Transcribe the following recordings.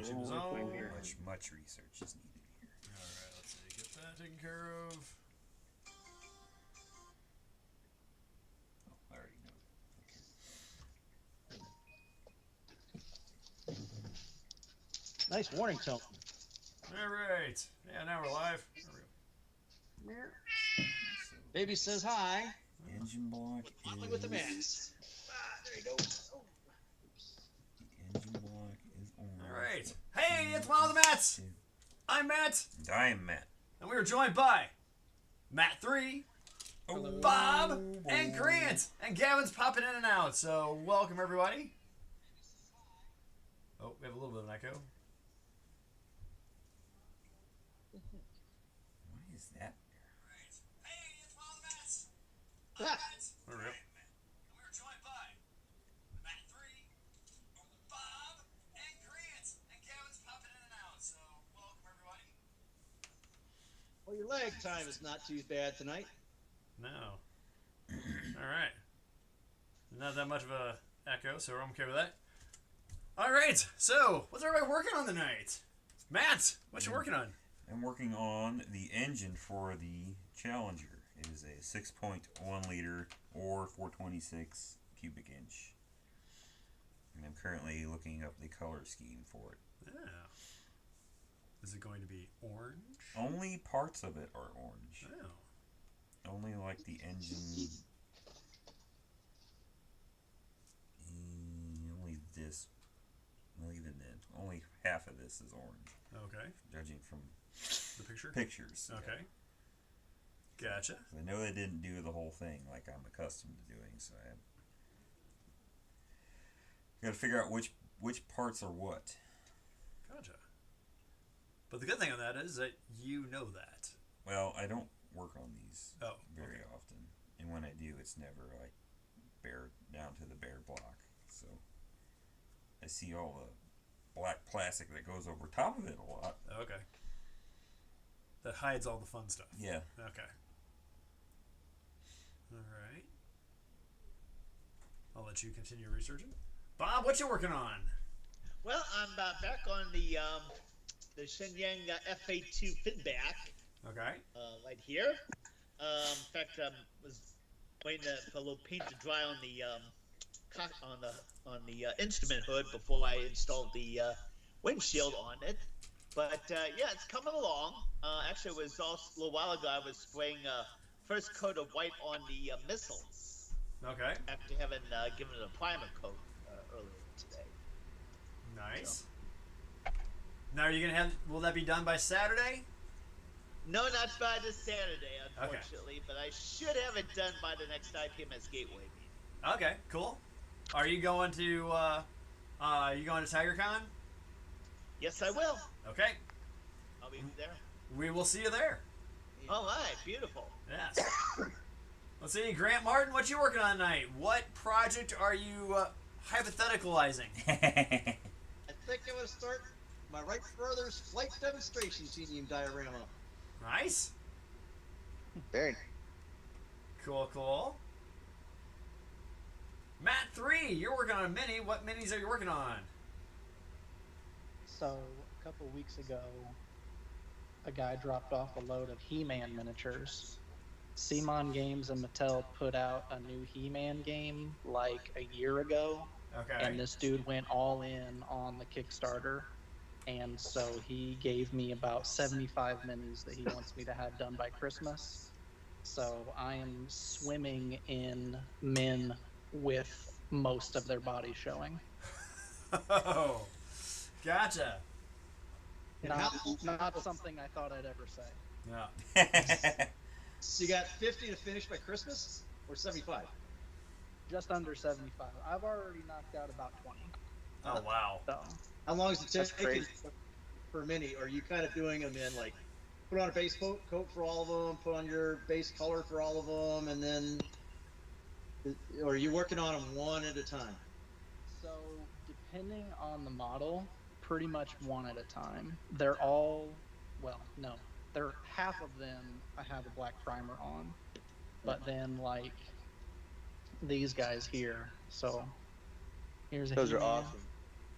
Researching the zone. Much research is needed here. Alright, let's see. Get that taken care of. Oh, I already know. Okay. Nice warning tone. Alright. Yeah, now we're live. Baby says hi. Engine block Motley with the mats. There you go. The engine block is on. Alright. Hey, it's Wild the Mats! I'm Matt. And I am Matt. And we are joined by Matt 3, Bob, and Grant. And Gavin's popping in and out, so welcome everybody. Oh, we have a little bit of an echo. Why is that? Hey, it's Wild the Mats. There we go. And we are joined by Matt 3, Bob, and Grant. And Gavin's popping in and out, so welcome everybody. Well, your lag time is not too bad tonight. No. Alright. Not that much of a echo, so I'm okay with that. Alright, so what's everybody working on tonight? Matt, what you working on? I'm working on the engine for the Challenger. It is a 6.1 liter or 426 cubic inch. And I'm currently looking up the color scheme for it. Yeah. Is it going to be orange? Only parts of it are orange. Oh. Only like the engine. Only this. Well, even then, only half of this is orange. Okay. Judging from The picture? pictures. Okay. Gotcha. I know they didn't do the whole thing like I'm accustomed to doing, so I got to figure out which parts are what. Gotcha. But the good thing on that is that you know that. Well, I don't work on these very okay. often, and when I do, it's never like bare down to the bare block. So I see all the black plastic that goes over top of it a lot. Okay. That hides all the fun stuff. Yeah. Okay. Alright. I'll let you continue researching. Bob, what you working on? Well, I'm back on the Shenyang FA2 Finback Okay. right here. In fact, was waiting for a little paint to dry on the instrument hood before I installed the windshield on it. But yeah, it's coming along. Actually, it was also a little while ago. I was spraying first coat of white on the missiles Okay. after having given it a primer coat earlier today. Nice. Now, are you gonna will that be done by Saturday? No, not by this Saturday, unfortunately, but I should have it done by the next IPMS Gateway meeting. Okay, cool. Are you going to TigerCon? Yes, I will. Okay. I'll be there. We will see you there. All right, beautiful. Yes. Let's see, Grant Martin, what you working on tonight? What project are you hypotheticalizing? I think I'm going to start my Wright Brothers flight demonstration team diorama. Nice. Very. Cool, cool. Matt 3, you're working on a mini. What minis are you working on? So, a couple weeks ago, a guy dropped off a load of He-Man miniatures. CMON Games and Mattel put out a new He-Man game like a year ago. Okay. And this dude went all in on the Kickstarter. And so he gave me about 75 minis that he wants me to have done by Christmas. So I am swimming in men with most of their body showing. Oh, gotcha. Not something I thought I'd ever say. Yeah. So you got 50 to finish by Christmas, or 75? Just under 75. I've already knocked out about 20. Oh, wow. So How long is it That's taking crazy. per mini? Are you kind of doing them in like, put on a base coat for all of them, put on your base color for all of them, and then, or are you working on them one at a time? So, depending on the model, pretty much one at a time. They're all, well, no, they're half of them I have a black primer on, but then like these guys here. So here's a Those are He-Man. awesome.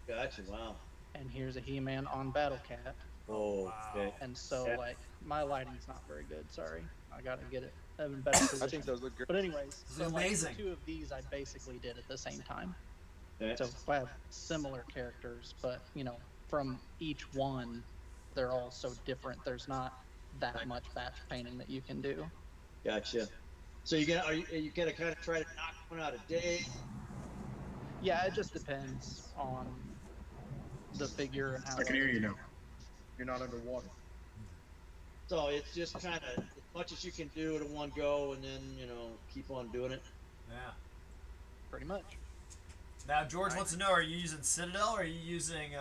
Gotcha. Wow. and here's a He-Man on Battle Cat. Oh, Wow. okay. And so, Yeah. like, my lighting's not very good. Sorry, I gotta get it in better position. I think those look great. But anyways, This is so like, amazing. 2 of these I basically did at the same time. Okay. So I have similar characters, but from each one, they're all so different. There's not that much batch painting that you can do. Gotcha. So you gonna kind of try to knock one out a day? Yeah, it just depends on the figure and how. I can hear you now. You're not underwater. So it's just kind of as much as you can do in one go, and then keep on doing it. Yeah. Pretty much. Now George wants to know: are you using Citadel or are you using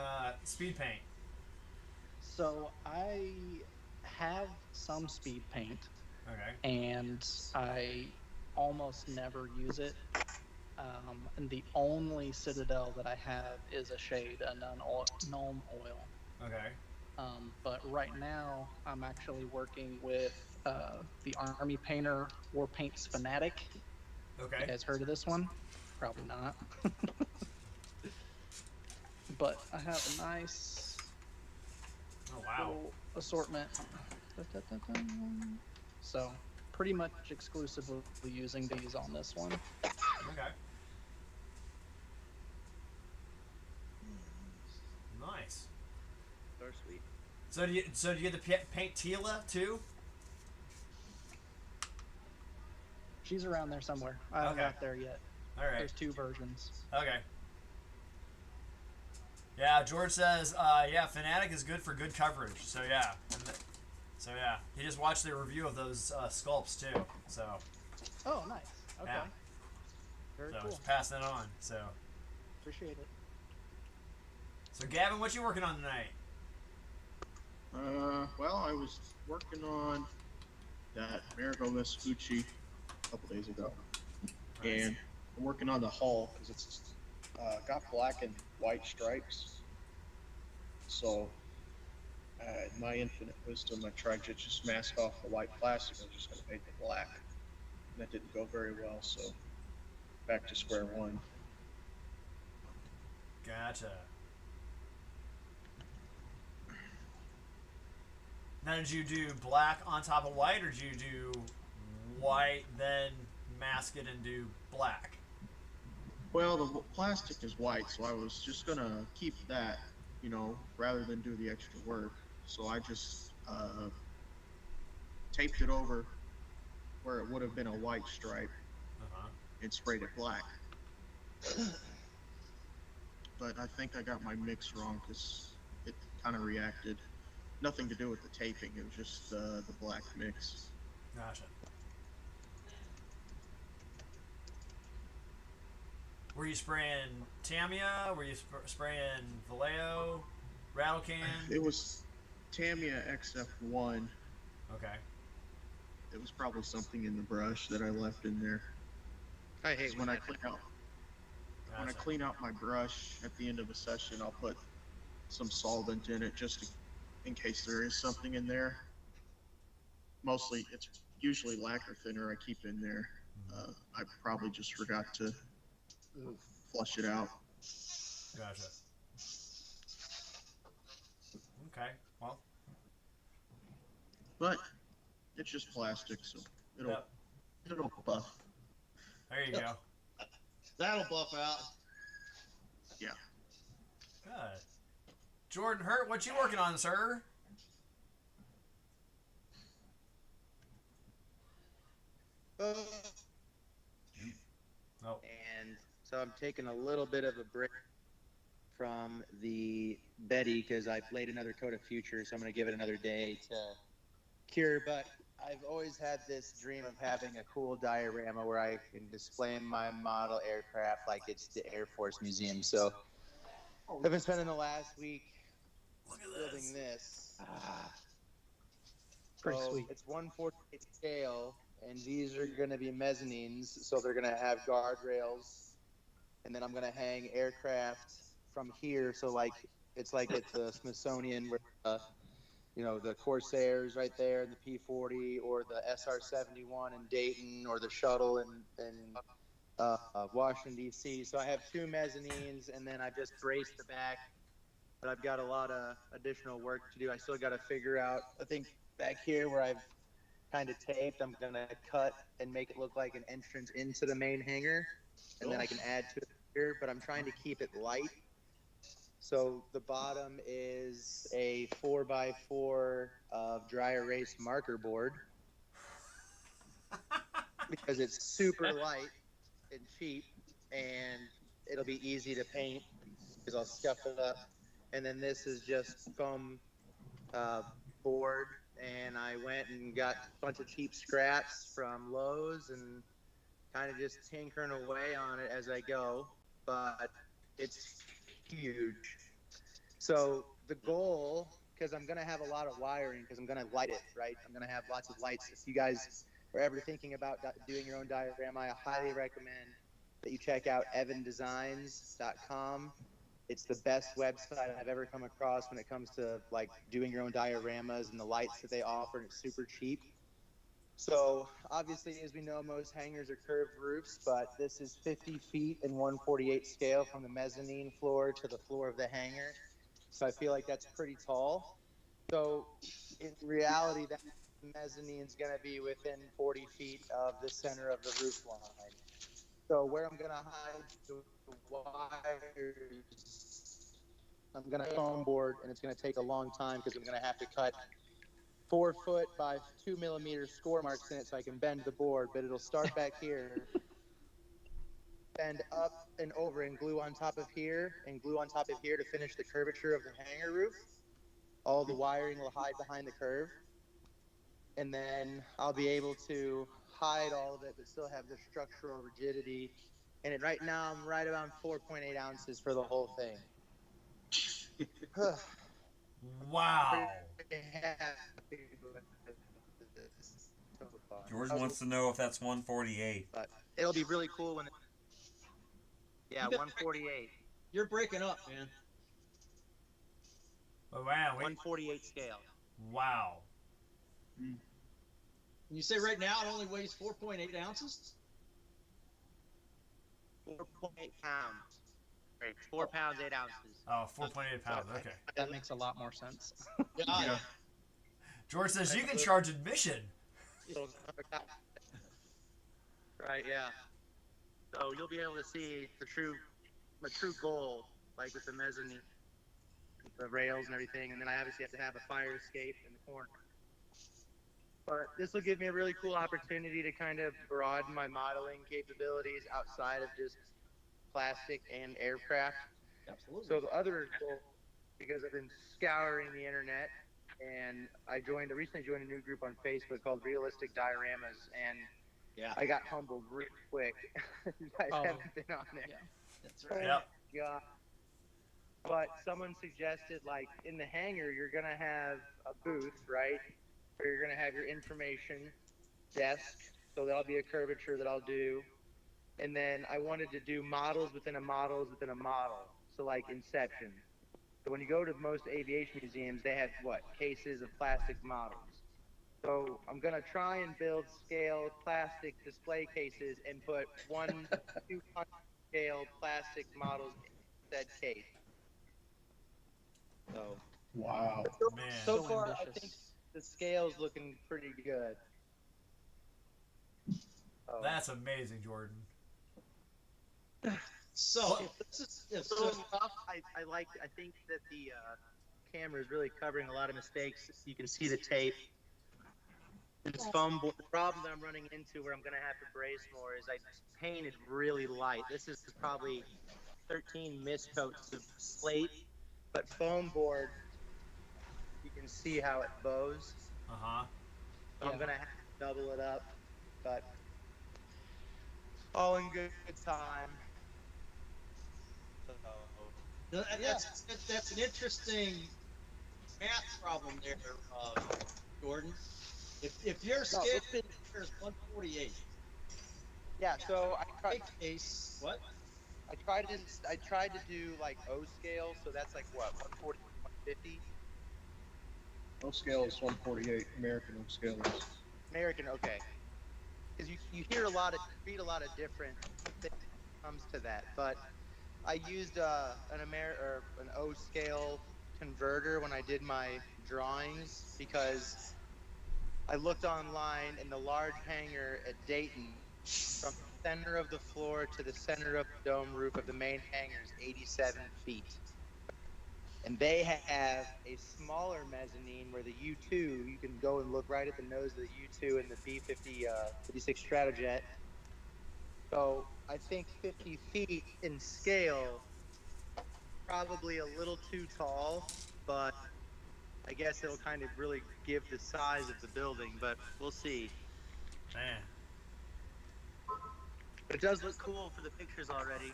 speed paint? So I have some speed paint, Okay. and I almost never use it. And the only Citadel that I have is a shade, a Gnome Oil. Okay. But right now, I'm actually working with the Army Painter War Paints Fanatic. You Okay. guys heard of this one? Probably not. But I have a nice Oh wow. little assortment. So, pretty much exclusively using these on this one. Okay. Nice. They're sweet. So do you get to paint Tila too? She's around there somewhere. I haven't Okay. got there yet. All right. There's 2 versions. Okay. Yeah, George says, yeah, Fanatic is good for good coverage. So yeah. So yeah, he just watched the review of those sculpts too. So Oh, nice. Okay. Yeah. Very so cool. just pass that on. So Appreciate it. Gavin, what you working on tonight? Well, I was working on that Marigo Vespucci a couple days ago, and I'm working on the hull because it's got black and white stripes. So, in my infinite wisdom, I tried to just mask off the white plastic. I was just going to paint the black. And that didn't go very well, so back to square one. Gotcha. Now, did you do black on top of white, or did you do white, then mask it and do black? Well, the plastic is white, so I was just gonna keep that, rather than do the extra work. So I just taped it over where it would have been a white stripe Uh-huh. and sprayed it black. But I think I got my mix wrong because it kind of reacted. Nothing to do with the taping, it was just the black mix. Gotcha. Were you spraying Tamiya? Were you spraying Vallejo? Rattle can? It was Tamiya XF1. Okay. It was probably something in the brush that I left in there. I hate When I clean out When I Gotcha. clean out my brush at the end of a session, I'll put some solvent in it just in case there is something in there. Mostly, it's usually lacquer thinner I keep in there. I probably just forgot to flush it out. Gotcha. Okay. Well, But it's just plastic, so Yep. it'll buff. there you go. That'll buff out. Good. Jordan Hurt, what you working on, sir? Oh. And so I'm taking a little bit of a break from the Betty because I played another Coda Future, so I'm going to give it another day to cure. But I've always had this dream of having a cool diorama where I can display my model aircraft like it's the Air Force Museum. So I've been spending the last week Look at building this. Pretty So sweet. It's 1/48 scale, and these are going to be mezzanines, so they're going to have guardrails, and then I'm going to hang aircraft from here, so like it's at the Smithsonian where the Corsairs right there, and the P-40, or the SR-71 in Dayton, or the shuttle in Washington D.C. So I have 2 mezzanines, and then I just braced the back but I've got a lot of additional work to do. I still got to figure out, I think back here where I've kind of taped, I'm going to cut and make it look like an entrance into the main hangar, and then I can add to it here, but I'm trying to keep it light. So the bottom is a 4x4 of dry erase marker board because it's super light and cheap, and it'll be easy to paint because I'll scuff it up. And then this is just foam board, and I went and got a bunch of cheap scraps from Lowe's and kind of just tinkering away on it as I go, but it's huge. So the goal, because I'm going to have a lot of wiring, because I'm going to light it, right? I'm going to have lots of lights. If you guys are ever thinking about doing your own diorama, I highly recommend that you check out evandesigns.com. It's the best website I've ever come across when it comes to like doing your own dioramas and the lights that they offer, and it's super cheap. So obviously, as we know, most hangars are curved roofs, but this is 50 feet in 1/48 scale from the mezzanine floor to the floor of the hangar. So I feel like that's pretty tall. So in reality, that mezzanine is going to be within 40 feet of the center of the roof line. So where I'm going to hide the wires, I'm going to foam board, and it's going to take a long time because I'm going to have to cut 4 foot by 2 millimeter score marks in it so I can bend the board, but it'll start back here, bend up and over and glue on top of here and glue on top of here to finish the curvature of the hangar roof. All the wiring will hide behind the curve. And then I'll be able to hide all of it but still have the structural rigidity. And right now I'm right around 4.8 ounces for the whole thing. Wow. George wants to know if that's 148. But it'll be really cool when yeah, 148. You're breaking up, man. Oh, wow. 148 scale. Wow. And you say right now it only weighs 4.8 ounces? 4.8 pounds. Right, 4 pounds, 8 ounces. Oh, 4.8 pounds. Okay. That makes a lot more sense. Yeah. George says you can charge admission. Right, yeah. So you'll be able to see the true goal, like with the mezzanine, the rails and everything, and then I obviously have to have a fire escape in the corner. But this will give me a really cool opportunity to kind of broaden my modeling capabilities outside of just plastic and aircraft. Absolutely. So the other goal, because I've been scouring the internet, and I recently joined a new group on Facebook called Realistic Dioramas, and Yeah. I got humbled real quick. You guys haven't been on there. Yeah. That's right. Yep. Yeah. But someone suggested, like, in the hangar, you're going to have a booth, right? Where you're going to have your information desk. So that'll be a curvature that I'll do. And then I wanted to do models within a models within a model. So like Inception. So when you go to most aviation museums, they have cases of plastic models. So I'm going to try and build scale plastic display cases and put 1 200 scale plastic models in said case. So Wow. Man. so So far, I ambitious. think the scale's looking pretty good. So, That's amazing, Jordan. So, this is, it's so tough. I think that the camera is really covering a lot of mistakes. You can see the tape. This foam board. The problem that I'm running into where I'm going to have to brace more is I painted really light. This is probably 13 mist coats of slate, but foam board, you can see how it bows. Uh-huh. So I'm going to have to double it up, but all in good time. So, that's an interesting math problem there, Jordan. If your scale is 148, yeah, so I tried. case what? I tried to do like O scale, so that's like what 140, 150. O scale is 148. American O scale is. American, okay. Because you read a lot of different things when it comes to that, but I used an O scale converter when I did my drawings because I looked online and the large hangar at Dayton, from the center of the floor to the center of the dome roof of the main hangar is 87 feet. And they have a smaller mezzanine where the U-2, you can go and look right at the nose of the U-2 and the B-50, 56 Stratojet. So I think 50 feet in scale, probably a little too tall, but I guess it'll kind of really give the size of the building, but we'll see. Man. It does look cool for the pictures already.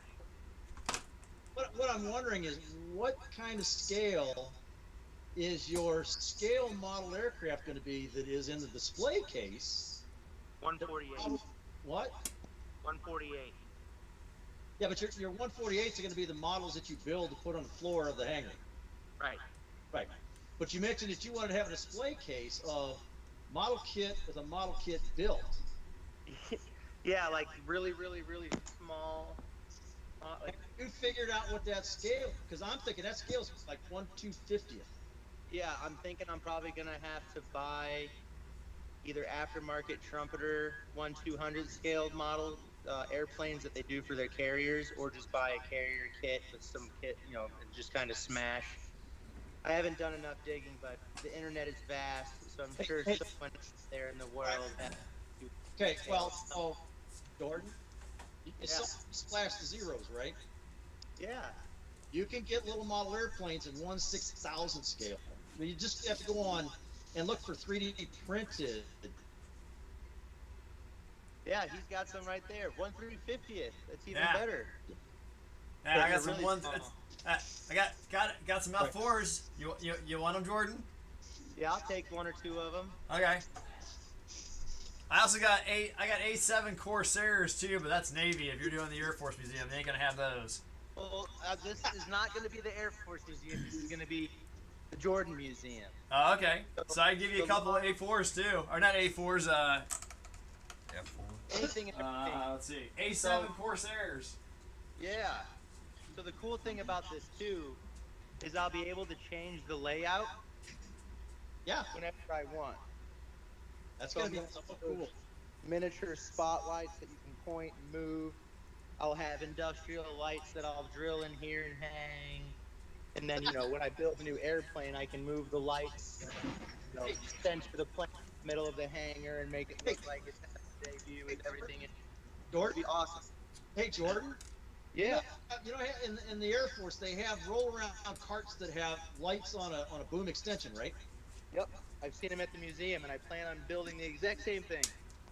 What I'm wondering is, what kind of scale is your scale model aircraft going to be that is in the display case? 148. What? 148. Yeah, but your 148s are going to be the models that you build to put on the floor of the hangar. Right. Right. But you mentioned that you wanted to have a display case of model kit with a model kit built. Yeah, like really, really, really small. Have you figured out what that scale? Because I'm thinking that scale's like 1/250th. Yeah, I'm thinking I'm probably gonna have to buy either aftermarket trumpeter 1/200 scale model airplanes that they do for their carriers, or just buy a carrier kit with some kit, and just kind of smash. I haven't done enough digging, but the internet is vast, so I'm sure someone there in the world has to. Okay, well, so Jordan, you saw Splash the Zeros, right? Yeah. You can get little model airplanes in 1/6000 scale. I mean, you just have to go on and look for 3D printed. Yeah, he's got some right there. 1/350th. That's even Yeah. better. Yeah, I got They're some really ones. small. I got some L4s. You want them, Jordan? Yeah, I'll take one or two of them. Okay. I also got A7 Corsairs too, but that's Navy. If you're doing the Air Force Museum, they ain't gonna have those. Well, this is not going to be the Air Force Museum. This is going to be the Jordan Museum. Oh, okay. So I can give you a couple of A4s too, or not A4s. F4. Anything and everything. Let's see. A7 Corsairs. Yeah. So the cool thing about this too is I'll be able to change the layout Yeah, whenever I want. that's So going to be I'm so gonna cool. Miniature spotlights that you can point and move. I'll have industrial lights that I'll drill in here and hang. And then, when I build a new airplane, I can move the lights, center the plane in the middle of the hangar and make it look like it's at the debut with everything. It'd Jordan, be awesome. hey Jordan. Yeah. You know, in the Air Force, they have roll-around carts that have lights on a boom extension, right? Yep. I've seen them at the museum, and I plan on building the exact same thing.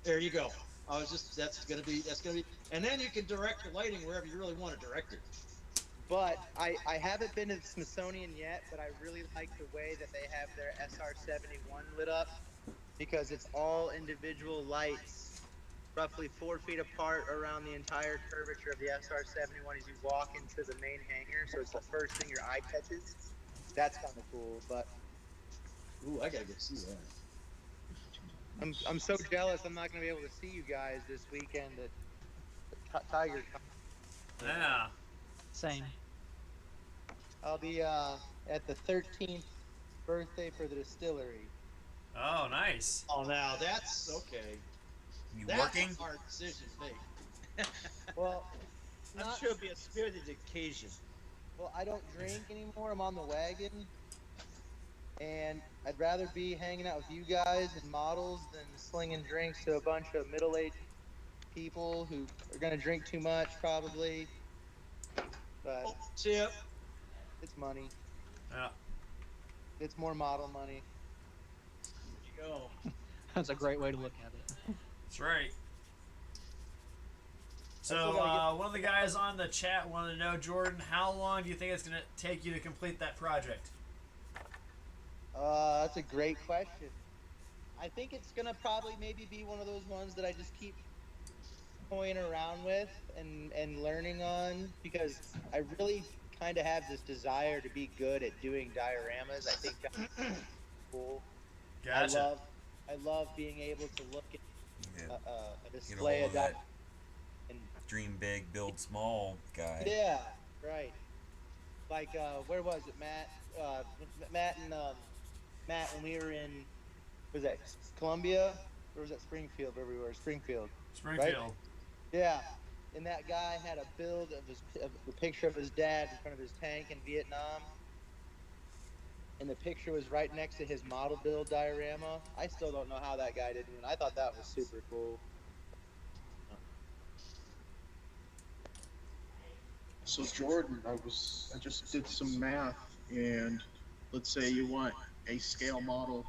There you go. That's gonna be, and then you can direct your lighting wherever you really want to direct it. But I haven't been to the Smithsonian yet, but I really like the way that they have their SR-71 lit up, because it's all individual lights, roughly 4 feet apart around the entire curvature of the SR-71 as you walk into the main hangar. So it's the first thing your eye catches. That's kind of cool. But Ooh, I gotta go see that. I'm so jealous I'm not going to be able to see you guys this weekend at Tiger Con. Yeah. Same. I'll be at the 13th birthday for the distillery. Oh, nice. Oh, now that's okay. You That's working? a hard decision to make. Well, I'm not, sure it'll be a spirited occasion. well, I don't drink anymore. I'm on the wagon. And I'd rather be hanging out with you guys and models than slinging drinks to a bunch of middle-aged people who are going to drink too much, probably. But Chip. it's money. Yeah. It's more model money. There you go. That's a great way to look at it. That's right. So, That's what I one of the guys on the chat wanted to know, Jordan, how long do you think it's going to take you to complete that project? That's a great question. I think it's gonna probably maybe be one of those ones that I just keep toying around with and learning on, because I really kind of have this desire to be good at doing dioramas. I think that's cool. Gotcha. I love being able to look at Yeah. a Get a display hold of of that. that And dream big, build small guy. yeah, Right. Like, where was it, Matt? Matt, when we were in, was that Columbia? Or was that Springfield, where we were? Springfield. Springfield. Yeah. And that guy had a build of the picture of his dad in front of his tank in Vietnam. And the picture was right next to his model build diorama. I still don't know how that guy didn't win. I thought that was super cool. So Jordan, I just did some math, and let's say you want a scale model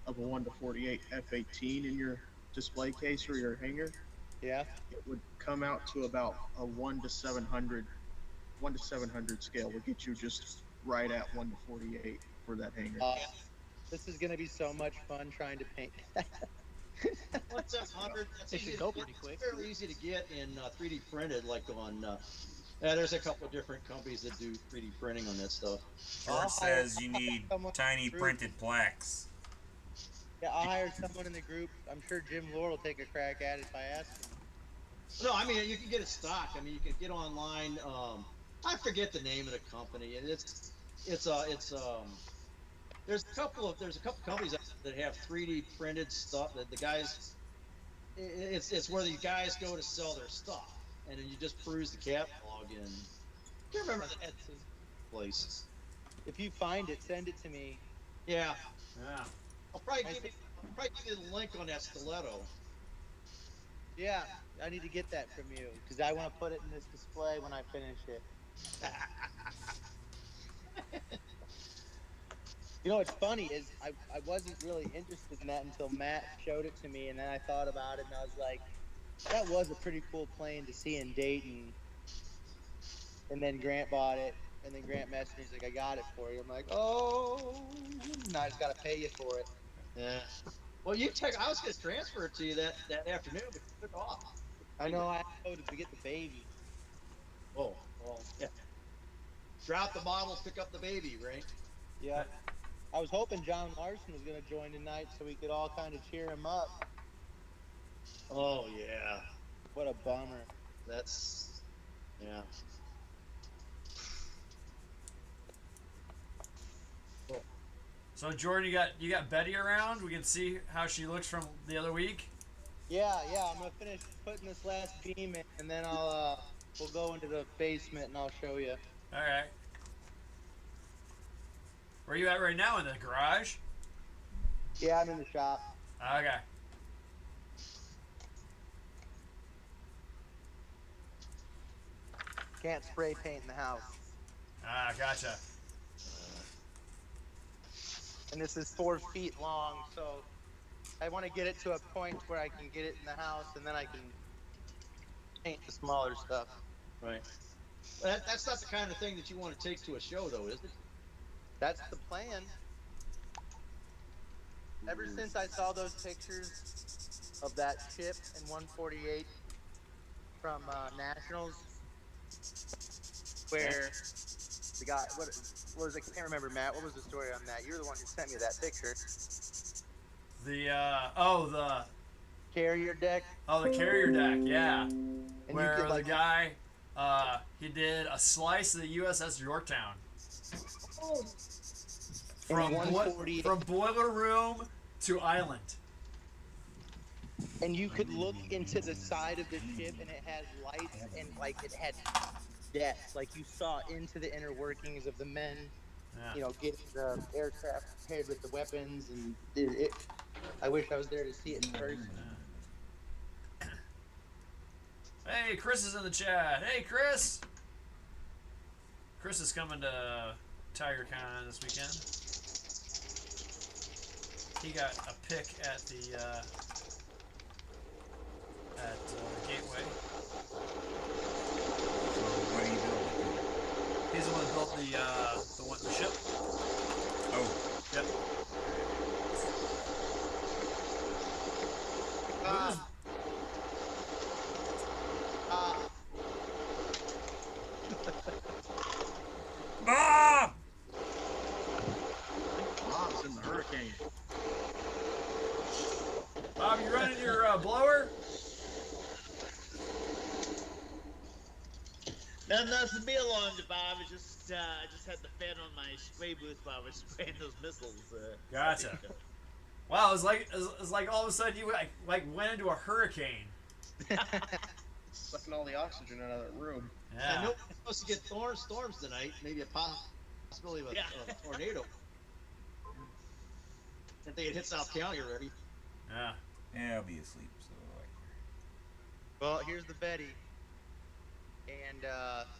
of a 1:48 F18 in your display case or your hanger. Yeah. It would come out to about a 1:700 scale would get you just right at 1:48 for that hanger. This is gonna be so much fun trying to paint. 1/700. It should go pretty quick. It's fairly easy to get in 3D printed, like on. There's a couple of different companies that do 3D printing on that stuff. George says you need tiny printed plaques. Yeah, I'll hire someone in the group. I'm sure Jim Lord will take a crack at it if I ask him. No, I mean you can get it stock. I mean you can get online. I forget the name of the company, and there's a couple companies that have 3D printed stuff that the guys. It's where the guys go to sell their stuff, and then you just peruse the catalog and. I can't remember the place. If you find it, send it to me. Yeah. Yeah. I'll probably give you the link on that stiletto. Yeah, I need to get that from you because I want to put it in this display when I finish it. You know what's funny is I wasn't really interested in that until Matt showed it to me, and then I thought about it and I was like, that was a pretty cool plane to see in Dayton. And then Grant bought it, and then Grant messaged me, he's like, I got it for you. I'm like, oh, now I just got to pay you for it. Yeah. Well, I was going to transfer it to you that afternoon, but you took off. I know I owed to get the baby. Oh, well, yeah. Drop the model, pick up the baby, right? Yeah. I was hoping John Larson was going to join tonight so we could all kind of cheer him up. Oh, yeah. What a bummer. That's, yeah. So Jordan, you got Betty around? We can see how she looks from the other week. Yeah. I'm gonna finish putting this last beam in, and then we'll go into the basement and I'll show you. All right. Where are you at right now? In the garage? Yeah, I'm in the shop. Okay. Can't spray paint in the house. Ah, gotcha. And this is 4 feet long, so I want to get it to a point where I can get it in the house, and then I can paint the smaller stuff. Right. That's not the kind of thing that you want to take to a show, though, is it? That's the plan. Ever since I saw those pictures of that ship in 148 from Nationals, where the guy, what was it? I can't remember, Matt. What was the story on that? You were the one who sent me that picture. The Carrier deck. the carrier deck, yeah. And Where you could, the guy, he did a slice of the USS Yorktown. From 148. from boiler room to island. And you could look into the side of the ship, and it had lights, and like it had depth. Like you saw into the inner workings of the men. Yeah. You know, getting the aircraft prepared with the weapons, and I wish I was there to see it in person. Hey, Chris is in the chat. Hey, Chris. Chris is coming to TigerCon this weekend. He got a pick at the Gateway. So what are you doing? He's the one that built the ship. Oh, Yep. Bob! Bob's in the hurricane. Bob, you running your blower? No, Nothing to be alarmed about. I just had the fan on my spray booth while I was spraying those missiles. Gotcha. Wow, it's like all of a sudden you like went into a hurricane. Sucking all the oxygen out of that room. Yeah. I know we're supposed to get storms tonight. Maybe a possibility of a tornado. I think it hit South County already. Yeah. Yeah, I'll be asleep, so like. Well, here's the Betty. And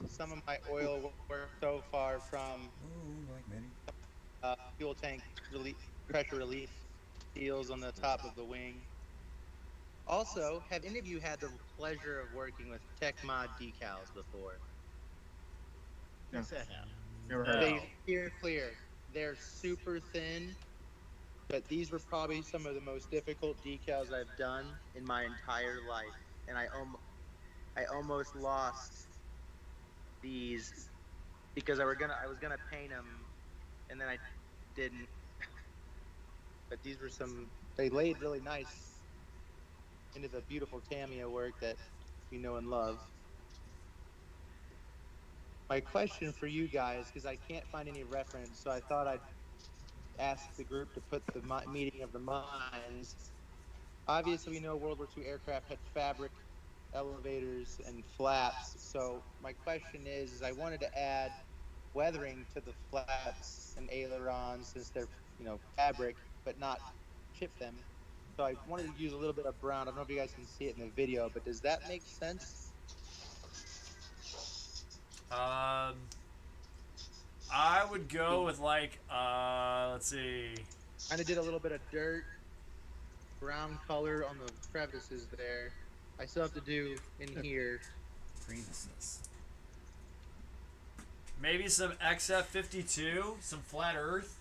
some of my oil work so far from Ooh, like Betty. fuel tank pressure relief seals on the top of the wing. Also, have any of you had the pleasure of working with TechMod decals before? Yes, I have. Never heard of They it. steer clear. They're super thin, but these were probably some of the most difficult decals I've done in my entire life, and I almost lost these because I was gonna paint them, and then I didn't. But these were they laid really nice into the beautiful Tamiya work that we know and love. My question for you guys, because I can't find any reference, so I thought I'd ask the group to put the meeting of the minds. Obviously, we know World War II aircraft had fabric elevators and flaps. So my question is I wanted to add weathering to the flaps and ailerons since they're, fabric, but not chip them. So I wanted to use a little bit of brown. I don't know if you guys can see it in the video, but does that make sense? I would go with like let's see. Kind of did a little bit of dirt, brown color on the crevices there. I still have to do in here. Crevices. Maybe some XF52, some flat earth.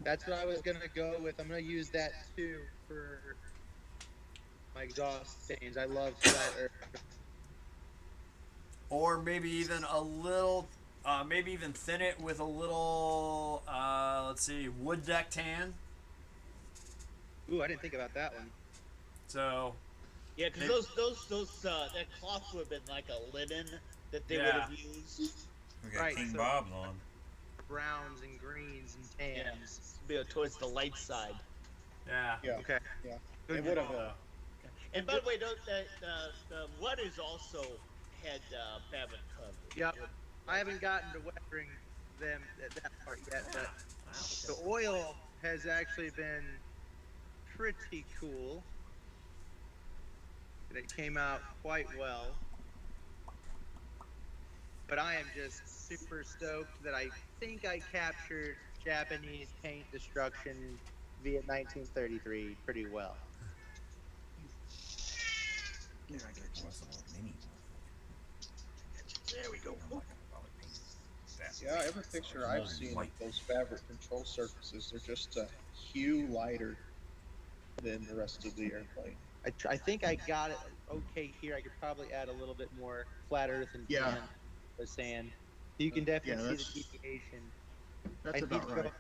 That's what I was gonna go with. I'm gonna use that too for my exhaust stains. I love flat earth. Or maybe even a little, maybe even thin it with a little, let's see, wood deck tan. Ooh, I didn't think about that one. So, Yeah, because that cloth would have been like a linen that they would have used. We got Right, King so- Bob's on. Browns and greens and tans. Be towards the light side. yeah. Yeah. Okay. Yeah. Good It would have. And by the way, the rudders also had fabric cover. Yep. I haven't gotten to weathering them at that part yet, but the oil has actually been pretty cool. And it came out quite well. But I am just super stoked that I think I captured Japanese paint destruction via 1933 pretty well. What's the little mini There we go. one? I'm not gonna bother painting that. Yeah, every picture I've seen of White. those fabric control surfaces, they're just a hue lighter than the rest of the airplane. I think I got it okay here. I could probably add a little bit more flat earth and Yeah. tan with sand. You can definitely Yeah, see the deviation. That's I need, about to right. go,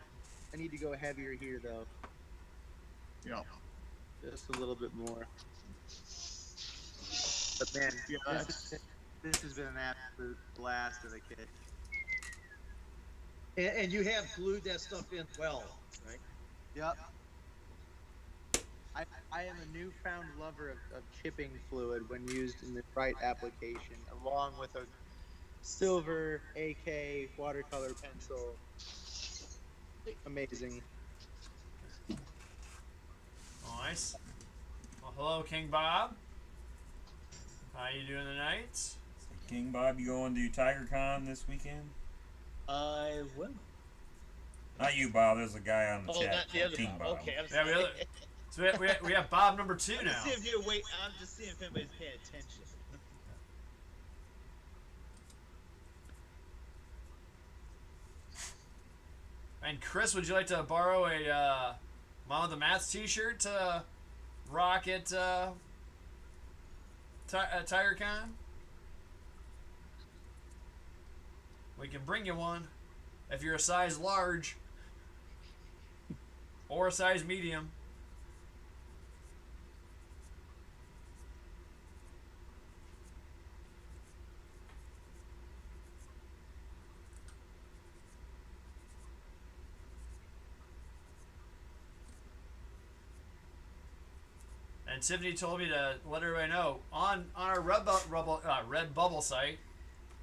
I need to go heavier here though, Yeah. just a little bit more. But man, Yeah, this has been an absolute blast of a kid. And you have glued that stuff in well, right? Yep. I am a newfound lover of chipping fluid when used in the right application, along with a silver AK watercolor pencil. Amazing. Nice. Well, hello, King Bob. How you doing tonight? King Bob, you going to TigerCon this weekend? I will. Not you, Bob. There's a guy on the Oh, chat. not the called other King Bob. Bob. Okay, I'm Yeah, sorry. so we have Bob number 2 I'm now. just seeing if you're I'm just seeing if anybody's paying attention. And Chris, would you like to borrow a Mom of the Mats t-shirt to rock at TigerCon? We can bring you one if you're a size large or a size medium. And Tiffany told me to let everybody know on our Redbubble site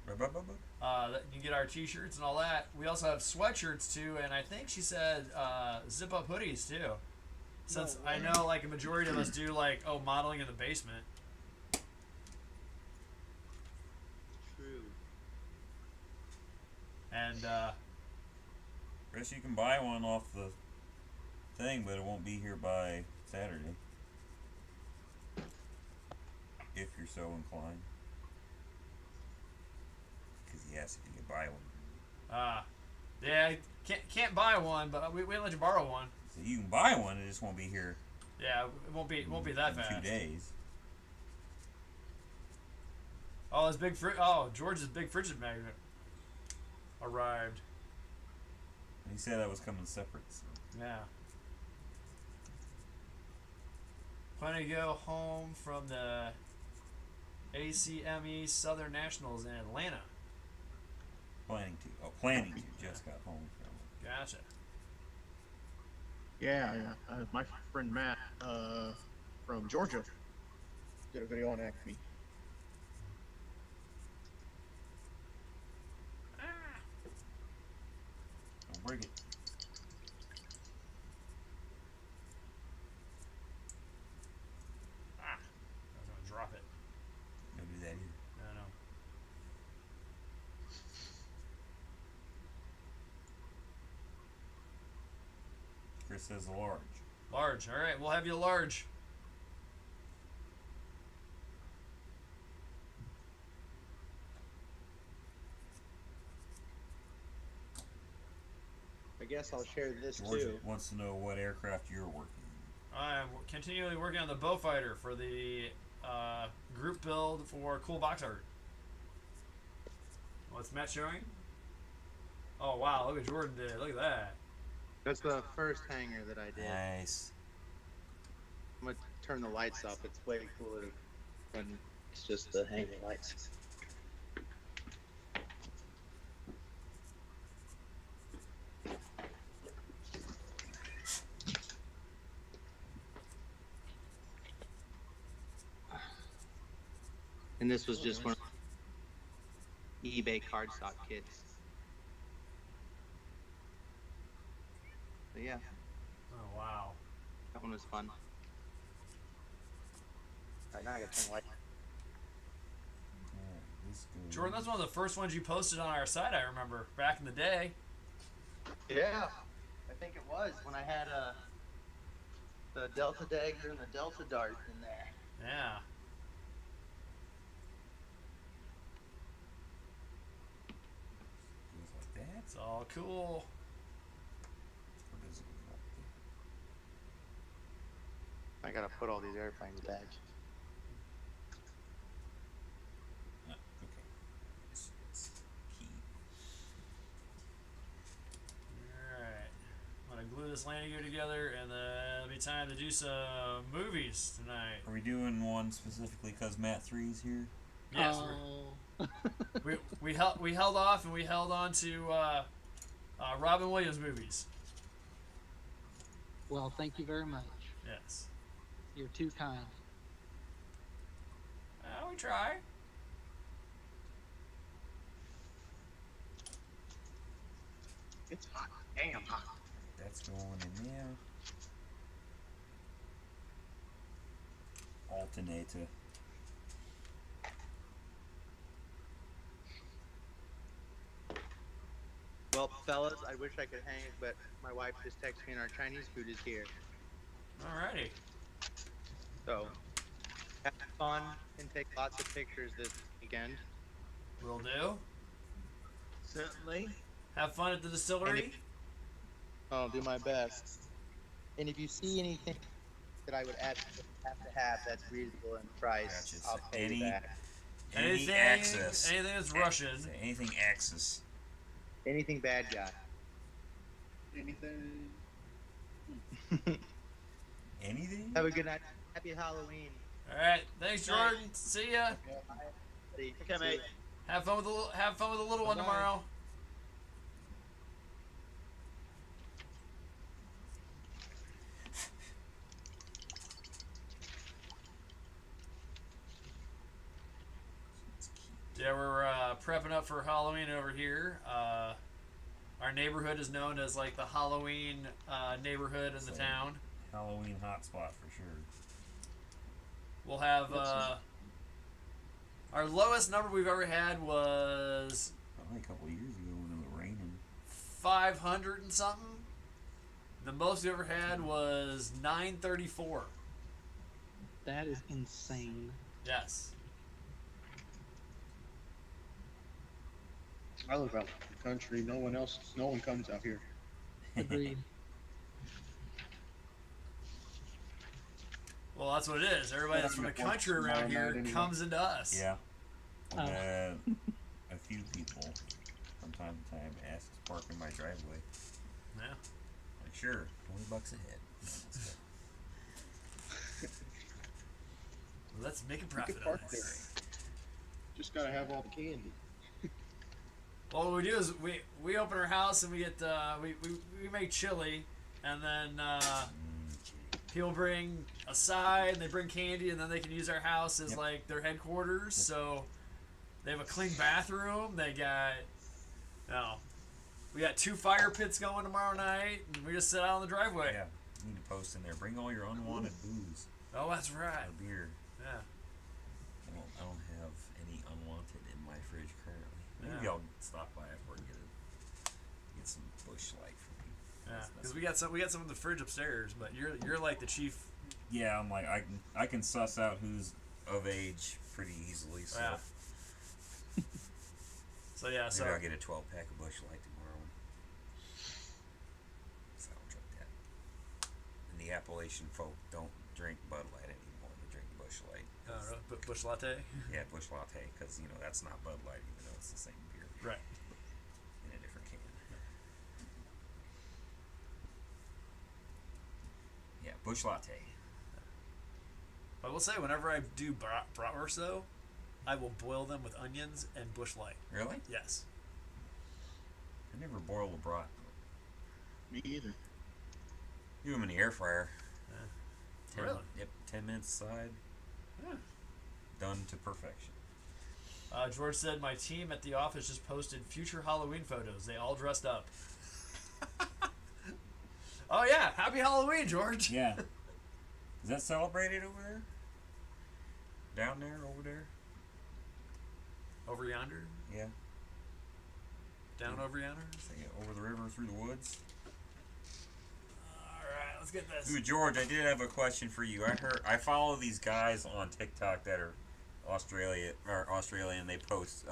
that you can get our T-shirts and all that. We also have sweatshirts too, and I think she said zip-up hoodies too. Since I know like a majority of us do like modeling in the basement. True. And Chris, you can buy one off the thing, but it won't be here by Saturday. If you're so inclined. Because he asked if you could buy one. yeah, can't buy one, but we let you borrow one. So you can buy one, it just won't be here. Yeah, it won't be that in fast. 2 days. Oh, his George's big frigid magnet arrived. He said that was coming separate. So. Yeah. Planning to go home from the ACME Southern Nationals in Atlanta. Planning to. Just got home from it. Gotcha. Yeah. My friend Matt from Georgia did a video on Acme. Don't break it. I was gonna drop it. Don't do that either. No. Chris says a large. Large. All right, we'll have you a large. I guess I'll share this Georgia too. wants to know what aircraft you're working on. I'm continually working on the Beaufighter for the group build for Cool Box Art. What's Matt showing? Oh wow! Look at Jordan did. Look at that. That's the first hanger that I did. Nice. I'm gonna turn the lights off. It's way cooler when it's just the hanging lights. And this was just one of the eBay cardstock kits. But yeah, Oh wow! that one was fun. Alright, now I gotta turn the light. Alright, this goes. Jordan, that's one of the first ones you posted on our site. I remember back in the day. Yeah, I think it was when I had the Delta Dagger and the Delta Dart in there. Yeah. Goes like that. It's all cool. Or does it go like that? I gotta put all these airplanes back. Okay. It's key. Alright. I'm gonna glue this landing gear together and then it'll be time to do some movies tonight. Are we doing one specifically because Matt 3's here? Yes. We held off and we held on to Robin Williams movies. Well, thank you very much. Yes. You're too kind. We try. It's hot. Damn hot. That's going in there. Alternator. Well, fellas, I wish I could hang, but my wife just texted me and our Chinese food is here. Alrighty. So, have fun and take lots of pictures this weekend. Will do. Certainly. Have fun at the distillery. I'll do my best. And if you see anything that I would have to have that's reasonable in price, Gotcha. I'll pay you back. Any access. Anything that's Russian. Anything access. Anything bad guy. Anything? Anything? Have a good night. Happy Halloween. Alright, thanks Jordan. See ya. See Okay, mate. Have fun with the little one Bye-bye. tomorrow. Yeah, we're prepping up for Halloween over here. Our neighborhood is known as like the Halloween neighborhood in the town. Halloween hotspot for sure. We'll have our lowest number we've ever had was Probably a couple of years ago when it was raining. 500 and something. The most we ever had was 934. That is insane. Yes. I live out in the country. No one comes out here. Agreed. Well, that's what it is. Everybody that's from the country around here comes into us. Yeah. Oh. A few people from time to time ask to park in my driveway. Yeah. Like, sure, $20 a head. Well, let's make a You profit can on park this. there. Just gotta have all the candy. Well, what we do is we open our house and we get we make chili, and then people bring a side and they bring candy, and then they can use our house as like their headquarters. So they have a clean bathroom. They got we got 2 fire pits going tomorrow night, and we just sit out on the driveway. Yeah, you need to post in there. Bring all your unwanted booze Oh, that's right. or beer. Yeah. I don't have any unwanted in my fridge currently. Maybe Yeah. I'll stop by after and get some Busch Light from you. Yeah, because we got some in the fridge upstairs, but you're like the chief. Yeah, I'm like I can suss out who's of age pretty easily. So Yeah. So yeah, maybe I'll get a 12-pack of Busch Light tomorrow. So I'll drink that. And the Appalachian folk don't drink Bud Light anymore. They drink Busch Light. Bush latte. Yeah, Busch Latte, because that's not Bud Light, even though it's the same beer Right. in a different can. Yeah, Busch Latte. I will say, whenever I do bratwurst, though, I will boil them with onions and Bush Light. Really? Yes. I never boiled a brat. Me either. Do them in the air fryer. Really? Yep, 10 minutes aside. Yeah. Done to perfection. George said, my team at the office just posted future Halloween photos. They all dressed up. Oh, yeah. Happy Halloween, George. Yeah. Is that celebrated over there? Down there, over there? Over yonder? Yeah. Down over yonder? Over the river, through the woods. Alright, let's get this. Ooh, George, I did have a question for you. I follow these guys on TikTok that are Australian. They post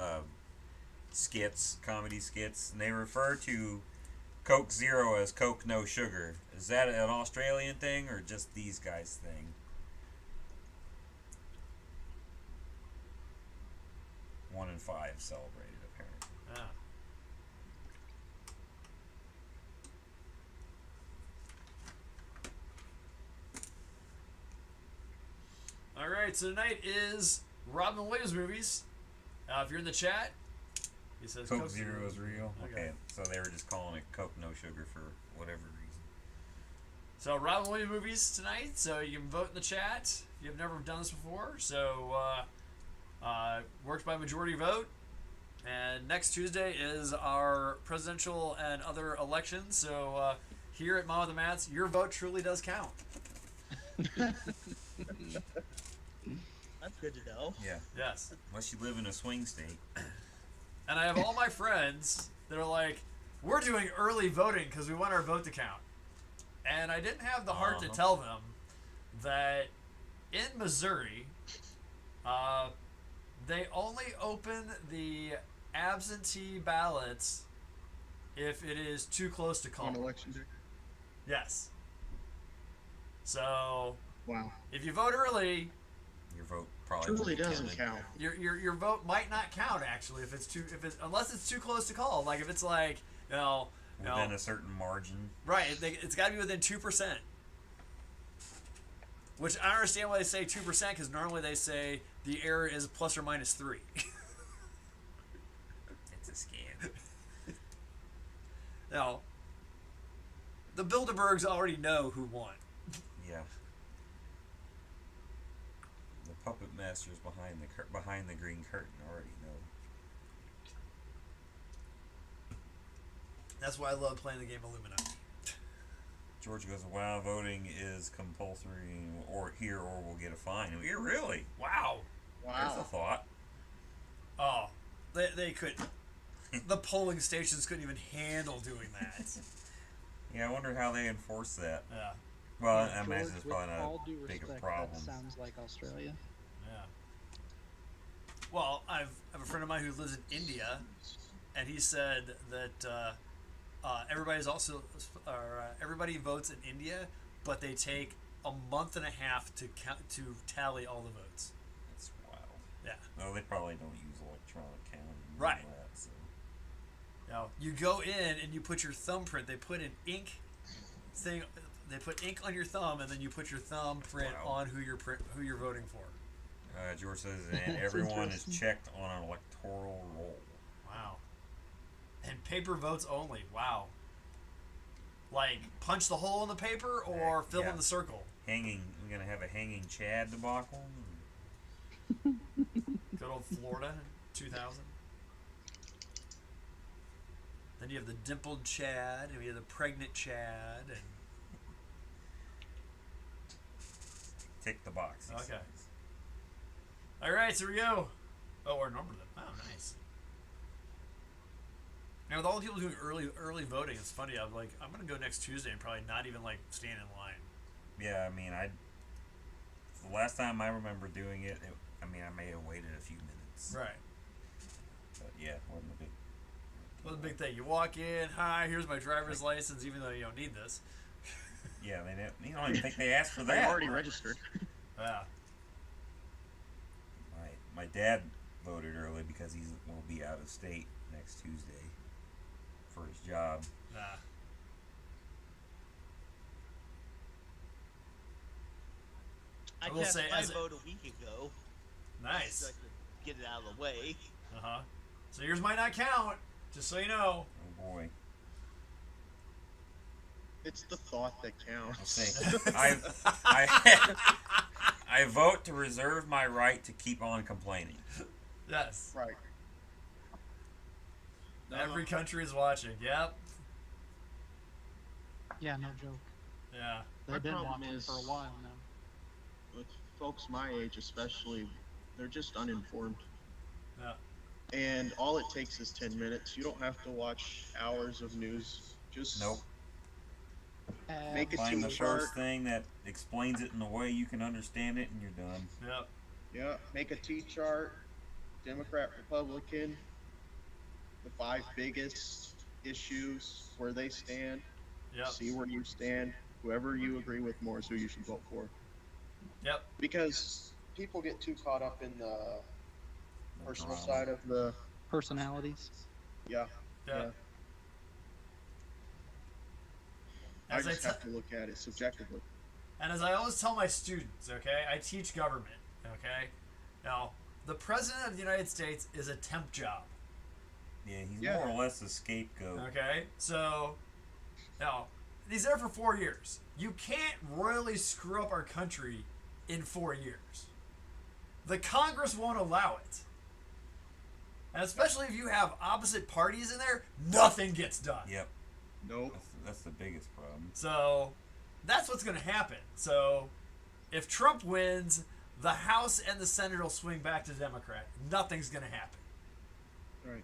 skits, comedy skits, and they refer to Coke Zero as Coke No Sugar. Is that an Australian thing or just these guys' thing? One in 5 celebrated, apparently. Ah. Alright, so tonight is Robin Williams movies. If you're in the chat, he says Coke Zero is real? Okay. Okay, so they were just calling it Coke No Sugar for whatever reason. So Robin Williams movies tonight, so you can vote in the chat if you've never done this before. So works by majority vote. And next Tuesday is our presidential and other elections. So here at Mom with the Mats, your vote truly does count. That's good to know. Yeah. Yes. Unless you live in a swing state. And I have all my friends that are like, we're doing early voting because we want our vote to count. And I didn't have the heart to tell them that in Missouri, they only open the absentee ballots if it is too close to call. On election day. Yes. So Wow. if you vote early, Your vote probably Truly won't be doesn't counted. count. your vote might not count actually unless it's too close to call. Like if it's like Within a certain margin. right, it's got to be within 2%. Which I understand why they say 2% because normally they say the error is plus or minus 3. It's a scam. Now, the Bilderbergs already know who won. Yeah. The puppet masters behind the green curtain already know. That's why I love playing the game Illuminati. George goes, wow, voting is compulsory or we'll get a fine. Here, really? Wow. There's a thought. Oh, they couldn't. The polling stations couldn't even handle doing that. Yeah, I wonder how they enforce that. Yeah. Well, Yeah, I imagine it's George, probably with all not due a big respect, problem. that sounds like Australia. Yeah. Well, I have a friend of mine who lives in India, and he said that everybody votes in India, but they take a month and a half to tally all the votes. That's wild. Yeah. No, they probably don't use electronic counting. and Right. all that, so. Now you go in and you put your thumbprint. They put an ink thing. They put ink on your thumb, and then you put your thumbprint on who you're voting for. George says, and everyone is checked on an electoral roll. Wow. And paper votes only. Wow. Like punch the hole in the paper or fill in the circle. Hanging. We're gonna have a hanging Chad debacle. Good old Florida, 2000. Then you have the dimpled Chad, and we have the pregnant Chad, and tick the box. okay. All right, so here we go. Oh, our number them. Oh, nice. Now with all the people doing early voting, it's funny. I'm gonna go next Tuesday and probably not even stand in line. Yeah, I mean, the last time I remember doing it, I may have waited a few minutes. Right. But yeah, wasn't a big. What's the big thing? You walk in, hi, here's my driver's license, even though you don't need this. Yeah, they don't even think they asked for They that. already registered. Yeah. My dad voted early because he will be out of state next Tuesday for his job. Nah. I will cast say, my as vote a week ago. Nice. So I could get it out of the way. Uh-huh. So yours might not count, just so you know. Oh boy. It's the thought that counts. I vote to reserve my right to keep on complaining. Yes. Right. Every country is watching. Yep. Yeah, no joke. Yeah. They've been problem watching is- for a while now. With folks my age, especially, they're just uninformed. Yeah. And all it takes is 10 minutes. You don't have to watch hours of news. Just Nope. make it Find to the a chart. first thing that explains it in a way you can understand it, and you're done. Yep. Yeah, make a T-chart. Democrat, Republican. The 5 biggest issues, where they stand. Yep. See where you stand. Whoever you agree with more is who you should vote for. Yep. Because people get too caught up in the personal drama. side of the Personalities. yeah. Yeah. I As I just have to look at it subjectively. And as I always tell my students, okay, I teach government, okay? Now, the President of the United States is a temp job, Yeah, he's Yeah. more or less a scapegoat. okay? So, now, he's there for 4 years. You can't royally screw up our country in 4 years. The Congress won't allow it. And especially if you have opposite parties in there, nothing gets done. Yep. Nope. That's the biggest problem. So that's what's going to happen. So if Trump wins, the House and the Senate will swing back to Democrat. Nothing's going to happen. Right.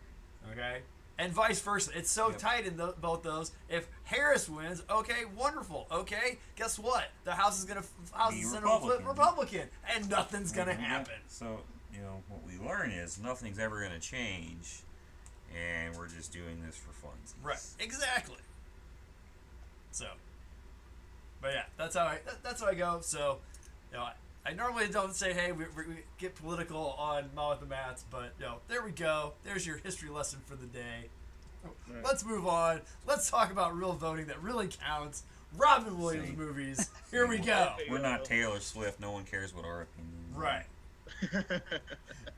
Okay? And vice versa. It's so Yep. tight in both those. If Harris wins, okay, wonderful. Okay, guess what? The House is going to House Be and Senate will flip Republican. Republican, and nothing's going to Yeah. happen. So, what we learn is nothing's ever going to change, and we're just doing this for fun. Right. Exactly. So, but yeah, that's how I go. So, I normally don't say, hey, we get political on Mom with the Mats, but there we go. There's your history lesson for the day. Right. Let's move on. Let's talk about real voting that really counts. Robin Williams Same. movies. Here we go. We're not Taylor Swift. No one cares what our opinion is. Right.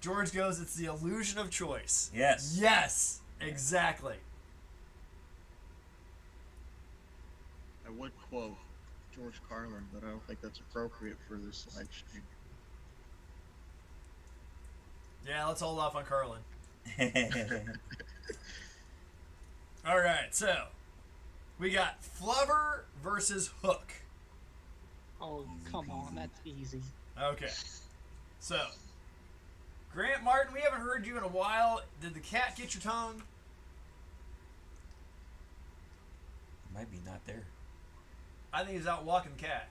George goes, it's the illusion of choice. Yes. Yes, exactly. I would quote George Carlin, but I don't think that's appropriate for this live stream. Yeah, let's hold off on Carlin. All right, so we got Flubber versus Hook. Oh, come on, that's easy. Okay, so Grant Martin, we haven't heard you in a while. Did the cat get your tongue? Might be not there. I think he's out walking the cat.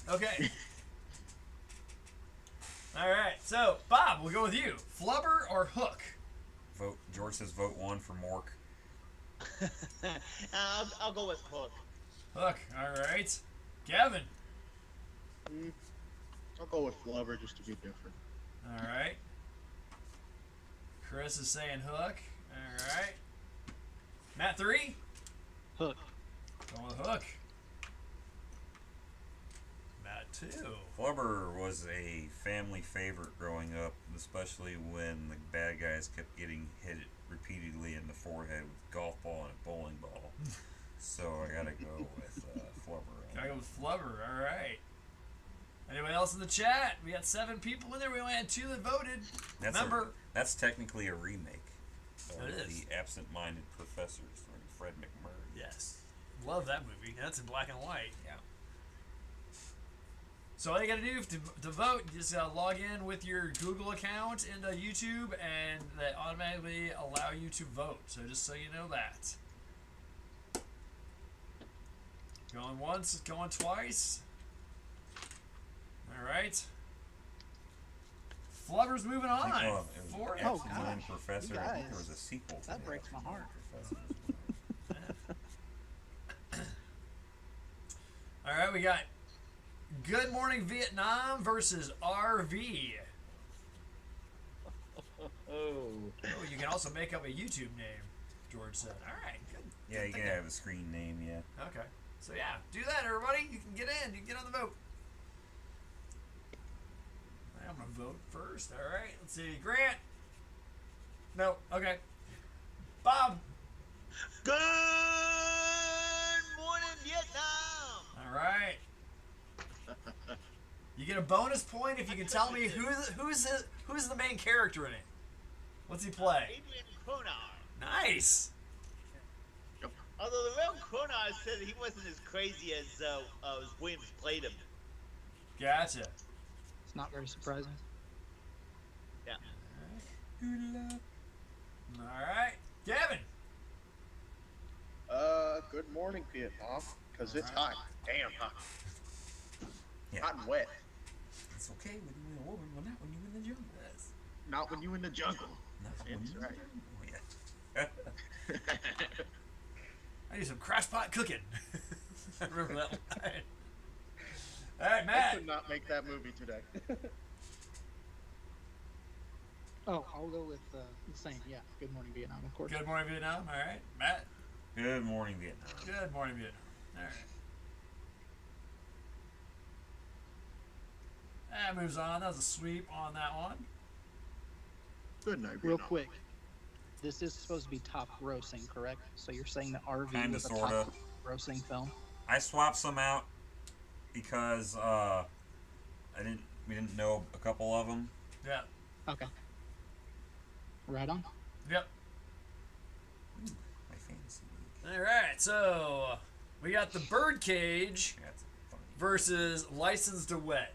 Okay. All right, so Bob, we'll go with you. Flubber or Hook? Vote. George says vote 1 for Mork. I'll go with Hook. Hook. All right. Gavin. I'll go with Flubber just to be different. All right. Chris is saying Hook. All right. Matt 3. Hook. Going with Hook. Matt 2. Flubber was a family favorite growing up, especially when the bad guys kept getting hit repeatedly in the forehead with a golf ball and a bowling ball. So I gotta go with Flubber. Gotta go with Flubber. All right. Anyone else in the chat? We got 7 people in there. We only had 2 that voted. That's technically a remake of It is. The Absent-Minded Professor starring Fred McMurray. Yes. Love that movie. That's in black and white. Yeah. So all you gotta do to vote, you just log in with your Google account into YouTube, and they automatically allow you to vote. So just so you know that. Going once, going twice. All right. Flubber's moving on. For Oh, Absent-Minded gosh. Professor. You I think guys, there was a sequel. To that the breaks my heart. Absent-Minded Professor. All right, we got Good Morning Vietnam versus RV. Oh. Oh, you can also make up a YouTube name, George said. All right, good. Yeah, Good you thing can have a screen name, yeah. Okay. So yeah, do that, everybody. You can get in. You can get on the vote. I'm gonna vote first. All right. Let's see. Grant. No. Okay. Bob. Good morning, Vietnam. All right. You get a bonus point if you can tell me who's the main character in it. What's he play? Adrian Kronar. Nice. Although the real Kronar said he wasn't as crazy as Williams played him. Gotcha. It's not very surprising. Yeah. All right. Gavin. Good morning, Vietnam, because it's Alright. hot. Damn hot. Yeah. Hot and wet. It's okay when you're in a war, but not when you're in the jungle. Yes. Not when you in the jungle. Not when That's you're right. in the jungle. I need some crash pot cooking. I remember that line. All right, I Matt. could not make that movie today. Oh, I'll go with the same. Yeah. Good morning, Vietnam, of course. Good morning, Vietnam. All right, Matt. Good morning, Vietnam. Good morning, Vietnam. All right. That moves on. That was a sweep on that one. Good night, Real Vietnam. quick. This is supposed to be top grossing, correct? So you're saying that RV Kinda, was a sorta. top grossing film? I swapped some out because we didn't know a couple of them. Yeah. Okay. Right on. Yep. My fantasy league. All right. So we got the Birdcage That's funny. versus License to Wed.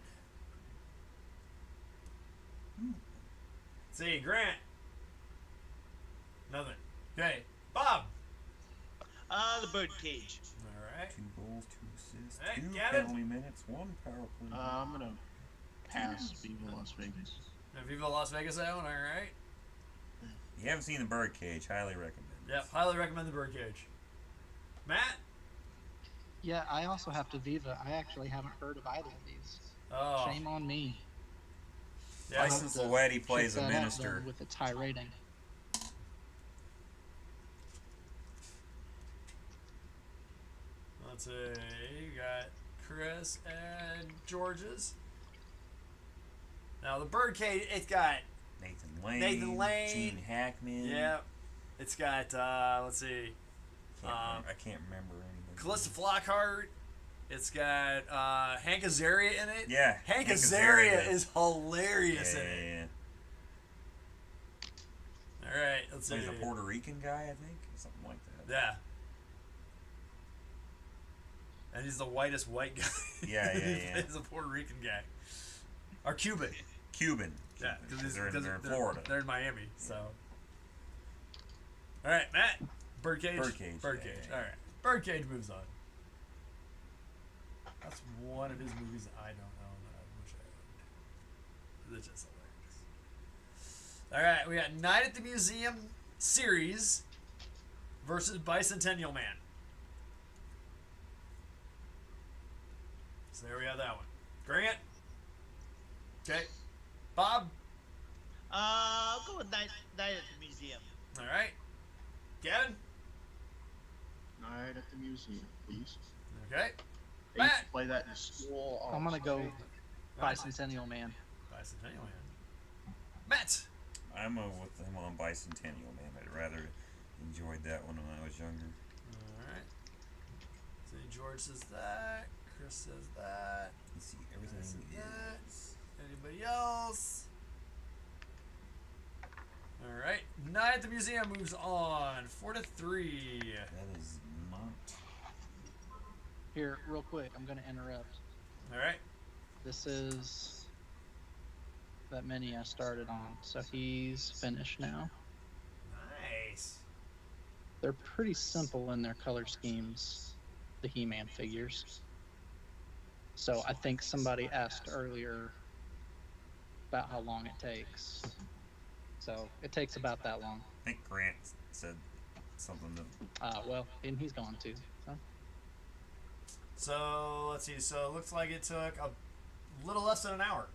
See, Grant. Nothing. Okay. Bob. The Birdcage. All right. 2 goals, 2 assists, Hey, 2 Gavin. penalty minutes, 1 power play. I'm gonna pass Viva Las Vegas. Viva Las Vegas Zone. All right. You haven't seen the Birdcage? Highly recommend. Yep. Highly recommend the Birdcage. Matt. Yeah, I also have to Viva. I actually haven't heard of either of these. Oh. Shame on me. Yeah. I'll have License to Loetti plays check a that out, minister. then, with its high rating. Let's see. You got Chris and George's. Now the Birdcage. It's got. Nathan Lane, Lane. Gene Hackman. Yep. It's got. Let's see. I can't remember anything. Callista Flockhart. It's got Hank Azaria in it. Yeah, Hank Hank Azaria Azaria. is hilarious Yeah, in it. yeah, yeah. All right, let's see. He's a Puerto Rican guy, I think, something like that. Yeah. And he's the whitest white guy. Yeah. He's a Puerto Rican guy. Or Cuban. Cuban. Yeah, because they're in Florida. They're in Miami, so. All right, Matt. Birdcage. Birdcage. Yeah. All right. Birdcage moves on. That's one of his movies that I don't own that I wish I owned. It's just hilarious. All right, we got Night at the Museum series versus Bicentennial Man. So there we have that one. Grant. Okay. Bob. I'll go with Night at the Museum. All right. Gavin. Night at the Museum, please. Okay. I used Matt. to play that in school. I'm gonna go Sunday. Bicentennial Man. Bicentennial Man. Matt. I'm with him on Bicentennial Man. I'd rather enjoyed that one when I was younger. All right. So George says that. Chris says that. You see, everything Says that. is. Anybody else? All right. Night at the Museum moves on 4-3. That is not. Here, real quick, I'm gonna interrupt. All right. This is that mini I started on, so he's finished now. Nice. They're pretty simple in their color schemes, the He-Man figures. So I think somebody asked earlier about how long it takes. So it takes about that long. I think Grant said something to. Well, and he's gone too. So. So let's see. So it looks like it took a little less than an hour.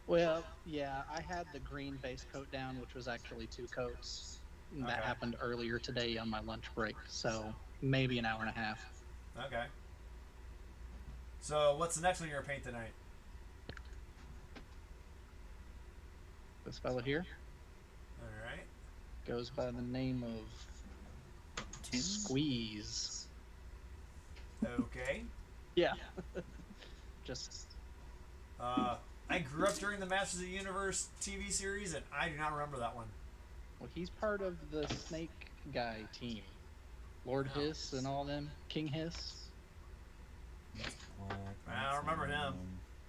Well, yeah, I had the green base coat down, which was actually 2 coats. And that Okay. happened earlier today on my lunch break, so maybe an hour and a half. Okay. So what's the next one you're gonna paint tonight? This fella here All right. goes by the name of Tim? Squeeze. Okay. Yeah. Just I grew up during the Masters of the Universe TV series, and I do not remember that one. well, he's part of the Snake Guy team, Lord Hiss and all them, King Hiss. I don't remember him.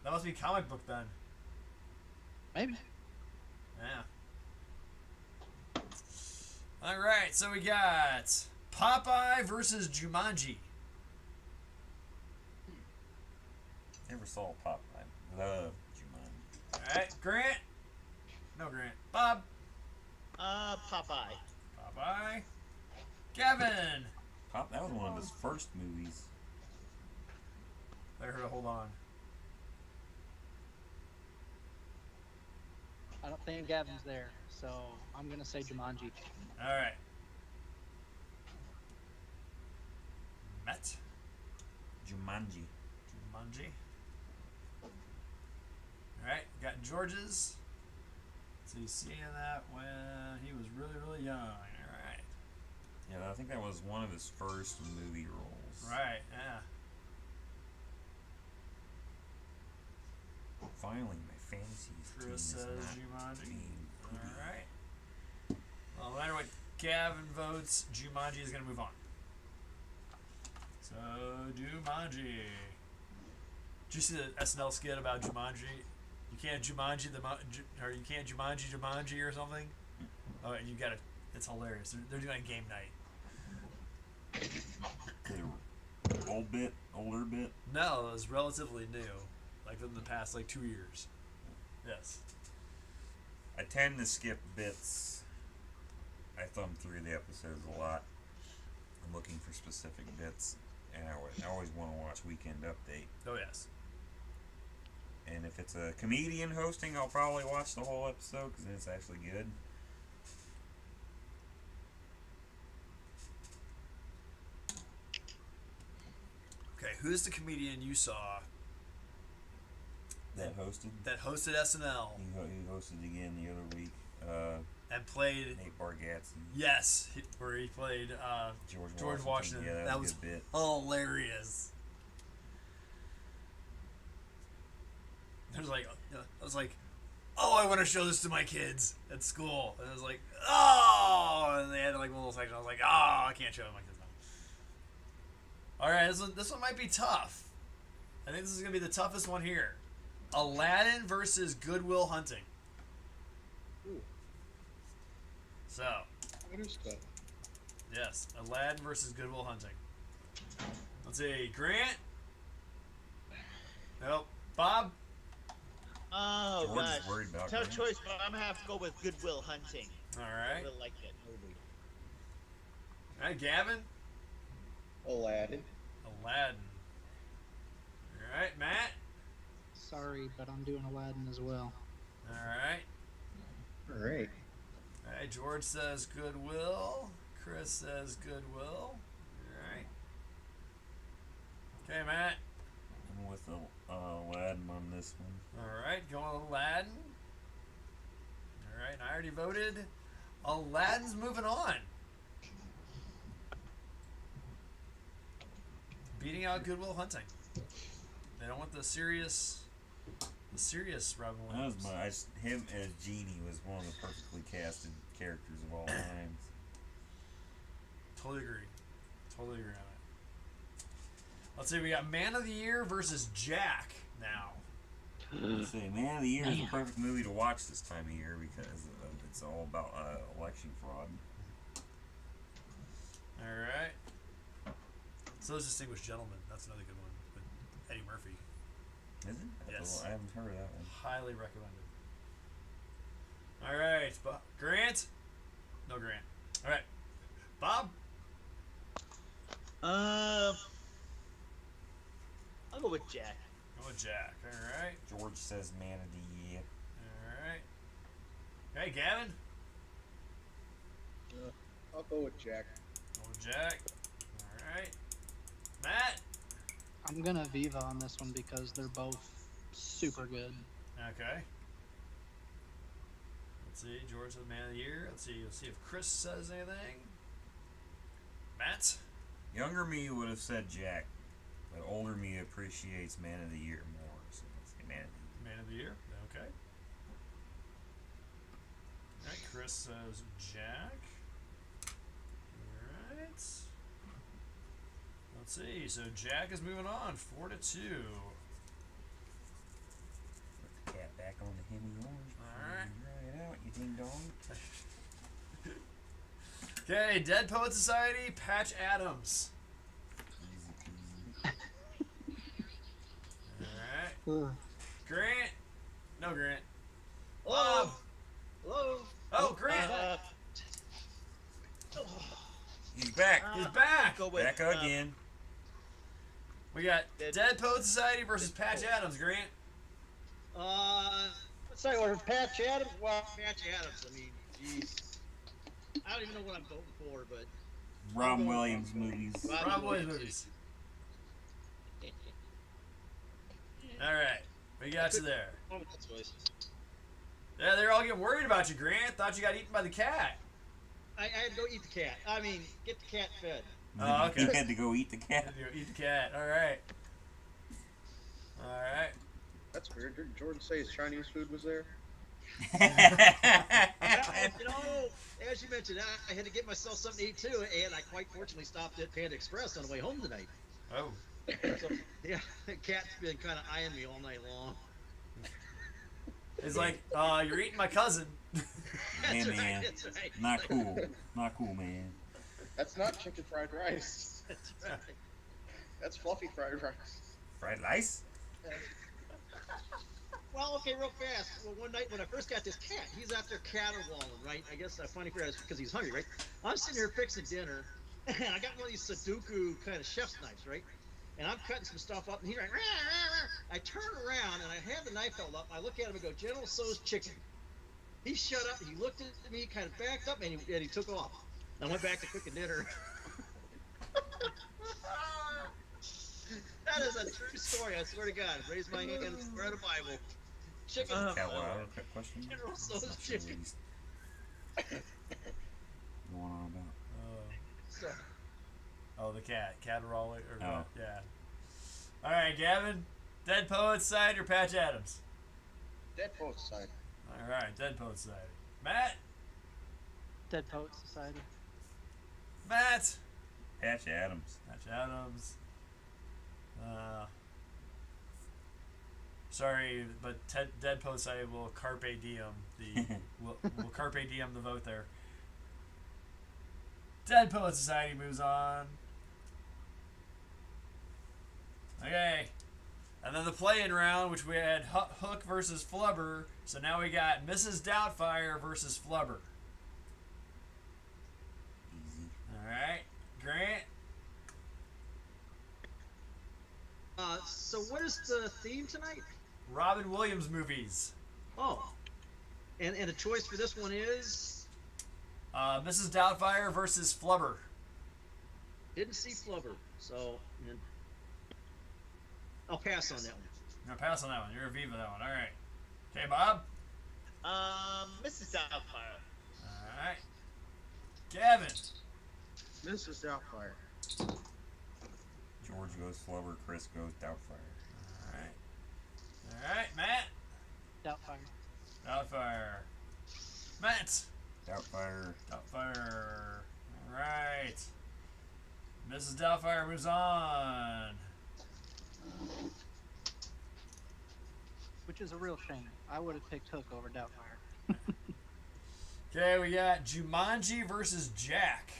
That must be comic book then. Maybe. Yeah. All right, so we got Popeye versus Jumanji. Never saw Popeye. Love Jumanji. All right, Grant. No Grant. Bob. Popeye. Popeye. Kevin. That was one of his first movies. I heard a hold on. I don't think Gavin's there, so I'm gonna say Jumanji. All right. Matt. Jumanji. Jumanji. All right, got George's. So you seeing that when he was really, really young. All right. Yeah, I think that was one of his first movie roles. Right, yeah. Finally, my fantasy team Chris is says not Jumanji. being All poopy. right. Well, no matter what Gavin votes, Jumanji is going to move on. So, Jumanji. Did you see the SNL skit about Jumanji? You can't Jumanji or you can't Jumanji or something? Oh, you got it. It's hilarious. They're doing a game night. Older bit. No, it was relatively new, like within the past 2 years. Yes. I tend to skip bits. I thumb through the episodes a lot. I'm looking for specific bits, and I always want to watch Weekend Update. Oh yes. And if it's a comedian hosting, I'll probably watch the whole episode because it's actually good. Okay, who's the comedian you saw That hosted. that hosted SNL He hosted again the other week. and played? Nate Bargatze. Yes, where he played George Washington. Yeah, that was a good bit. Hilarious. There's I was like, oh, I want to show this to my kids at school. And I was like, oh, and they had like one little section. I was like, oh, I can't show it to my kids now. All right, this one might be tough. I think this is gonna be the toughest one here. Aladdin versus Good Will Hunting. Ooh. So. What is that? Yes, Aladdin versus Good Will Hunting. Let's see, Grant. Nope. Bob. Oh George is gosh, worried about tough Grant. choice, but I'm gonna have to go with Good Will Hunting. All I right. really like that movie. All right, Gavin. Aladdin. Aladdin. All right, Matt. Sorry, but I'm doing Aladdin as well. All right. All right. All right, George says Goodwill. Chris says Goodwill. All right. Okay, Matt. I'm with Aladdin on this one. All right, going with Aladdin. All right, I already voted. Aladdin's moving on. Beating out Goodwill Hunting. They don't want the serious Robin That was Williams. him as Genie was one of the perfectly casted characters of all time. Totally agree. Totally agree on it. Let's see, we got Man of the Year versus Jack now. Let's say Man of the Year is a perfect movie to watch this time of year because it's all about election fraud. All right. So those Distinguished Gentlemen. That's another good one with Eddie Murphy. Is it? Yes. I haven't heard of that one. Highly recommended. All right, Grant. No Grant. All right, Bob. I'll go with Jack. Go with Jack. All right. George says Man of the Year. All right. Okay, Gavin. I'll go with Jack. Go with Jack. All right. Matt. I'm gonna Viva on this one because they're both super good. Okay. Let's see. George says Man of the Year. Let's see if Chris says anything. Matt. Younger me would have said Jack, but older me appreciates Man of the Year more. So let's say Man of the Year. Man of the Year. Okay. All right. Chris says Jack. All right. Let's see. So Jack is moving on, 4-2. Put the cat back on the Hemi orange. Alright. Right out, you ding dong. Okay, Dead Poet Society, Patch Adams. Easy peasy. Alright. Grant. No Grant. Hello. Bob. Hello. Oh, Grant. He's back. He's back. Go with, Back again. We got Dead Poet Society versus Patch Adams, Grant. Let's say or Patch Adams. Well, Patch Adams. I mean, jeez. I don't even know what I'm voting for, but Rob Williams movies. Rob Williams movies. Alright. We got you there. Yeah, they're all getting worried about you, Grant. Thought you got eaten by the cat. I had to go eat the cat. I mean, get the cat fed. Oh, okay. He had to go eat the cat. Eat the cat. Alright. Alright. That's weird. Didn't Jordan say his Chinese food was there? You know, as you mentioned, I had to get myself something to eat too, and I quite fortunately stopped at Panda Express on the way home tonight. Oh. So, yeah, the cat's been kind of eyeing me all night long. It's like, you're eating my cousin. Hey, That's man. That's right. Not cool. Not cool, man. That's not chicken fried rice. That's right. That's fluffy fried rice. Fried rice? Well, okay, real fast. Well, one night when I first got this cat, he's out there caterwauling, right? I guess I finally figured out it's because he's hungry, right? I'm sitting here fixing dinner, and I got one of these Sudoku kind of chef's knives, right? And I'm cutting some stuff up, and he's like, rah, rah, rah. I turn around, and I have the knife held up. I look at him and go, General Tso's chicken. He shut up, he looked at me, kind of backed up, and he took off. I went back to cooking dinner. That is a true story, I swear to God. Raise my hand and swear to Bible. Chicken. Cat Wilder, quick question. General Tso's Not sure what chicken. he's going on about. So, Oh, the cat. Caterwauling. Or Oh. Yeah. Alright, Gavin. Dead Poet Society or Patch Adams? Dead Poet Society. All right, Dead Poet Society. Matt. Dead Poet Society. Matt. Patch Adams. Patch Adams. Sorry, but Dead Poet Society will carpe diem will carpe diem the vote there. Dead Poet Society moves on. Okay. And then the play-in round, which we had Hook versus Flubber. So now we got Mrs. Doubtfire versus Flubber. Easy. Alright. Grant? So what is the theme tonight? Robin Williams movies. Oh. And a choice for this one is? Mrs. Doubtfire versus Flubber. Didn't see Flubber, so I'll pass on that one. I'm gonna pass on that one. You're a Viva that one. Alright. Okay, Bob? Mrs. Doubtfire. Alright. Gavin? Mrs. Doubtfire. George goes Flubber. Chris goes Doubtfire. Alright, Matt? Doubtfire. Doubtfire. Matt? Doubtfire. Doubtfire. Alright. Mrs. Doubtfire moves on. Which is a real shame. I would have picked Hook over Doubtfire. Okay, we got Jumanji versus Jack.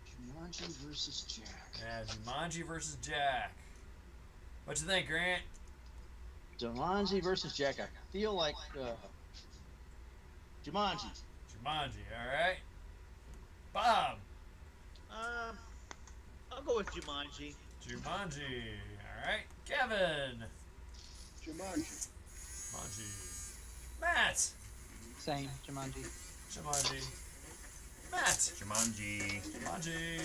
Jumanji versus Jack. Yeah, Jumanji versus Jack. What you think, Grant? Jumanji versus Jack. I feel like Jumanji. Jumanji, alright. Bob? I'll go with Jumanji. Jumanji. Alright. Kevin? Jumanji. Jumanji. Matt? Same, Jumanji. Jumanji. Matt? Jumanji. Jumanji.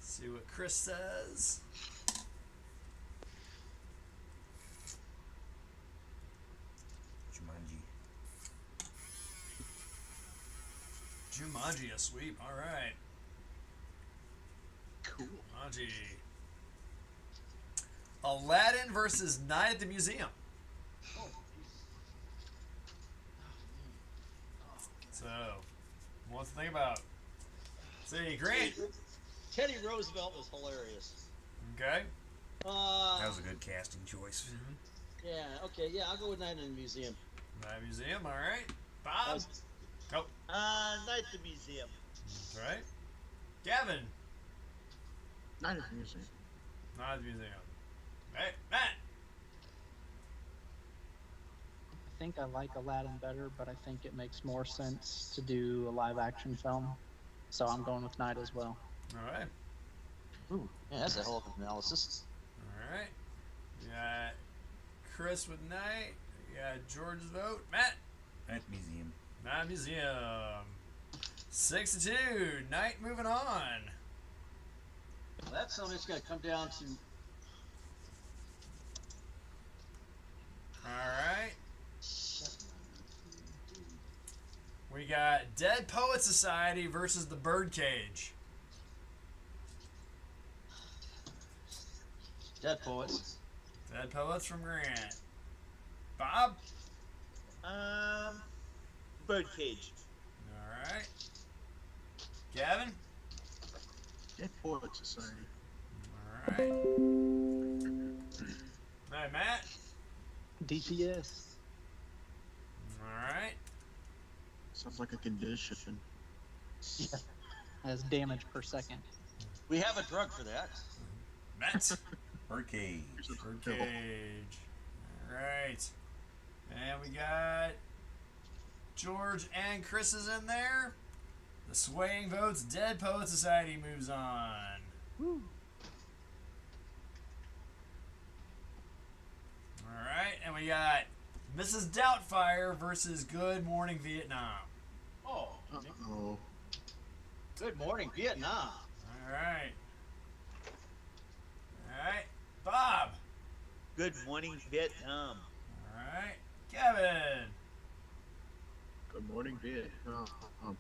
See what Chris says. Jumanji. Jumanji, a sweep. All right. Cool. Jumanji. Aladdin versus Night at the Museum. So, what's the thing about? See, Grant. Teddy Roosevelt was hilarious. Okay. That was a good casting choice. Yeah. Okay. Yeah, I'll go with Night in the Museum. Night Museum. All right. Bob. Go. Night at the Museum. That's right. Gavin. Night at the Museum. Night at the Museum. Hey, Matt. I think I like Aladdin better, but I think it makes more sense to do a live action film. So I'm going with Night as well. All right. Ooh, yeah, that's a hell of an analysis. All right. You got Chris with Night. You got George's vote. Matt. Night Museum. Night Museum. 6-2. Night moving on. Well, that's something that's going to come down to. All right. We got Dead Poet Society versus the Birdcage. Dead Poets. Dead Poets from Grant. Bob? Birdcage. All right. Gavin? Dead Poet Society. All right. Hey, Matt? DPS. All right. Sounds like a condition. Has damage per second. We have a drug for that. Matt? Birdcage. Birdcage. All right. And we got George and Chris is in there. The swaying votes. Dead Poet Society moves on. Woo. All right. And we got Mrs. Doubtfire versus Good Morning Vietnam. Oh, Uh-oh. good morning, Vietnam. All right. All right. Bob. Good Morning Vietnam. All right. Kevin. Good morning, Vietnam. All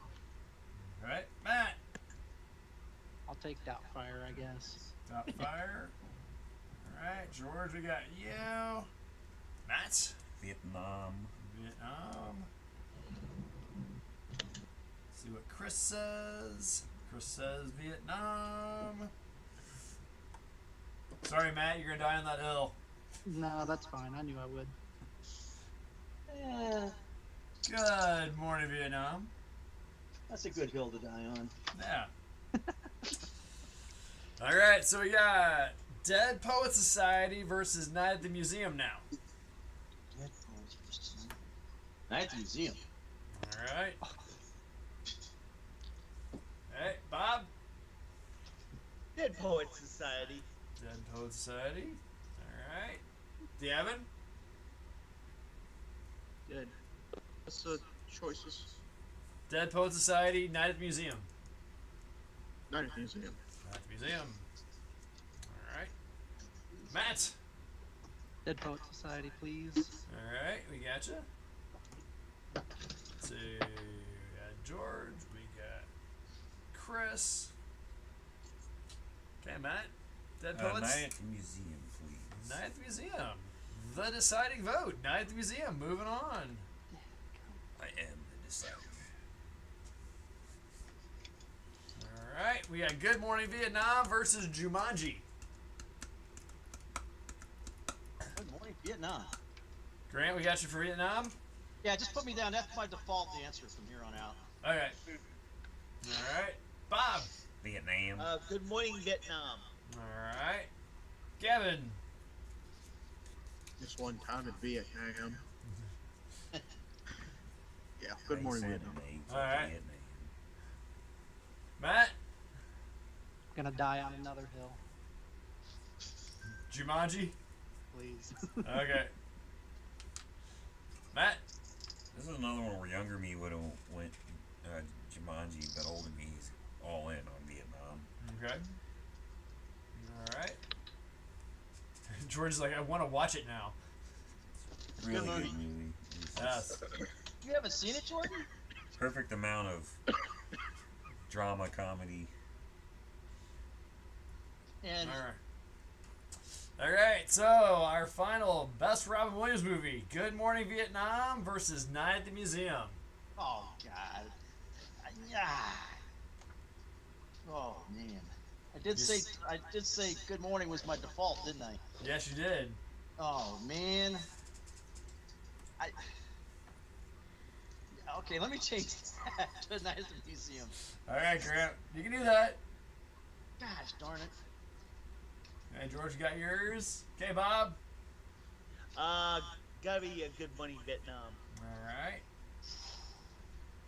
right. Matt. I'll take Doubtfire, I guess. Doubtfire. Alright, George, we got you. Matt? Vietnam. See what Chris says. Chris says Vietnam. Sorry, Matt, you're gonna die on that hill. No, that's fine. I knew I would. Good morning, Vietnam. That's a good hill to die on. Yeah. Alright, so we got Dead Poets Society versus Night at the Museum now. Dead Poets versus Night at the Museum. Alright. Hey, Bob? Dead Poets Society. Dead Poets Society. Alright. Devin? Good. What's the choices? Dead Poets Society, Night at the Museum. Night at the Museum. Night at the Museum. Alright. Matt? Dead Poet Society, please. Alright, we got you. Let's see. We got George. We got Chris. Okay, Matt. Dead Poets. Night at the Museum, please. Night at the Museum. The deciding vote. Night at the Museum. Moving on. I am the decider. Alright, we got Good Morning Vietnam versus Jumanji. Good morning, Vietnam. Grant, we got you for Vietnam? Yeah, just put me down. That's my default answer from here on out. Okay. Alright. Bob. Vietnam. Good morning, Vietnam. Alright. Gavin. This one time in Vietnam. Yeah, good morning, Vietnam. Alright. Matt. Gonna die on another hill, Jumanji. please. Okay. Matt. This is another one where younger me would have went Jumanji, but older me's all in on Vietnam. Okay. Alright. George is like, I want to watch it now. Really Good good movie. movie. It's Yes. You haven't seen it, Jordan? perfect amount of drama, comedy. And Alright, so our final Best Robin Williams movie, Good Morning Vietnam versus Night at the Museum. oh god, yeah. Oh man, I did say good morning was my default, didn't I? Yes, you did. Oh man, okay, let me change that to Night at the Museum. Alright, Grant, you can do that. Gosh darn it. Hey, George, you got yours? Okay, Bob? Gotta be a Good Morning, Vietnam. Alright.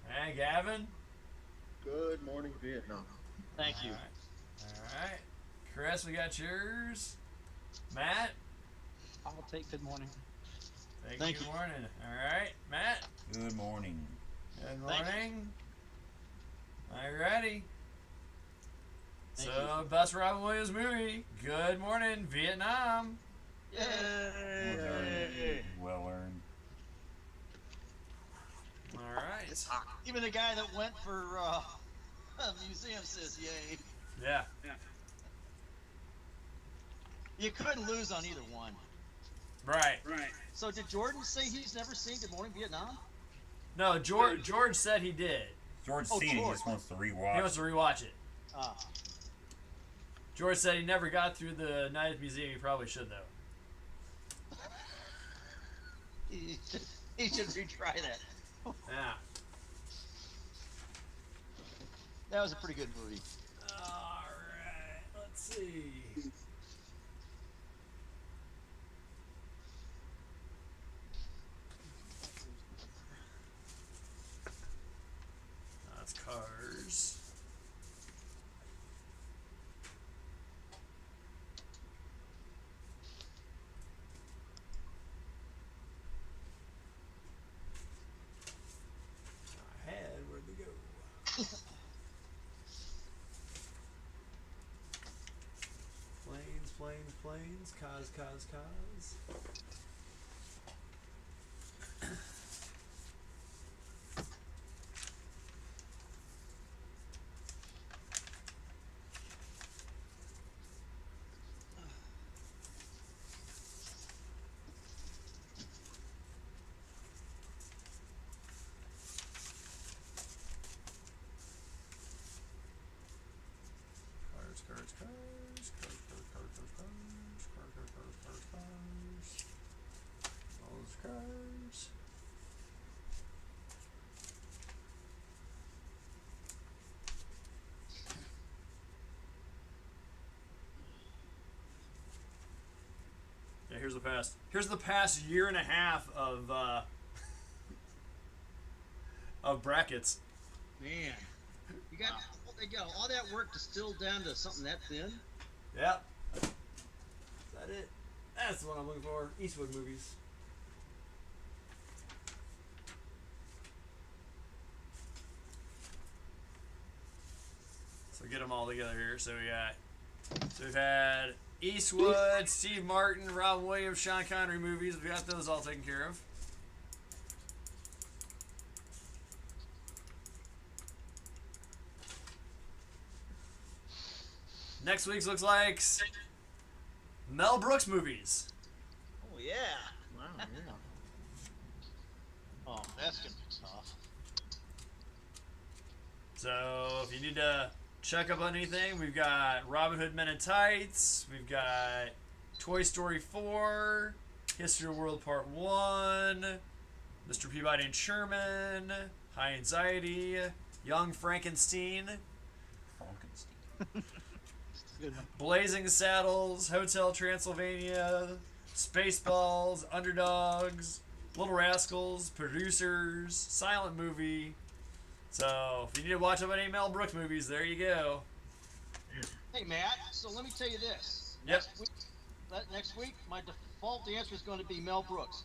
Hey, Gavin? Good morning, Vietnam. Thank you. Alright. Chris, we got yours. Matt? I'll take Good Morning. Thank Good you. morning. Alright. Matt? Good morning. Good Thank you. morning. Alrighty. Thank So, Best Robin Williams movie, Good Morning Vietnam. Yay! Well earned. Alright. Even the guy that went for museum says yay. Yeah. You couldn't lose on either one. Right. So did Jordan say he's never seen Good Morning Vietnam? No, George said he did. George's Oh, seen it, he George. just wants to He rewatch. wants to rewatch it. Ah. George said he never got through the Night at the Museum. He probably should, though. He should retry that. Yeah. That was a pretty good movie. Alright. Let's see. That's Cars. Ahead, where'd they go? Planes, cars. All those cars. Yeah, here's the past. Here's the past year and a half of brackets. Man, you got they got all that work distilled down to something that thin. Yep. Is that it? That's what I'm looking for. Eastwood movies. So get them all together here. So we've had Eastwood, Steve Martin, Rob Williams, Sean Connery movies. We got those all taken care of. Next week's looks like Mel Brooks movies. Oh yeah. Wow, yeah. Oh, that's gonna be tough. So if you need to check up on anything, we've got Robin Hood Men in Tights, we've got Toy Story 4, History of the World Part 1, Mr. Peabody and Sherman, High Anxiety, Young Frankenstein, Blazing Saddles, Hotel Transylvania, Spaceballs, Underdogs, Little Rascals, Producers, Silent Movie. So, if you need to watch up any Mel Brooks movies, there you go. Hey, Matt, so let me tell you this. Yep. Next week, my default answer is going to be Mel Brooks.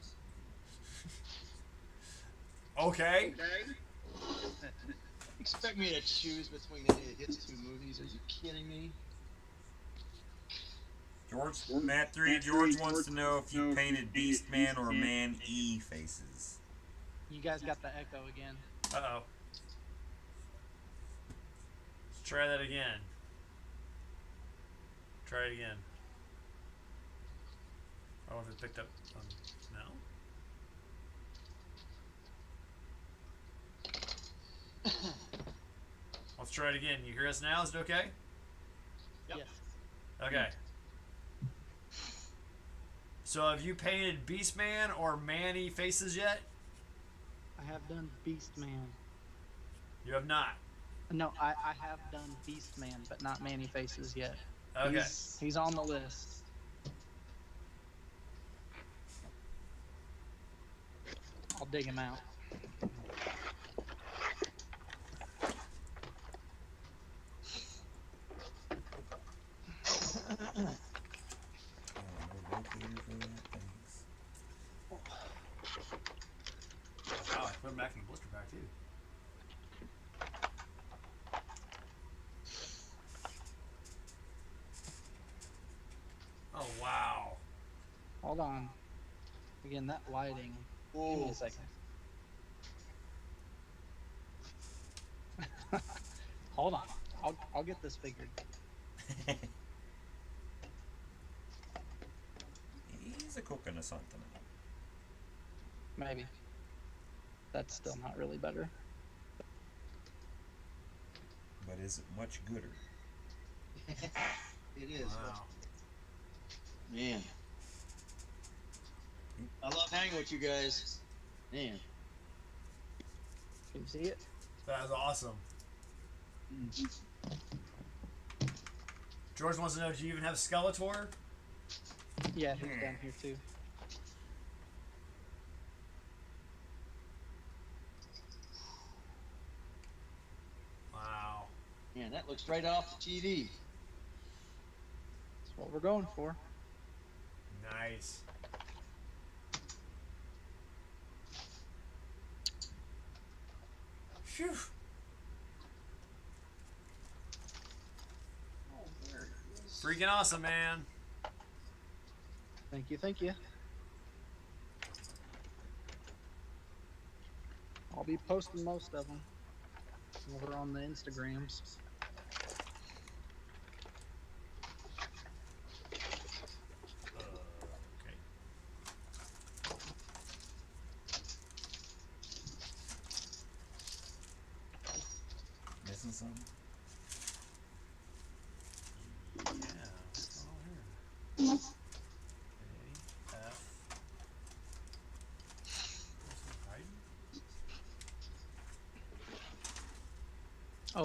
Okay. Expect me to choose between any of his two movies? Are you kidding me? Matt 3, George wants to know if you painted Beastman or Man-E faces. You guys got the echo again. Uh-oh. Let's try that again. Try it again. I don't know if it picked up. No? Let's try it again. You hear us now? Is it okay? Yep. Yes. Okay. So have you painted Beastman or Man-E faces yet? I have done Beastman. You have not. No, I have done Beastman, but not Manny Faces yet. Okay. He's on the list. I'll dig him out. Wow, I put him back in the blister pack too. Oh wow. Hold on. Again, that lighting. Give me a second. Hold on. I'll get this figured. He's a cooking or something. Maybe. That's still not really better. But is it much gooder? It is. Wow. Man. I love hanging with you guys. Man. Can you see it? That was awesome. George wants to know, do you even have Skeletor? Yeah, he's down here too. Wow. Man, that looks right off the TV. That's what we're going for. Nice. Phew. Freaking awesome, man. Thank you, thank you. I'll be posting most of them over on the Instagrams. Okay. Missing something?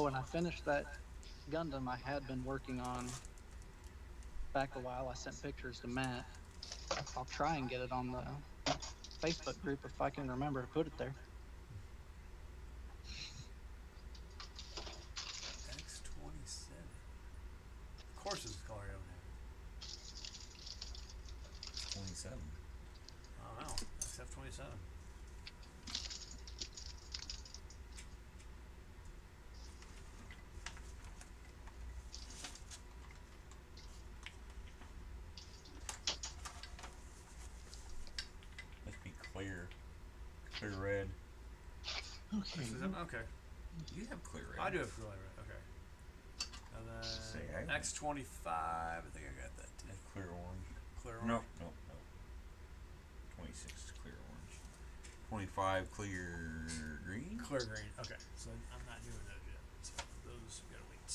Oh, and I finished that Gundam I had been working on back a while. I sent pictures to Matt. I'll try and get it on the Facebook group if I can remember to put it there. X-27. Of course it's color I don't have. 27. I don't know. XF-27. Must be clear. Clear red. Okay. Okay. You have clear red. I do have clear red. Okay. And Say then I- X-25. I think I got that too. That's clear orange. Clear No, orange. no, no. 26 is clear orange. 25 clear green. Clear green. Okay. So I'm not doing those yet. So those we gotta wait.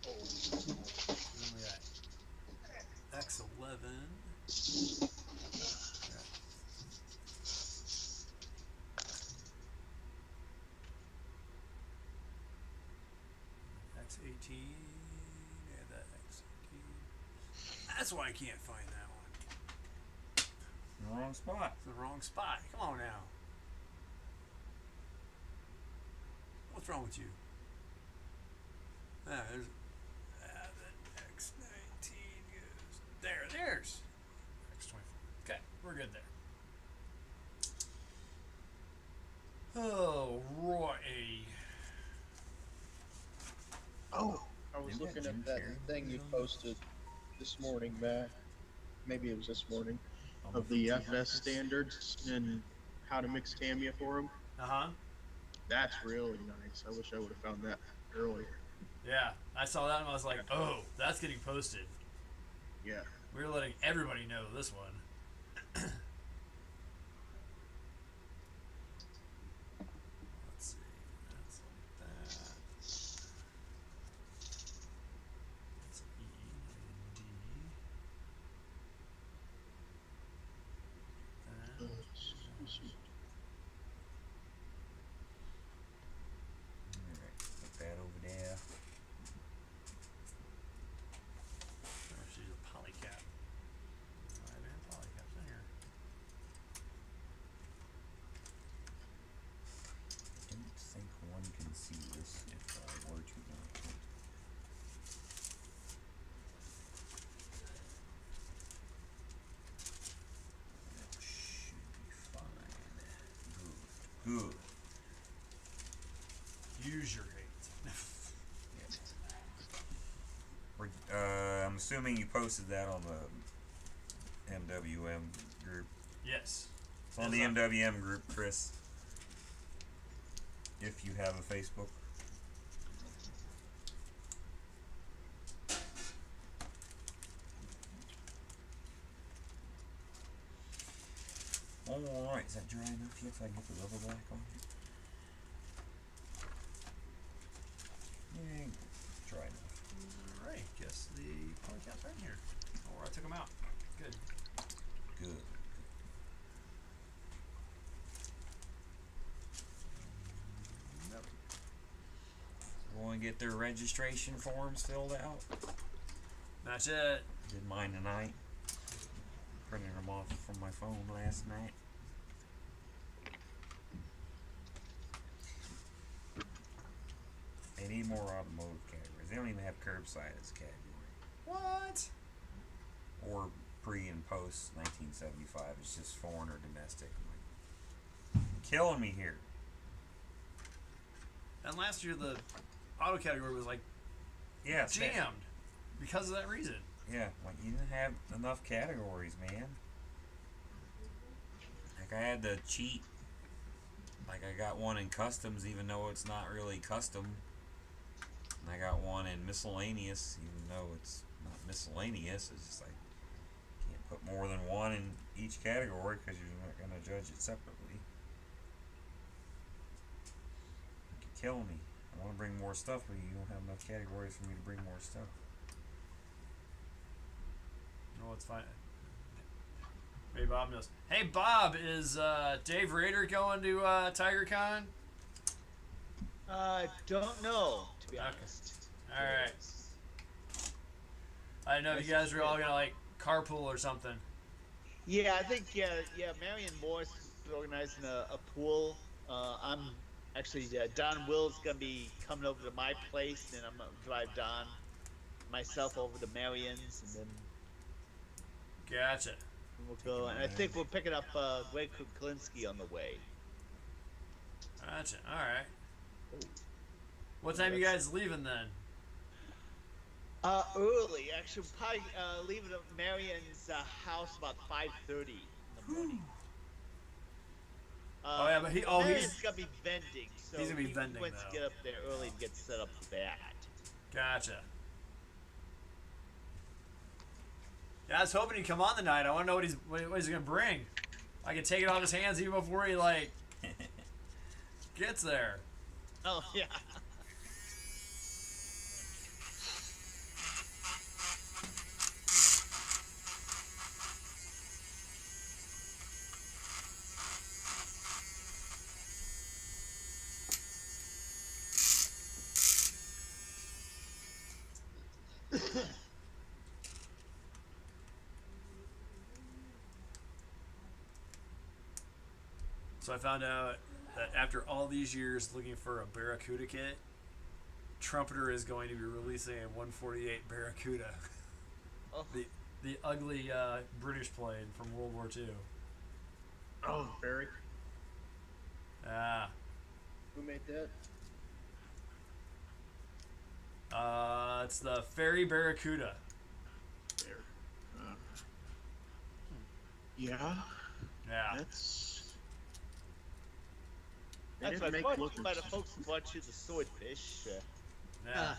Then we got X-11. X-18. Yeah, that X-18. That's why I can't find that one. In the wrong spot. It's the wrong spot. Come on now. What's wrong with you? Ah, there's. The X-19 goes there. There's X-24. Okay, we're good there. Oh, Roy. Oh, I was Maybe looking Jim at that Carrey thing you was on posted this morning, Matt. Maybe it was this morning, of the FS standards and how to mix Tamiya for them. Uh-huh. That's really nice. I wish I would have found that earlier. Yeah, I saw that and I was like, oh, that's getting posted. Yeah. We're letting everybody know this one. Let's see. That's like that. That's E and D. That. Alright, put that over there. Oh, she's a polycap. I've had polycaps in here. Don't think one can see this if I were to not put. That should be fine. Good. Good. Use your hate. I'm assuming you posted that on the MWM group. Yes. It's on the MWM group, Chris. If you have a Facebook. Alright, is that dry enough yet so I can get the rubber black on it? Yeah, dry enough. Alright, guess the polycaps are in here. Or I took them out. Good. Good. Nope. Want to get their registration forms filled out? That's it. Did mine tonight. Printed them off from my phone last night. They need more automotive categories. They don't even have curbside as a category. What? Or pre and post 1975. It's just foreign or domestic. I'm like, killing me here. And last year the auto category was like Yeah, jammed because of that reason. Yeah, like you didn't have enough categories, man. Like I had to cheat. Like I got one in customs, even though it's not really custom. And I got one in miscellaneous, even though it's not miscellaneous. It's just like you can't put more than one in each category because you're not going to judge it separately. You're killing me. I want to bring more stuff, but you don't have enough categories for me to bring more stuff. No, it's fine. Maybe Bob knows. Hey, Bob, is Dave Rader going to TigerCon? Don't know, to be Okay. honest. All right. I didn't know if you guys were all gonna like carpool or something. Yeah, I think Marion Morris is organizing a pool. I'm actually Don Will's gonna be coming over to my place, and then I'm gonna drive Don myself over to Marion's, and then Gotcha. we'll go. And I think we're picking up Greg Kuklinski on the way. Gotcha. All right. What time you guys leaving then? Early, actually, we'll probably leaving at Marion's house about 5:30 in the morning. Oh yeah, but Marion's gonna be vending, so he's gonna be vending, he wants to though. get up there early and get set up for that. Gotcha. Yeah, I was hoping he'd come on tonight. I want to know what he's gonna bring. I can take it off his hands even before he like gets there. Oh yeah. So I found out that after all these years looking for a Barracuda kit, Trumpeter is going to be releasing a 148 Barracuda. Oh. The ugly British plane from World War II. Oh, Barry. Yeah. Who made that? It's the Ferry Barracuda. Barry. Yeah. Yeah. They That's didn't right. make lookers. By the folks who brought you the swordfish. Yeah.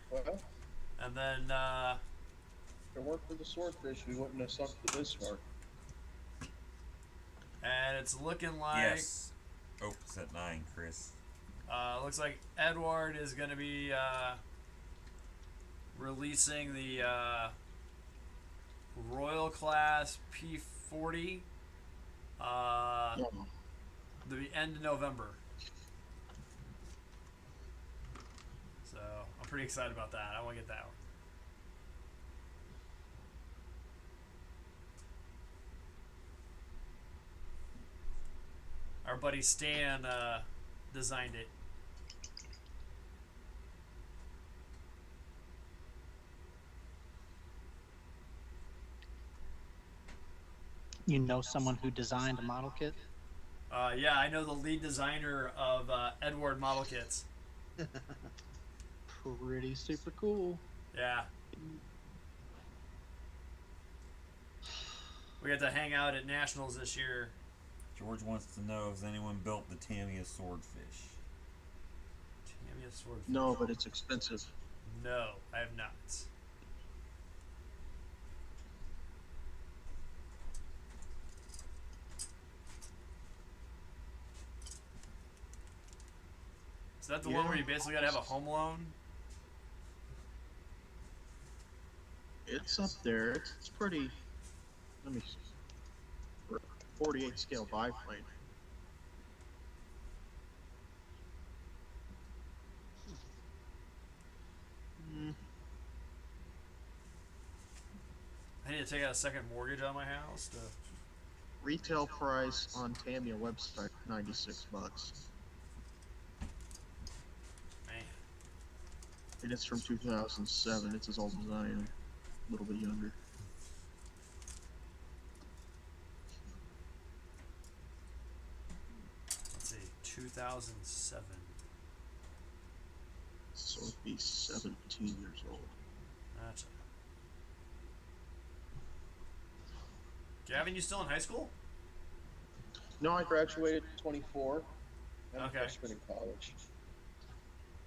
Well, And then if it weren't for the swordfish, we wouldn't have sunk to this far. and it's looking like Yes. Oh, it's at 9, Chris. looks like Edward is going to be releasing the Royal Class P40 the end of November. So I'm pretty excited about that. I want to get that one. Our buddy Stan designed it. You know someone who designed a model kit? Yeah, I know the lead designer of Edward model kits. Pretty super cool. Yeah. We got to hang out at Nationals this year. George wants to know if anyone built the Tamiya swordfish. Tamiya swordfish. No, but it's expensive. No, I have not. Is that the one where you basically got to have a home loan? It's up there. It's pretty. Let me see. 48 scale biplane. I need to take out a second mortgage on my house. Retail price on Tamiya website, $96. Man. And it's from 2007. It's his old design, a little bit younger. Let's see, 2007. So it'd be 17 years old. Gotcha. Gavin, you still in high school? No, I graduated 24. I'm Okay. a freshman in college.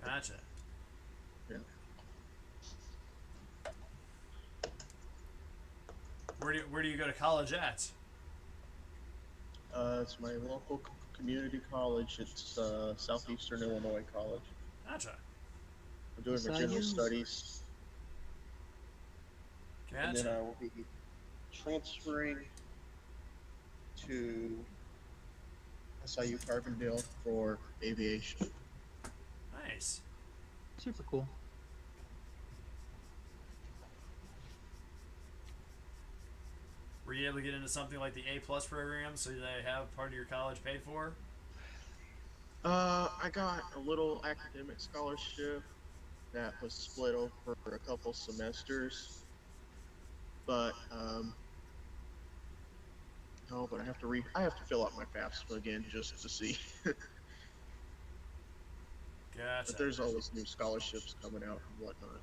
Gotcha. Yeah. Where do you go to college at? It's my local community college. It's Southeastern Illinois College. Gotcha. I'm doing my SIU. general studies, and then Gotcha. I will be transferring to SIU Carbondale for aviation. Nice. Super cool. Were you able to get into something like the A+ program so they have part of your college paid for? I got a little academic scholarship that was split over a couple semesters, but no, but I have to fill out my FAFSA again just to see. Gotcha. But there's always new scholarships coming out and whatnot.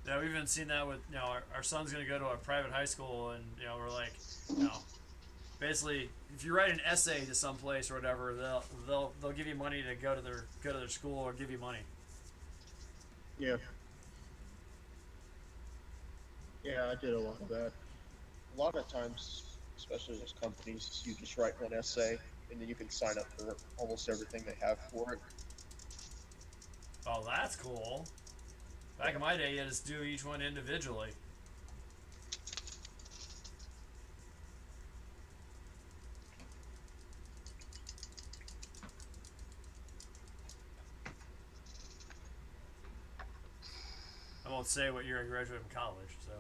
Yeah, we've even seen that with, you know, our son's going to go to a private high school, and, you know, we're like, you know, basically, if you write an essay to some place or whatever, they'll give you money to go to their school or give you money. Yeah. Yeah, I did a lot of that. A lot of times, especially those companies, you just write one essay and then you can sign up for almost everything they have for it. Oh, that's cool. Back in my day, you had to do each one individually. I won't say what year I graduated from college, so.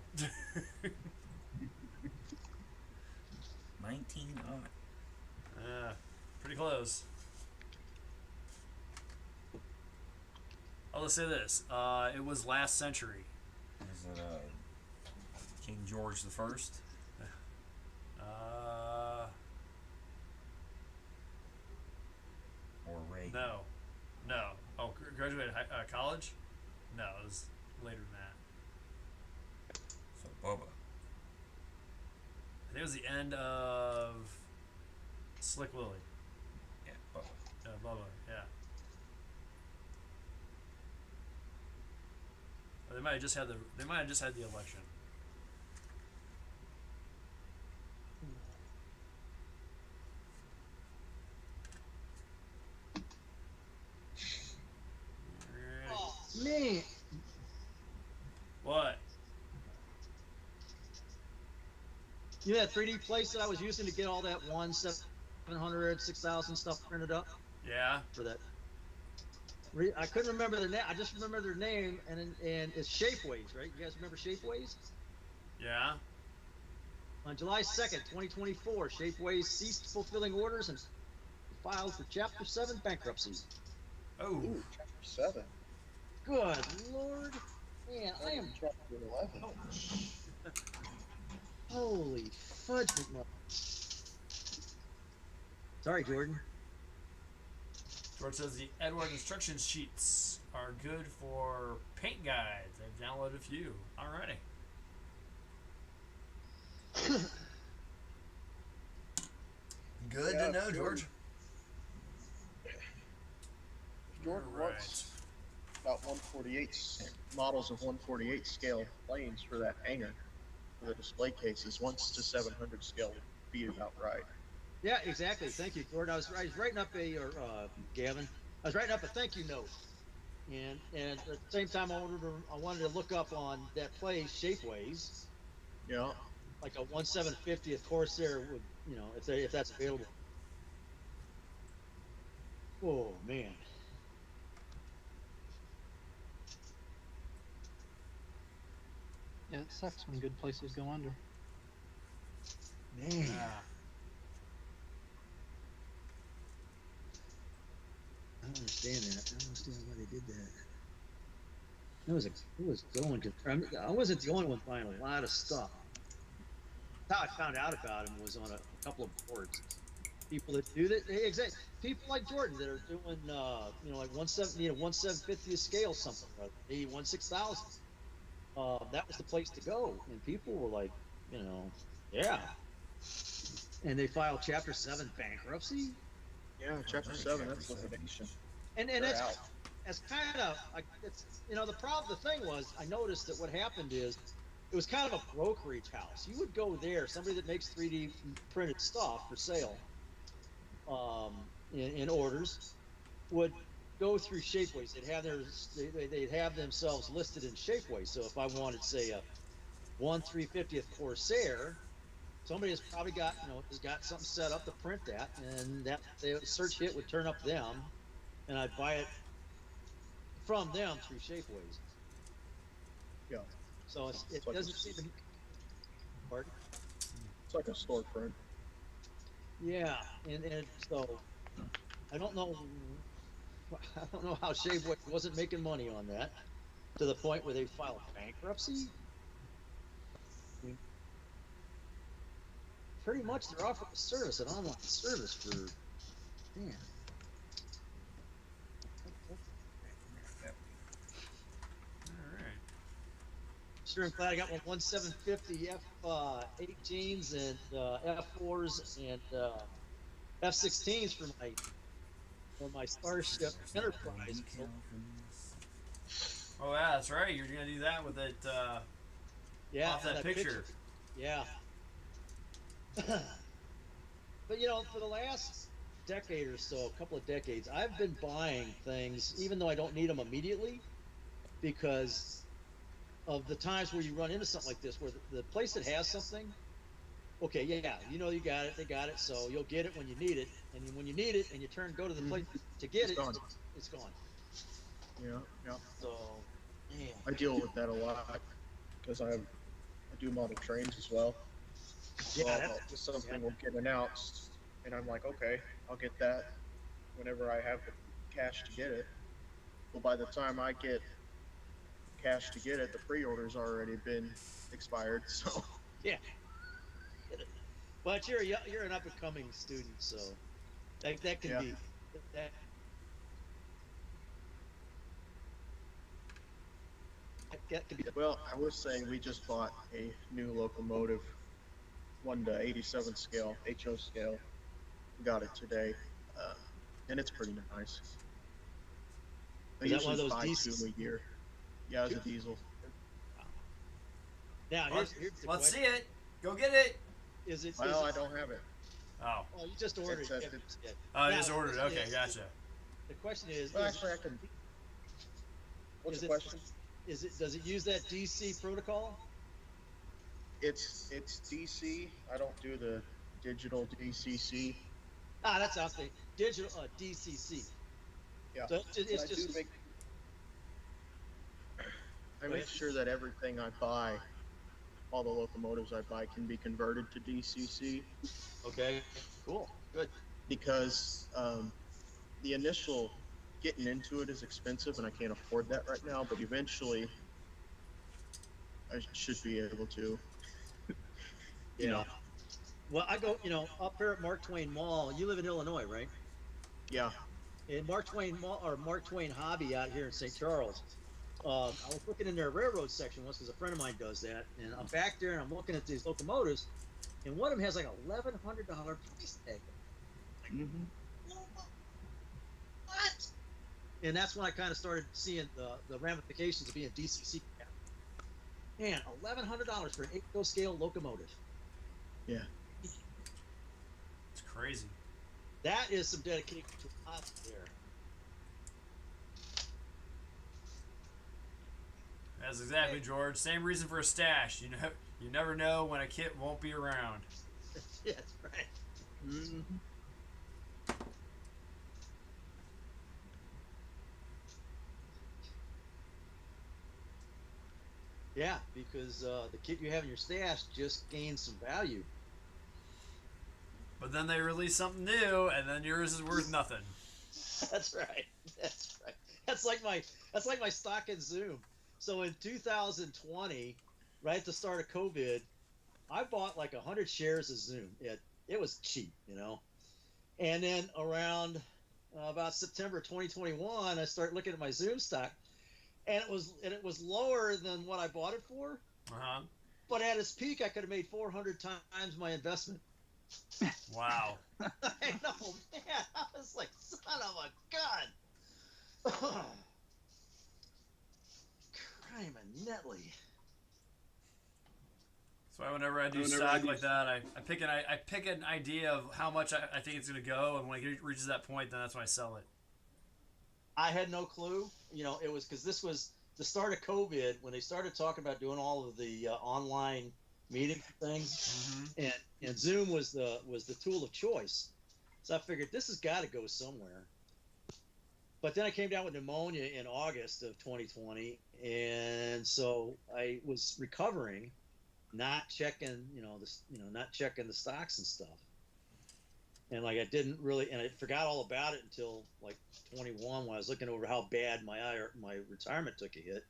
19 odd. Yeah, pretty close. I'll just say this: it was last century. Is it King George the First? Or Reagan? No. Oh, graduated college? No, it was later than that. So Bubba. I think it was the end of Slick Willie. Yeah, Bubba. Bubba, yeah. Or they might have just had the election. Alrighty. Man, What? you know that 3D place that I was using to get all that 1,700, 6,000 stuff printed up Yeah. for that. I couldn't remember their name. I just remember their name, and it's Shapeways, right? You guys remember Shapeways? Yeah. On July 2nd, 2024, Shapeways ceased fulfilling orders and filed for Chapter 7 bankruptcy. Oh. Ooh, Chapter 7. Good Lord. Man, I am... Chapter 11. Oh. Holy fudge, McMuffin. Sorry, Jordan. George says the Edward instruction sheets are good for paint guides. I've downloaded a few. Alrighty. Good Yeah, to know, Jordan. George. Jordan Alright. wants about 148 models of 148 scale planes for that hangar for the display cases. 1 to 700 scale would be about right. Yeah, exactly. Thank you, Jordan. I was writing up Gavin. I was writing up a thank you note, and at the same time, I wanted to look up on that place Shapeways, Yeah. like a 1/750th Corsair would, you know, if that's available. Oh man. Yeah, it sucks when good places go under. Man. Yeah. I don't understand that. I don't understand why they did that. It was going to. I wasn't the only one buying a lot of stuff. How I found out about him was on a couple of boards. People that do that, people like Jordan that are doing, you know, like 1/750th scale something, maybe 1/6000. That was the place to go, and people were like, you know, yeah. And they filed Chapter 7 bankruptcy. Yeah, Chapter 7, that's liquidation. And They're that's out. kind of like, it's, you know, the thing was, I noticed that what happened is it was kind of a brokerage house. You would go there, somebody that makes 3D printed stuff for sale, in orders, would go through Shapeways. They'd have themselves listed in Shapeways. So if I wanted, say, one 350th Corsair. Somebody has probably got, has got something set up to print that, and that the search hit would turn up them, and I'd buy it from them through Shapeways. Yeah. So it like doesn't seem to be. Pardon? It's like a storefront. Yeah, and so I don't know how Shapeways wasn't making money on that to the point where they filed bankruptcy. I mean, pretty much they're offering a service, an online service for, man. Sure, I'm glad I got one 1750 F-18s and F-4s and F-16s for my Starship Enterprise. Oh yeah, that's right. You're gonna do that with it. Yeah, off that picture. Yeah. But for the last decade or so, a couple of decades, I've been buying things even though I don't need them immediately, because of the times where you run into something like this, where the place that has something, okay, yeah, you got it, they got it, so you'll get it when you need it, and when you need it, and you go to the place to get It's it, gone. it's gone. Yeah. So, man. I deal with that a lot because I do model trains as well. Yeah, Something will get announced, and I'm like, okay, I'll get that whenever I have the cash to get it. Well, by the time I get cash to get it, the pre-order's already been expired. So yeah. But you're an up and coming student, so that can be that. That can be. Well, I will say we just bought a new locomotive, 1/87 scale, HO scale. We got it today, and it's pretty nice. I Is that one of usually those buy diesels? 2 a year. Yeah, it's a diesel. Now here's the Let's question. see it. Go get it. Is it? Well, I don't have it. Oh. Oh, you just ordered It it. says Yeah. Oh, you Now, just ordered it. the question Okay, is- gotcha. The question is. Well, is actually, I can. What's is the it- question? Does it use that DC protocol? It's DC. I don't do the digital DCC. That's out there. Digital DCC. Yeah. So it's But just. I make sure that everything I buy, all the locomotives I buy, can be converted to DCC Okay. Cool. Good. because the initial getting into it is expensive and I can't afford that right now. But eventually, I should be able to. You know. Well, I go. Up here at Mark Twain Mall. You live in Illinois, right? Yeah. In Mark Twain Mall or Mark Twain Hobby out here in St. Charles. I was looking in their railroad section once because a friend of mine does that, and I'm back there and I'm looking at these locomotives, and one of them has like $1,100 price tag. Mm-hmm. What? And that's when I kind of started seeing the ramifications of being DCC. Man, $1,100 for an 8-go scale locomotive. Yeah. It's crazy. That is some dedication to a hobby there. That's exactly, George. Same reason for a stash. You never know when a kit won't be around. Yeah, that's right. Mm-hmm. Yeah, because the kit you have in your stash just gains some value. But then they release something new, and then yours is worth nothing. That's right. That's right. That's like my stock in Zoom. So in 2020, right at the start of COVID, I bought like 100 shares of Zoom. It was cheap, And then around about September 2021, I started looking at my Zoom stock, and it was lower than what I bought it for. Uh-huh. But at its peak, I could have made 400 times my investment. Wow. I know, man. I was like, son of a gun. Crime and Netley. That's why whenever I do stock like that, I pick an idea of how much I think it's going to go, and when it reaches that point, then that's when I sell it. I had no clue. It was because this was the start of COVID, when they started talking about doing all of the online meeting things, and Zoom was the tool of choice. So I figured this has got to go somewhere. But then I came down with pneumonia in August of 2020, and so I was recovering, not checking, not checking the stocks and stuff. And like I didn't really, and I forgot all about it until like 21 when I was looking over how bad my retirement took a hit.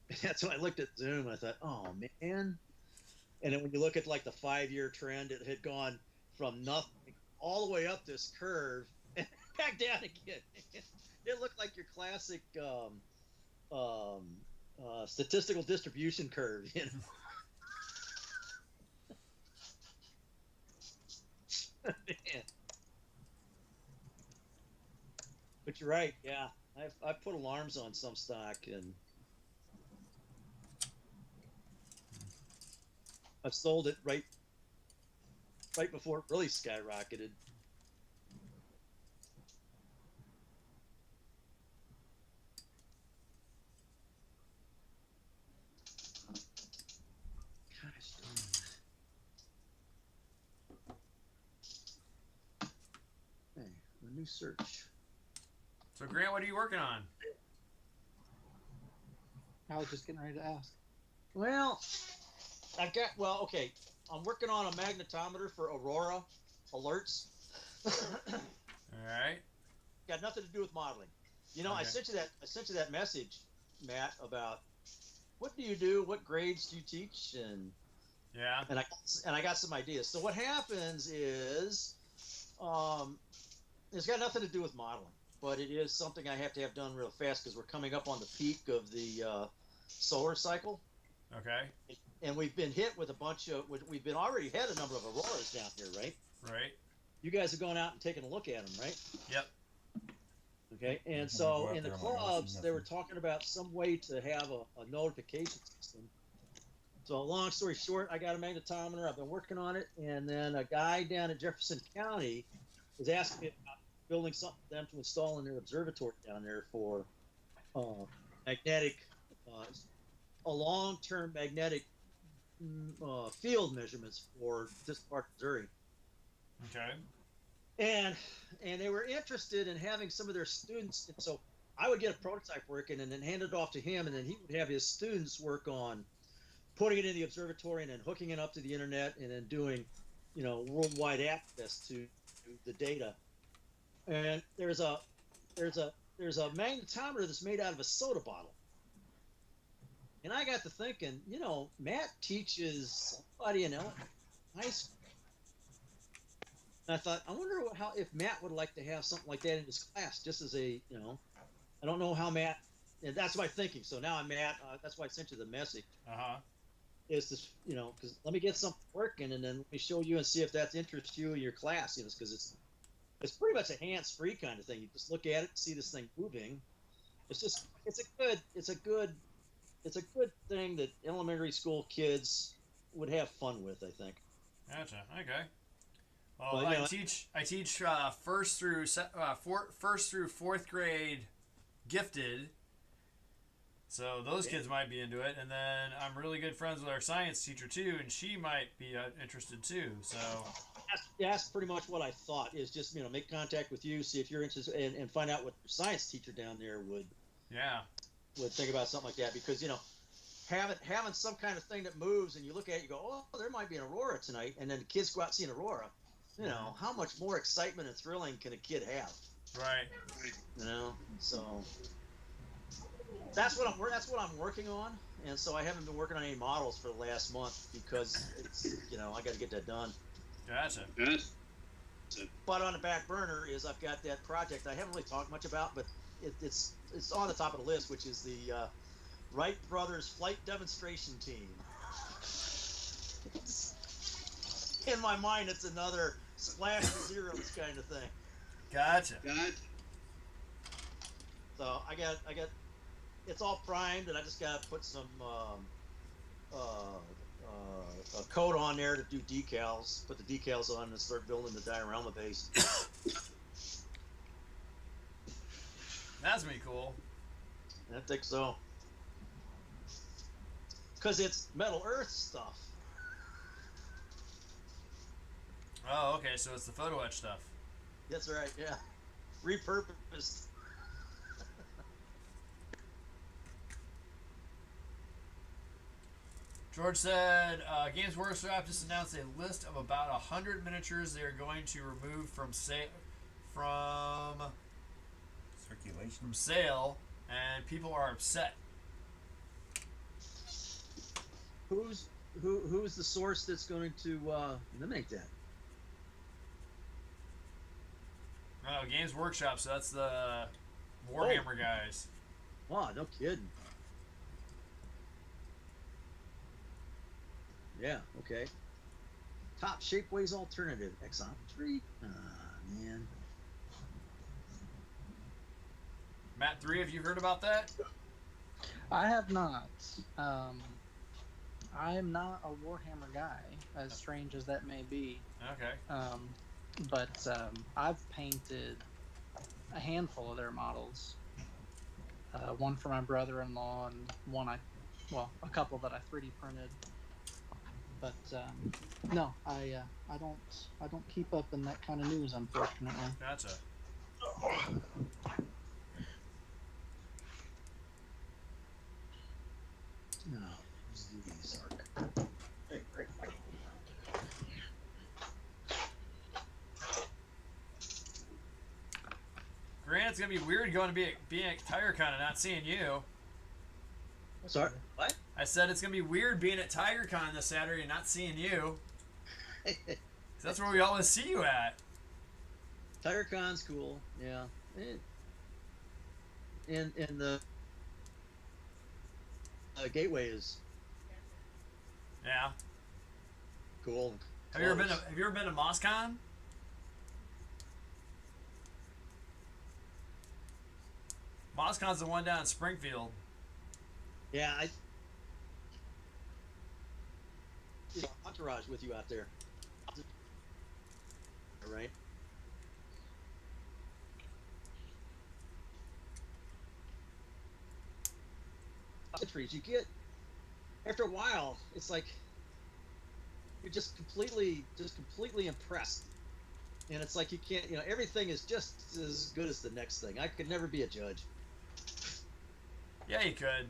And that's when I looked at Zoom and I thought, oh man. And then when you look at like the 5-year trend, it had gone from nothing all the way up this curve and back down again. It looked like your classic statistical distribution curve, you know. Man. But you're right, yeah. I've put alarms on some stock, and I've sold it right before it really skyrocketed. New search. So Grant, what are you working on? I was just getting ready to ask. Well, okay. I'm working on a magnetometer for Aurora alerts. All right. Got nothing to do with modeling. You know, Okay. I sent you that message, Matt, about what do you do, what grades do you teach, and Yeah. I got some ideas. So what happens is, it's got nothing to do with modeling, but it is something I have to have done real fast because we're coming up on the peak of the solar cycle. Okay. And we've been hit with we've been already had a number of auroras down here, right? Right. You guys have gone out and taken a look at them, right? Yep. Okay. And I'm so gonna go out in the there, I'm not gonna see clubs, they were nothing. talking about some way to have a notification system. So long story short, I got a magnetometer. I've been working on it. And then a guy down in Jefferson County was asking me about building something for them to install in their observatory down there for magnetic, a long-term magnetic field measurements for this part of Missouri. Okay. And they were interested in having some of their students. And so I would get a prototype working and then hand it off to him, and then he would have his students work on putting it in the observatory and then hooking it up to the internet and then doing, worldwide access to the data. And there's a magnetometer that's made out of a soda bottle. And I got to thinking, Matt teaches somebody in high school. And I thought, I wonder if Matt would like to have something like that in his class, just as a, I don't know how Matt, and that's my thinking. So now I'm Matt, that's why I sent you the message. Is this, because let me get something working and then let me show you and see if that interests you in your class, because it's pretty much a hands-free kind of thing. You just look at it, see this thing moving. It's a good thing that elementary school kids would have fun with, I think. Gotcha. Okay. Well, Well, I teach first through fourth grade gifted. So those kids might be into it, and then I'm really good friends with our science teacher too, and she might be interested too. So that's pretty much what I thought. Is just make contact with you, see if you're interested, and find out what your science teacher down there would think about something like that. Because having some kind of thing that moves, and you look at it, you go, oh, there might be an aurora tonight, and then the kids go out and see an aurora. How much more excitement and thrilling can a kid have? right. So. That's what I'm working on, and so I haven't been working on any models for the last month because it's I got to get that done. Gotcha. But on the back burner is I've got that project I haven't really talked much about, but it's on the top of the list, which is the Wright Brothers Flight Demonstration Team. In my mind, it's another Splash the Zeros kind of thing. Gotcha. So I got. It's all primed, and I just got to put some a coat on there to do decals. Put the decals on and start building the diorama base. That's gonna be cool. I think so. Because it's Metal Earth stuff. Oh, okay. So it's the photo etch stuff. That's right. Yeah. Repurposed. George said, Games Workshop just announced a list of about 100 miniatures they are going to remove from sale, and people are upset. Who's the source that's going to eliminate that? Oh, Games Workshop, so that's the Warhammer guys. Wow, no kidding. Yeah, okay. Top Shapeways alternative, Exxon 3. Man. Matt 3, have you heard about that? I have not. I am not a Warhammer guy, as strange as that may be. Okay. But I've painted a handful of their models. One for my brother-in-law, and a couple that I 3D printed. But no, I don't keep up in that kind of news, unfortunately. Gotcha. No, these are. Hey, great. Grant, it's gonna be weird going to being at TigerCon and not seeing you. Sorry, what? I said it's gonna be weird being at TigerCon this Saturday and not seeing you. That's where we always see you at. TigerCon's cool, yeah. And the Gateway is Yeah. cool. Have you ever been to MosCon? MosCon's the one down in Springfield. Yeah, entourage with you out there. All right. Entries you get after a while, it's like you're just completely impressed, and it's like you can't, everything is just as good as the next thing. I could never be a judge. Yeah, you could.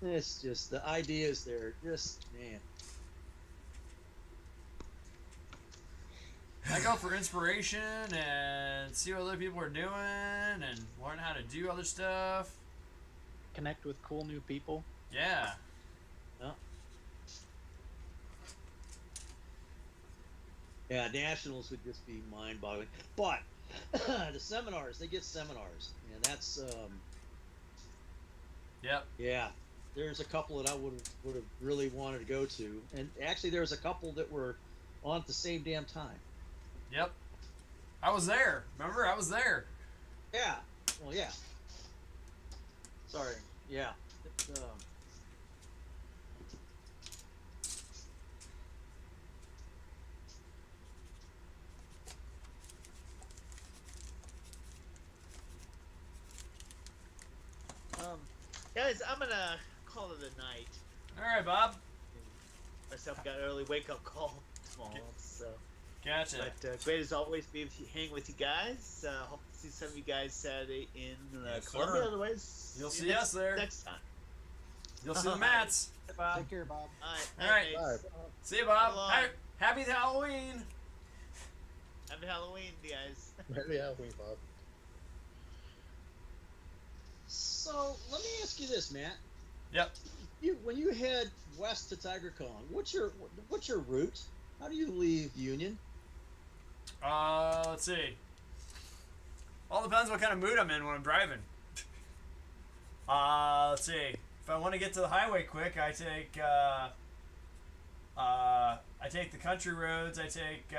It's just the ideas there. Just man. I go for inspiration and see what other people are doing and learn how to do other stuff. Connect with cool new people. Yeah. Yeah, nationals would just be mind-boggling. But the seminars, they get seminars, and that's Yep. yeah. There's a couple that I would have really wanted to go to, and actually there's a couple that were on at the same damn time. Yep. I was there. Remember, I was there. Yeah. Well, yeah. Sorry. Yeah. Guys, I'm gonna call it a night. All right, Bob. Myself got an early wake-up call tomorrow, so. Gotcha. But great as always, be with you, hang with you guys. Hope to see some of you guys Saturday in Yes, Columbia. sir. Otherwise, You'll see us there. next time. You'll see the mats. Take care, Bob. All All right. mates. See you, Bob. Hello. Happy Halloween. Happy Halloween, guys. Happy Halloween, Bob. So let me ask you this, Matt. Yep. When you head west to TigerCon, what's your route? How do you leave Union? Let's see. All depends what kind of mood I'm in when I'm driving. Let's see. If I want to get to the highway quick, I take the country roads. I take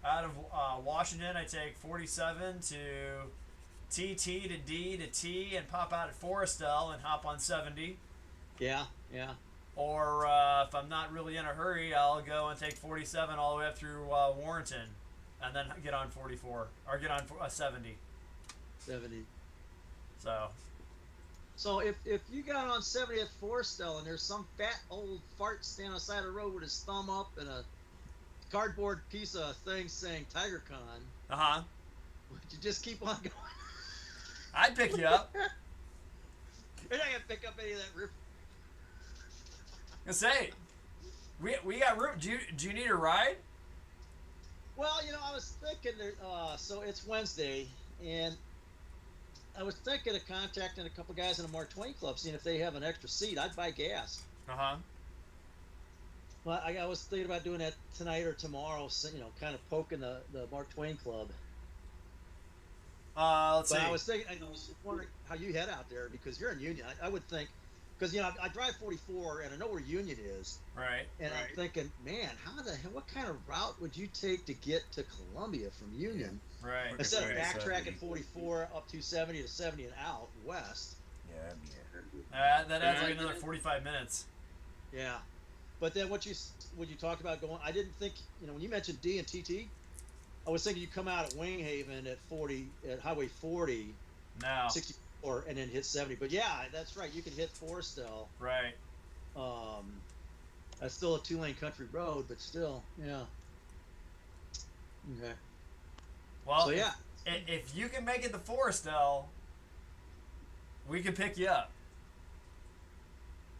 out of Washington. I take 47 to TT to D to T and pop out at Forestell and hop on 70. Yeah. Or if I'm not really in a hurry, I'll go and take 47 all the way up through Warrenton, and then get on 44 or get on 70. 70. So if you got on 70th Forestell and there's some fat old fart standing on the side of the road with his thumb up and a cardboard piece of thing saying TigerCon, would you just keep on going? I'd pick you up. You're not gonna pick up any of that roof. I say, we got room. Do you need a ride? Well, I was thinking so it's Wednesday, and I was thinking of contacting a couple guys in the Mark Twain Club, seeing if they have an extra seat. I'd buy gas. Well, I was thinking about doing that tonight or tomorrow, so, kind of poking the Mark Twain Club. Let's see. I was thinking, I was wondering how you head out there, because you're in Union. I would think, because I drive 44 and I know where Union is. Right. And I'm thinking, man, what kind of route would you take to get to Columbia from Union? Right. Instead of backtracking 44 up 270 to 70 and out west. Yeah, that adds like another 45 minutes. Yeah. But then when you talked about going, I didn't think, when you mentioned D and TT, I was thinking you come out at Winghaven at Highway 40, no, 64, and then hit 70. But yeah, that's right. You can hit Forestell. Right. That's still a 2-lane country road, but still, yeah. Okay. Well, so yeah, if you can make it to Forestell, we can pick you up.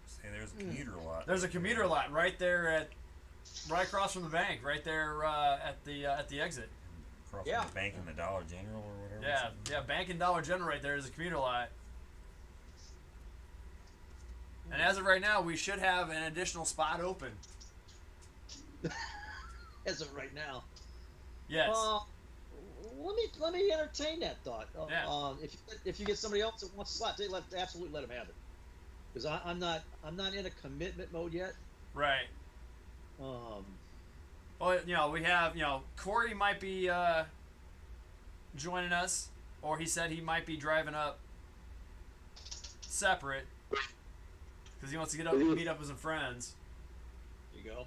Say there's a commuter lot. There's a commuter lot right there right across from the bank, right there at the exit. Across from the bank and the Dollar General or whatever. Yeah, Bank and Dollar General right there is a commuter lot. And as of right now, we should have an additional spot open. As of right now. Yes. Let me entertain that thought. Yeah. If you get somebody else that wants a slot, absolutely let them have it. Because I'm not in a commitment mode yet. Right. Well, we have, Corey might be joining us, or he said he might be driving up separate because he wants to meet up with some friends. There you go.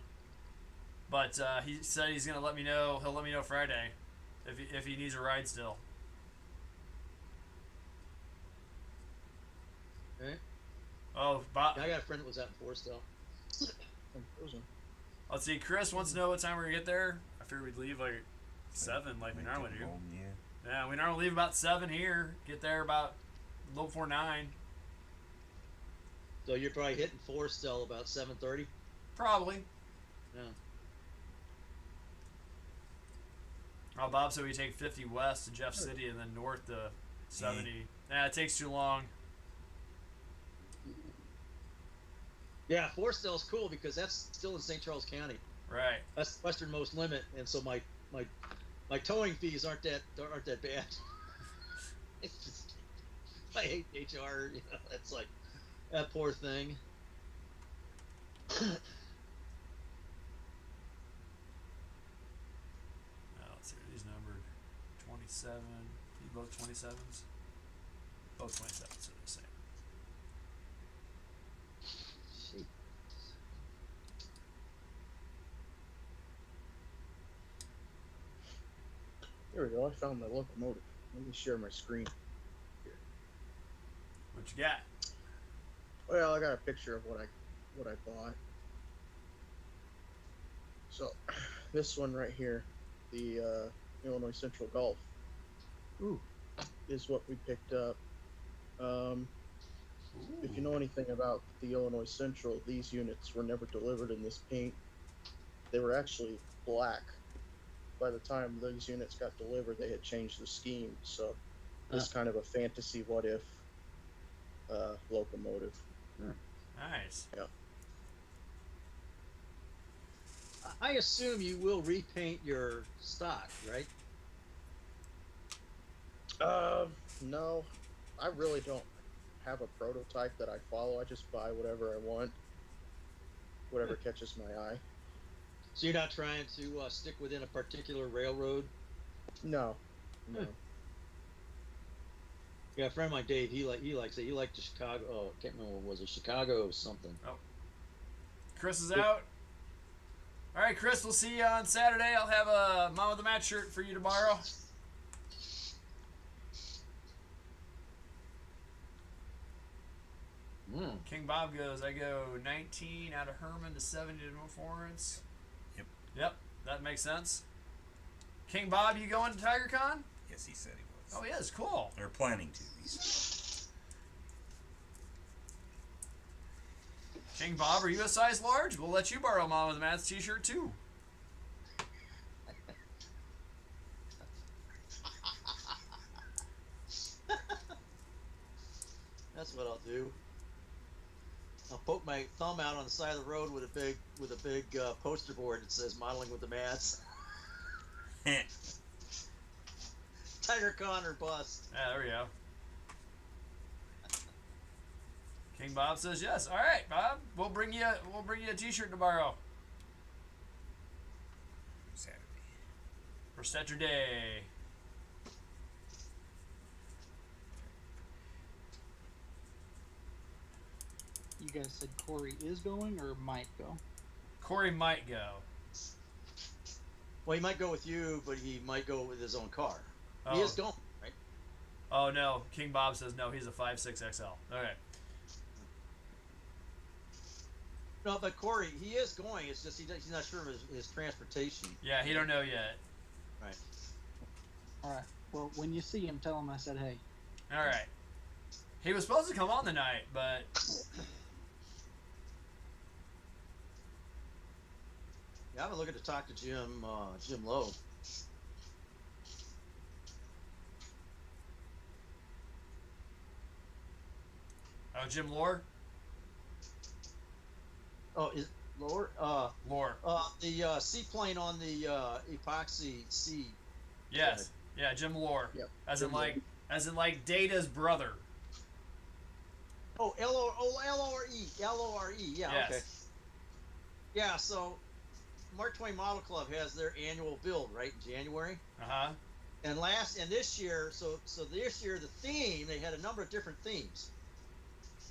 But he said he's gonna let me know. He'll let me know Friday if he needs a ride still. Okay. Oh, Bob. I got a friend that was out in Forestell. Let's see. Chris wants to know what time we're gonna get there. I figured we'd leave like 7, like we normally do. Yeah, we normally leave about 7 here. Get there about a little before 9. So you're probably hitting Forestell about 7:30. Probably. Yeah. Oh, Bob said we take 50 west to Jeff City and then north to 70. Nah, it takes too long. Yeah, Forestell's cool because that's still in St. Charles County. Right. That's the westernmost limit, and so my towing fees aren't that bad. It's just, I hate HR. It's like that poor thing. Let's see. Are these numbered 27? These both 27s. Both 27s are the same. There we go. I found my locomotive. Let me share my screen. Here. What you got? Well, I got a picture of what I bought. So, this one right here, the Illinois Central Gulf, is what we picked up. If you know anything about the Illinois Central, these units were never delivered in this paint. They were actually black. By the time those units got delivered, they had changed the scheme. So it's kind of a fantasy what if locomotive. Nice. Yeah. I assume you will repaint your stock, right? No, I really don't have a prototype that I follow. I just buy whatever I want, whatever catches my eye. So you're not trying to stick within a particular railroad? No. Yeah, a friend of mine, Dave, he likes it. He liked the Chicago. Oh, I can't remember what was it. Chicago something. Oh. Chris is out. All right, Chris. We'll see you on Saturday. I'll have a Mom of the Match shirt for you to borrow. King Bob goes, I go 19 out of Herman to 70 to Florence. Yep, that makes sense. King Bob, you going to TigerCon? Yes, he said he was. Oh, he is. Cool. They're planning to. He said. King Bob, are you a size large? We'll let you borrow Mama the Matt's t-shirt, too. That's what I'll do. I'll poke my thumb out on the side of the road with a big poster board that says "Modeling with the Mats." TigerCon or bust. Yeah, there we go. King Bob says yes. All right, Bob. We'll bring you a t-shirt tomorrow. Saturday. For Saturday. You guys said Corey is going or might go? Corey might go. Well, he might go with you, but he might go with his own car. Oh. He is going, right? Oh no, King Bob says no. He's a 5.6 XL. Okay. No, but Corey, he is going. It's just he's not sure of his transportation. Yeah, he don't know yet. Right. All right. Well, when you see him, tell him I said hey. All right. He was supposed to come on the night, but yeah, I've been looking to talk to Jim Lowe. oh, Jim Lore. Oh, is Lore? Lore. The seaplane on the epoxy sea. Yes. Yeah, Jim Lore. Yep. As in Jim like Data's brother. Oh, L-O-R-E. Yeah, Yes. okay. Yeah, so Mark Twain Model Club has their annual build, right, in January. Uh-huh. And this year, so this year the theme, they had a number of different themes.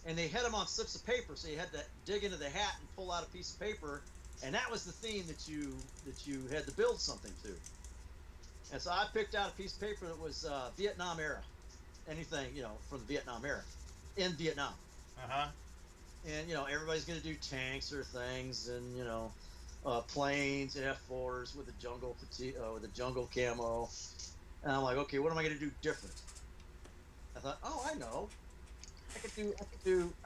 And they had them on slips of paper, so you had to dig into the hat and pull out a piece of paper, and that was the theme that you had to build something to. And so I picked out a piece of paper that was Vietnam era, anything from the Vietnam era, in Vietnam. Uh-huh. And everybody's gonna do tanks or things, and planes, F4s with the jungle camo. And I'm like, okay, what am I gonna do different? I thought, oh, I know. I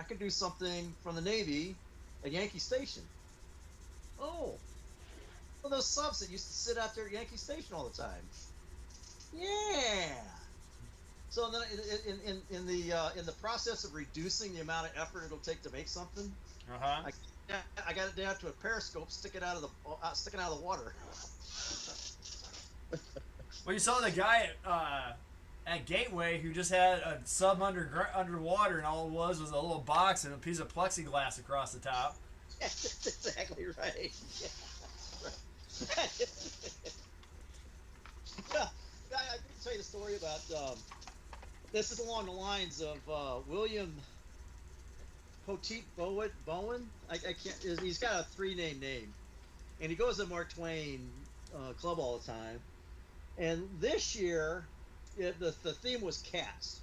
could do something from the Navy at Yankee Station. Oh, well, those subs that used to sit out there at Yankee Station all the time. Yeah. So then, in the process of reducing the amount of effort it'll take to make something, Uh-huh. I got it down to a periscope sticking out of the water. Well, you saw the guy at Gateway who just had a sub underwater, and all it was a little box and a piece of plexiglass across the top. That's exactly right. Yeah. I can tell you the story about. This is along the lines of William Poteet Bowen. I can't. He's got a 3-name name, and he goes to Mark Twain Club all the time. And this year, the theme was cats.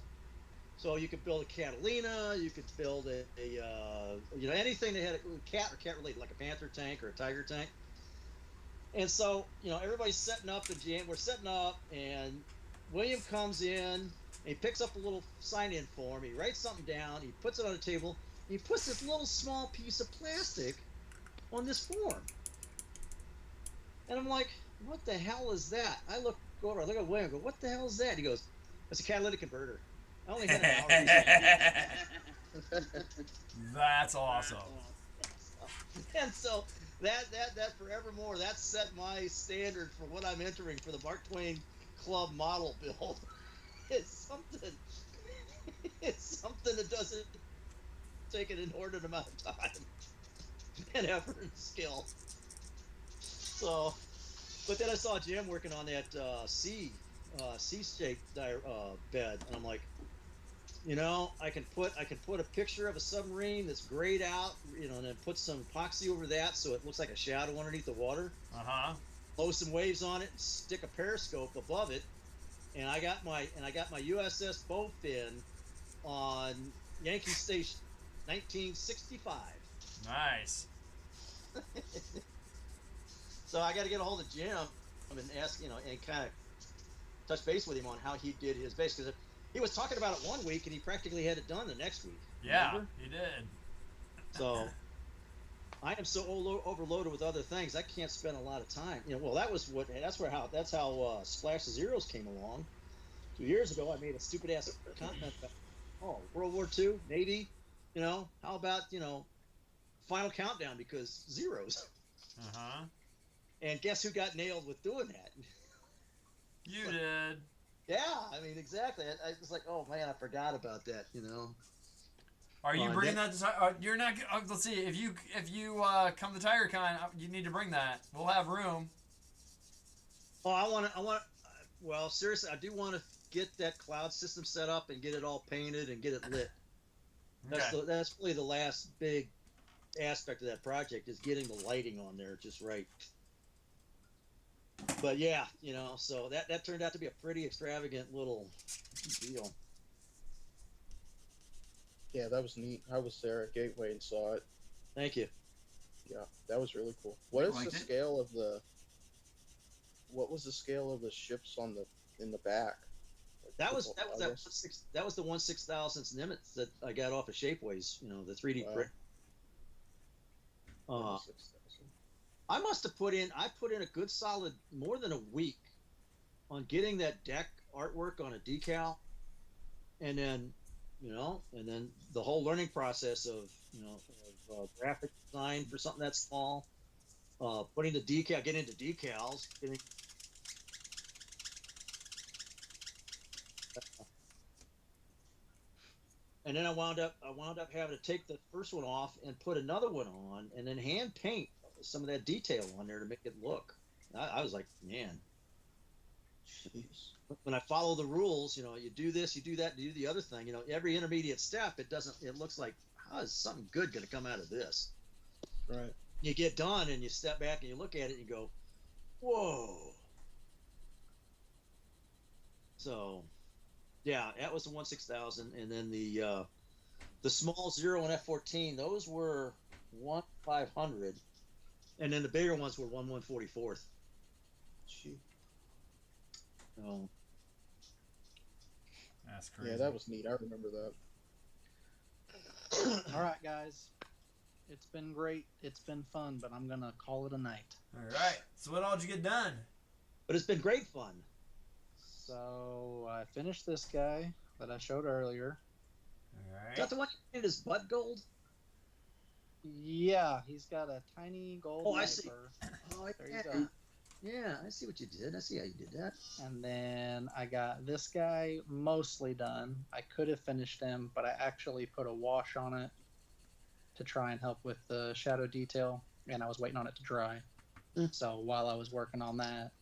So you could build a Catalina, you could build anything that had a cat or cat related, like a panther tank or a tiger tank. And so everybody's setting up we're setting up, and William comes in. He picks up a little sign-in form. He writes something down. He puts it on the table. He puts this little small piece of plastic on this form. And I'm like, what the hell is that? I look over. I look at William. I go, what the hell is that? He goes, it's a catalytic converter. I only had an hour. That's awesome. And so that forevermore, that set my standard for what I'm entering for the Mark Twain Club model build. It's something that doesn't take an inordinate amount of time and effort and skill. So, but then I saw Jim working on that C-shaped bed, and I'm like, I can put a picture of a submarine that's grayed out, and then put some epoxy over that so it looks like a shadow underneath the water. Uh-huh. Blow some waves on it, and stick a periscope above it. And I got my USS Bowfin on Yankee Station. 1965. Nice. So I got to get a hold of Jim and ask, and kind of touch base with him on how he did his base, because he was talking about it one week and he practically had it done the next week. Yeah, remember? he did. So I am so overloaded with other things, I can't spend a lot of time. Well, that's how Splash of Zeros came along. 2 years ago, I made a stupid ass continent. World War II, Navy. How about Final Countdown, because zeros. And guess who got nailed with doing that? You did. Yeah, I mean, exactly. I was like, oh man, I forgot about that. Are you bringing that? You're not. Let's see. If you come to TigerCon, you need to bring that. We'll have room. Oh, I want. Well, seriously, I do want to get that cloud system set up and get it all painted and get it lit. That's really the last big aspect of that project, is getting the lighting on there just right. But yeah, so that turned out to be a pretty extravagant little deal. Yeah, that was neat. I was there at Gateway and saw it. Thank you. Yeah, that was really cool. What was the scale of the ships in the back? That was the 1/6000th Nimitz that I got off of Shapeways. The 3D print. I must have put in a good solid more than a week on getting that deck artwork on a decal, and then the whole learning process of graphic design for something that small, putting the decal, getting into decals, and then I wound up having to take the first one off and put another one on, and then hand paint some of that detail on there to make it look. I was like, man. Jeez. When I follow the rules, you do this, you do that, you do the other thing. Every intermediate step, it looks like, how is something good going to come out of this? Right. You get done and you step back and you look at it and you go, whoa. So, yeah, that was the 1/6000, and then the small 0 and F-14, those were 1/500, and then the bigger ones were 1/144th. Gee. Oh. That's crazy. Yeah, that was neat. I remember that. All right, guys. It's been great. It's been fun, but I'm going to call it a night. All right. So what all did you get done? But it's been great fun. So I finished this guy that I showed earlier. All right. Is that the one you painted his butt gold? Yeah, he's got a tiny gold Oh, I see. Oh, there you yeah. go. Yeah, I see what you did. I see how you did that. And then I got this guy mostly done. I could have finished him, but I actually put a wash on it to try and help with the shadow detail, and I was waiting on it to dry. So while I was working on that,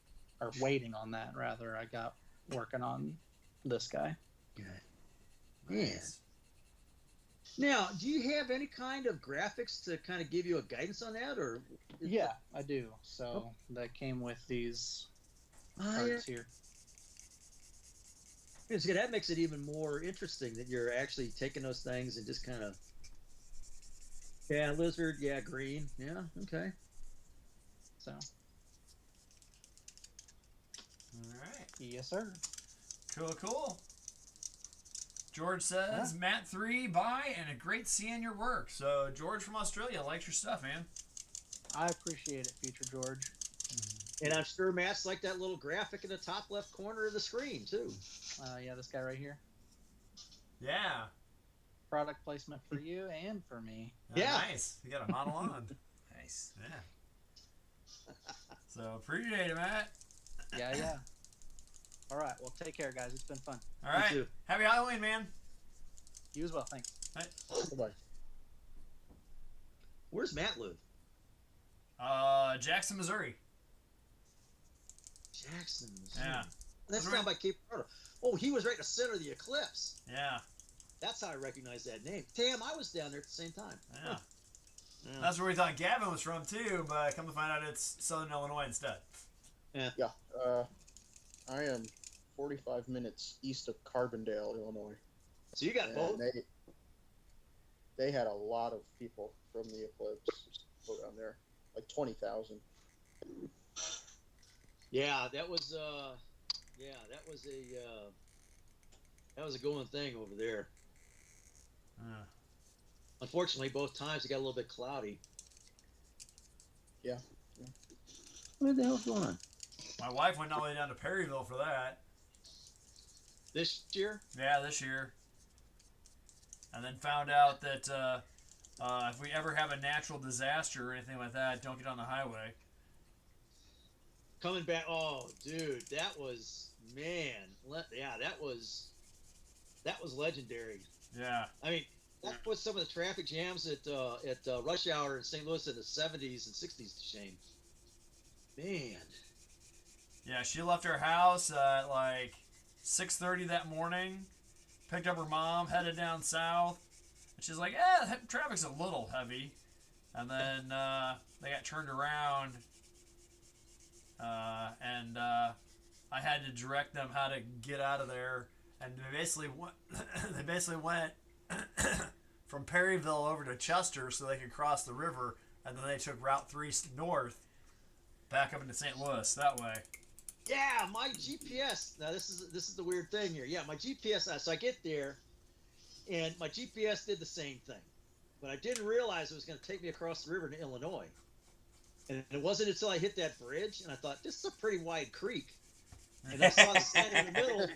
or waiting on that rather, I got working on this guy. Good. Yes. Now, do you have any kind of graphics to kind of give you a guidance on that, or? Yeah, I do. So that came with these cards here. Because that makes it even more interesting that you're actually taking those things and just kind of, lizard, green, okay. So. All right. Yes, sir. Cool. George says, Matt 3, bye, and a great seeing your work. So, George from Australia likes your stuff, man. I appreciate it, Future George. And I'm sure Matt's like that little graphic in the top left corner of the screen, too. Yeah, this guy right here. Yeah. Product placement for you and for me. Yeah. Nice. You got a model on. Nice. Yeah. So, appreciate it, Matt. Yeah. All right. Well, take care, guys. It's been fun. All right. too. Happy Halloween, man. You as well. Thanks. Bye-bye. Where's Matt live? Jackson, Missouri. Jackson, Missouri. Yeah. That's down by Cape Canaveral. Oh, he was right in the center of the eclipse. Yeah. That's how I recognize that name. Damn, I was down there at the same time. Yeah. Yeah. That's where we thought Gavin was from, too, but come to find out it's Southern Illinois instead. Yeah. I am 45 minutes east of Carbondale, Illinois. So you got both? they had a lot of people from the eclipse go down there, like 20,000. Yeah, that was a going thing over there. Unfortunately, both times it got a little bit cloudy. Yeah. What the hell's going on? My wife went all the way down to Perryville for that. This year? Yeah, this year. And then found out that if we ever have a natural disaster or anything like that, don't get on the highway. Coming back, oh, dude, that was, man, that was legendary. Yeah. I mean, that was some of the traffic jams at rush hour in St. Louis in the 70s and 60s to shame. Man. Yeah, she left her house at like 6:30 that morning, picked up her mom, headed down south, and she's like, traffic's a little heavy. And then they got turned around, and I had to direct them how to get out of there. And they basically went from Perryville over to Chester so they could cross the river, and then they took Route 3 north back up into St. Louis that way. Yeah, my GPS. Now this is the weird thing here. Yeah, my GPS. So I get there, and my GPS did the same thing, but I didn't realize it was going to take me across the river to Illinois. And it wasn't until I hit that bridge, and I thought, this is a pretty wide creek. And I saw the sign in the middle.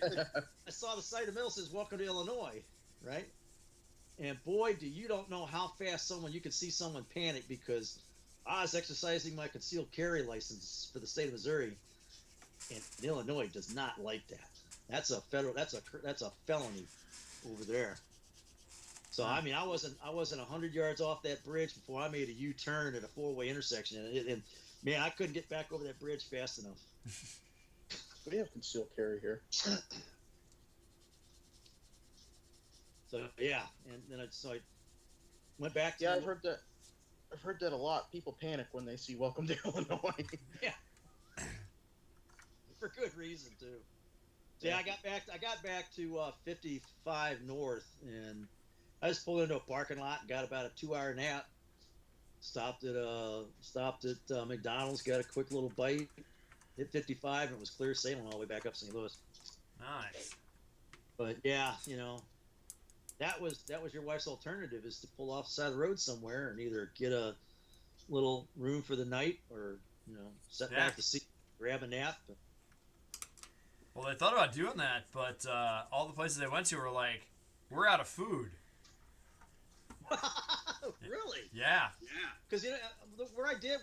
I saw the sign in the middle says "Welcome to Illinois," right? And boy, you don't know how fast you can see someone panic, because I was exercising my concealed carry license for the state of Missouri, and Illinois does not like that. That's a felony over there. So I mean, I wasn't 100 yards off that bridge before I made a U-turn at a four-way intersection, and man, I couldn't get back over that bridge fast enough. We have concealed carry here. So yeah, and then I went back to. Yeah, I've heard that a lot. People panic when they see "Welcome to Illinois." Yeah, for good reason too. So yeah, I got back to 55 North, and I just pulled into a parking lot and got about a 2-hour nap. Stopped at McDonald's, got a quick little bite. Hit 55, and it was clear sailing all the way back up St. Louis. Nice. But yeah, that was your wife's alternative, is to pull off the side of the road somewhere and either get a little room for the night or set back the seat, grab a nap. Well, they thought about doing that, but all the places they went to were like, we're out of food. Really? Yeah. Because where I did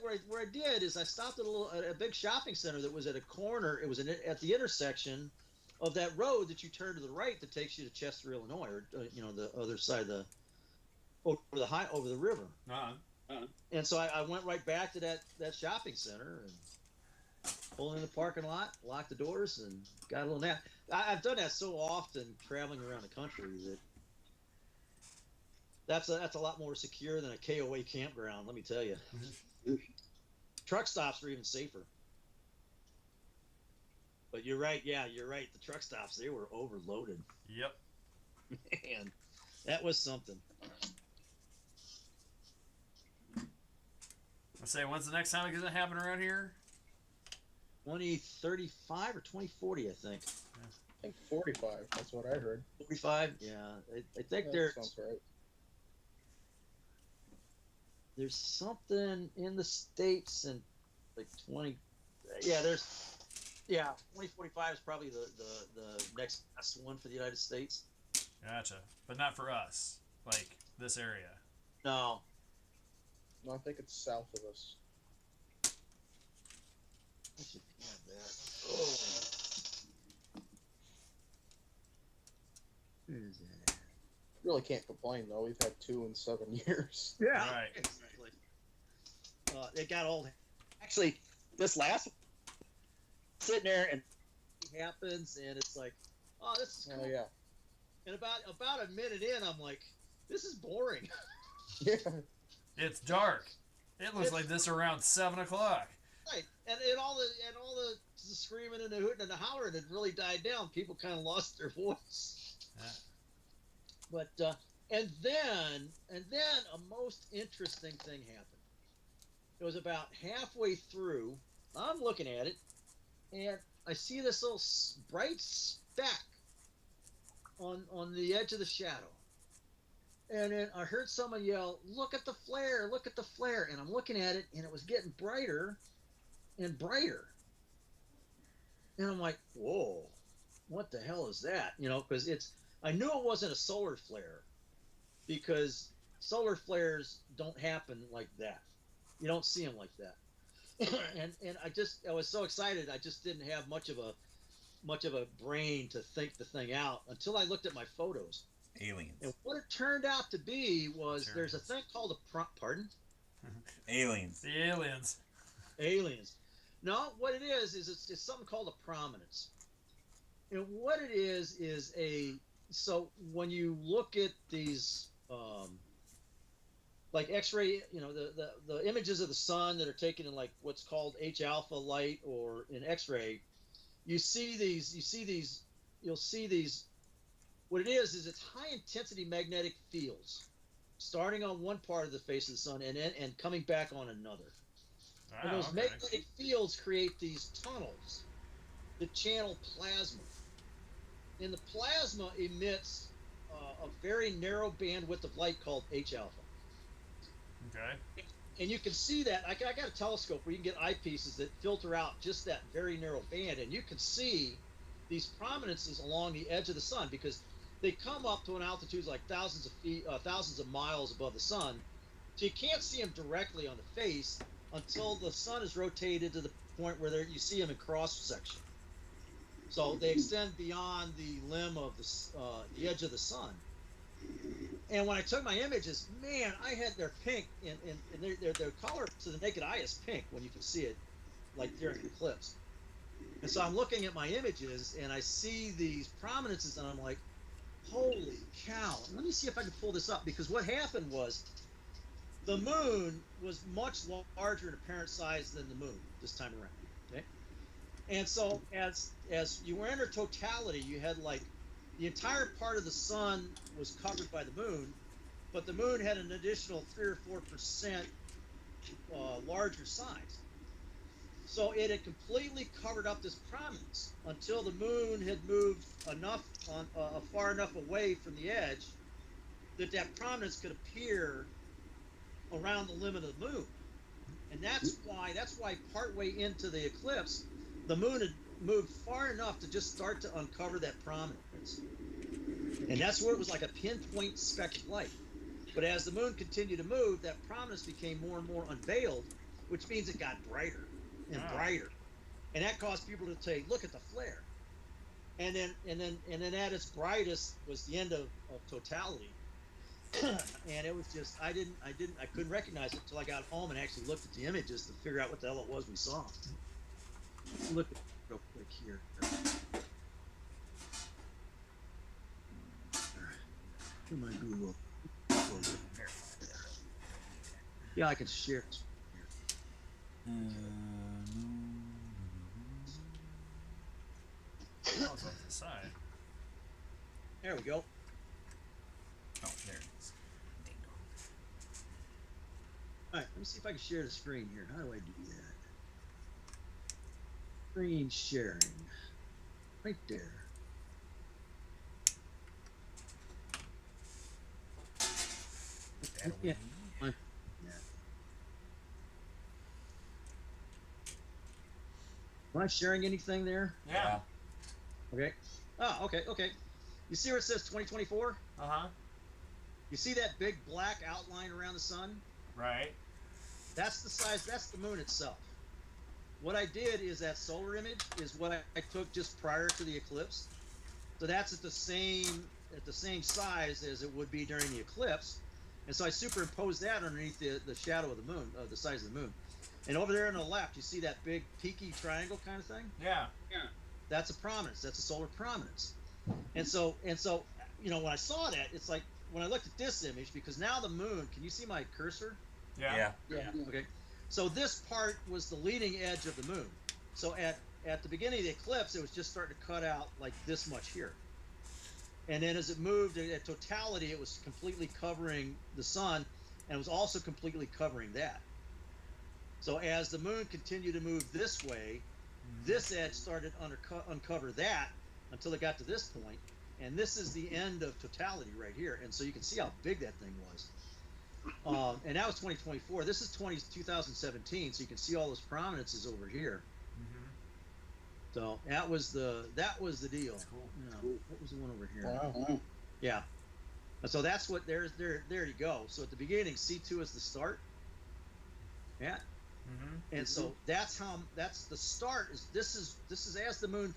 is I stopped at a big shopping center that was at a corner. It was at the intersection of that road that you turn to the right that takes you to Chester, Illinois, or the other side of over the river. And so I went right back to that shopping center and pulled in the parking lot, locked the doors, and got a little nap. I've done that so often traveling around the country that. That's a lot more secure than a KOA campground, let me tell you. Truck stops are even safer. But you're right. Yeah, you're right. The truck stops, they were overloaded. Yep. Man, that was something. I say, when's the next time it's going to happen around here? 2035 or 2040, I think. I think 45. That's what I heard. 45? Yeah. I think that sounds right. There's something in the States in like 2045 is probably the next best one for the United States. Gotcha. But not for us, like this area. No, I think it's south of us. I should have that. Oh. Where is that? Really can't complain though. We've had 2 in 7 years. Yeah. Right. Exactly. It got old. Actually, this last one, sitting there and it happens, and it's like, oh, this is cool. Oh yeah. And about a minute in, I'm like, this is boring. Yeah. It's dark. It looks like this around 7 o'clock. Right, and all the screaming and the hooting and the hollering had really died down. People kind of lost their voice. Yeah. But And then a most interesting thing happened. It was about halfway through. I'm looking at it, and I see this little bright speck on the edge of the shadow. And then I heard someone yell, "Look at the flare! Look at the flare!" And I'm looking at it, and it was getting brighter and brighter. And I'm like, "Whoa, what the hell is that?" You know, because I knew it wasn't a solar flare, because solar flares don't happen like that. You don't see them like that. and I was so excited, I just didn't have much of a brain to think the thing out until I looked at my photos. Aliens. And what it turned out to be was there's a thing called pardon? Aliens. The aliens. Aliens. No, what it is it's something called a prominence. And what it is so when you look at these like X-ray, you know, the images of the sun that are taken in like what's called H-alpha light or in X-ray, you'll see these. What it is it's high intensity magnetic fields, starting on one part of the face of the sun and coming back on another. And those magnetic fields create these tunnels that channel plasma. And the plasma emits a very narrow bandwidth of light called H-alpha. Okay. And you can see that. I got a telescope where you can get eyepieces that filter out just that very narrow band, and you can see these prominences along the edge of the sun because they come up to an altitude like thousands of feet, thousands of miles above the sun. So you can't see them directly on the face until the sun is rotated to the point where you see them in cross section. So they extend beyond the limb of the edge of the sun. And when I took my images, man, they're pink, and their color to the naked eye is pink when you can see it, like during an eclipse. And so I'm looking at my images, and I see these prominences, and I'm like, holy cow. Let me see if I can pull this up, because what happened was the moon was much larger in apparent size than the moon this time around. Okay? And so as you were in her totality, you had like the entire part of the sun was covered by the moon, but the moon had an additional 3 or 4% larger size. So it had completely covered up this prominence until the moon had moved enough far enough away from the edge that prominence could appear around the limit of the moon. And that's why partway into the eclipse, the moon had moved far enough to just start to uncover that prominence. And that's where it was like a pinpoint speck of light. But as the moon continued to move, that prominence became more and more unveiled, which means it got brighter and brighter. And that caused people to say, look at the flare. And then at its brightest was the end of totality. And it was just I couldn't recognize it until I got home and actually looked at the images to figure out what the hell it was we saw. Look at it real quick here. To my Google. Yeah, I can share it. Oh, it's off to the side. There we go. Oh, there it is. Ding dong. All right, let me see if I can share the screen here. How do I do that? Screen sharing. Right there. That Yeah. away. Am I sharing anything there? Yeah. Okay. Oh, okay. You see where it says 2024? Uh-huh. You see that big black outline around the sun? Right. That's the size, that's the moon itself. What I did is that solar image is what I took just prior to the eclipse. So that's at the same size as it would be during the eclipse. And so I superimposed that underneath the shadow of the moon, the size of the moon. And over there on the left, you see that big peaky triangle kind of thing? Yeah. That's a prominence. That's a solar prominence. And so, you know, when I saw that, it's like when I looked at this image, because now the moon, can you see my cursor? Yeah. Okay. So this part was the leading edge of the moon. So at the beginning of the eclipse, it was just starting to cut out like this much here. And then as it moved at totality, it was completely covering the sun, and it was also completely covering that. So as the moon continued to move this way, this edge started to uncover that until it got to this point, and this is the end of totality right here. And so you can see how big that thing was. And that was 2024. This is 2017, so you can see all those prominences over here. So that was the deal. That's cool. Yeah. Cool. What was the one over here? Wow. Yeah. And so that's what there you go. So at the beginning, C2 is the start. Yeah. And so that's the start. This is as the moon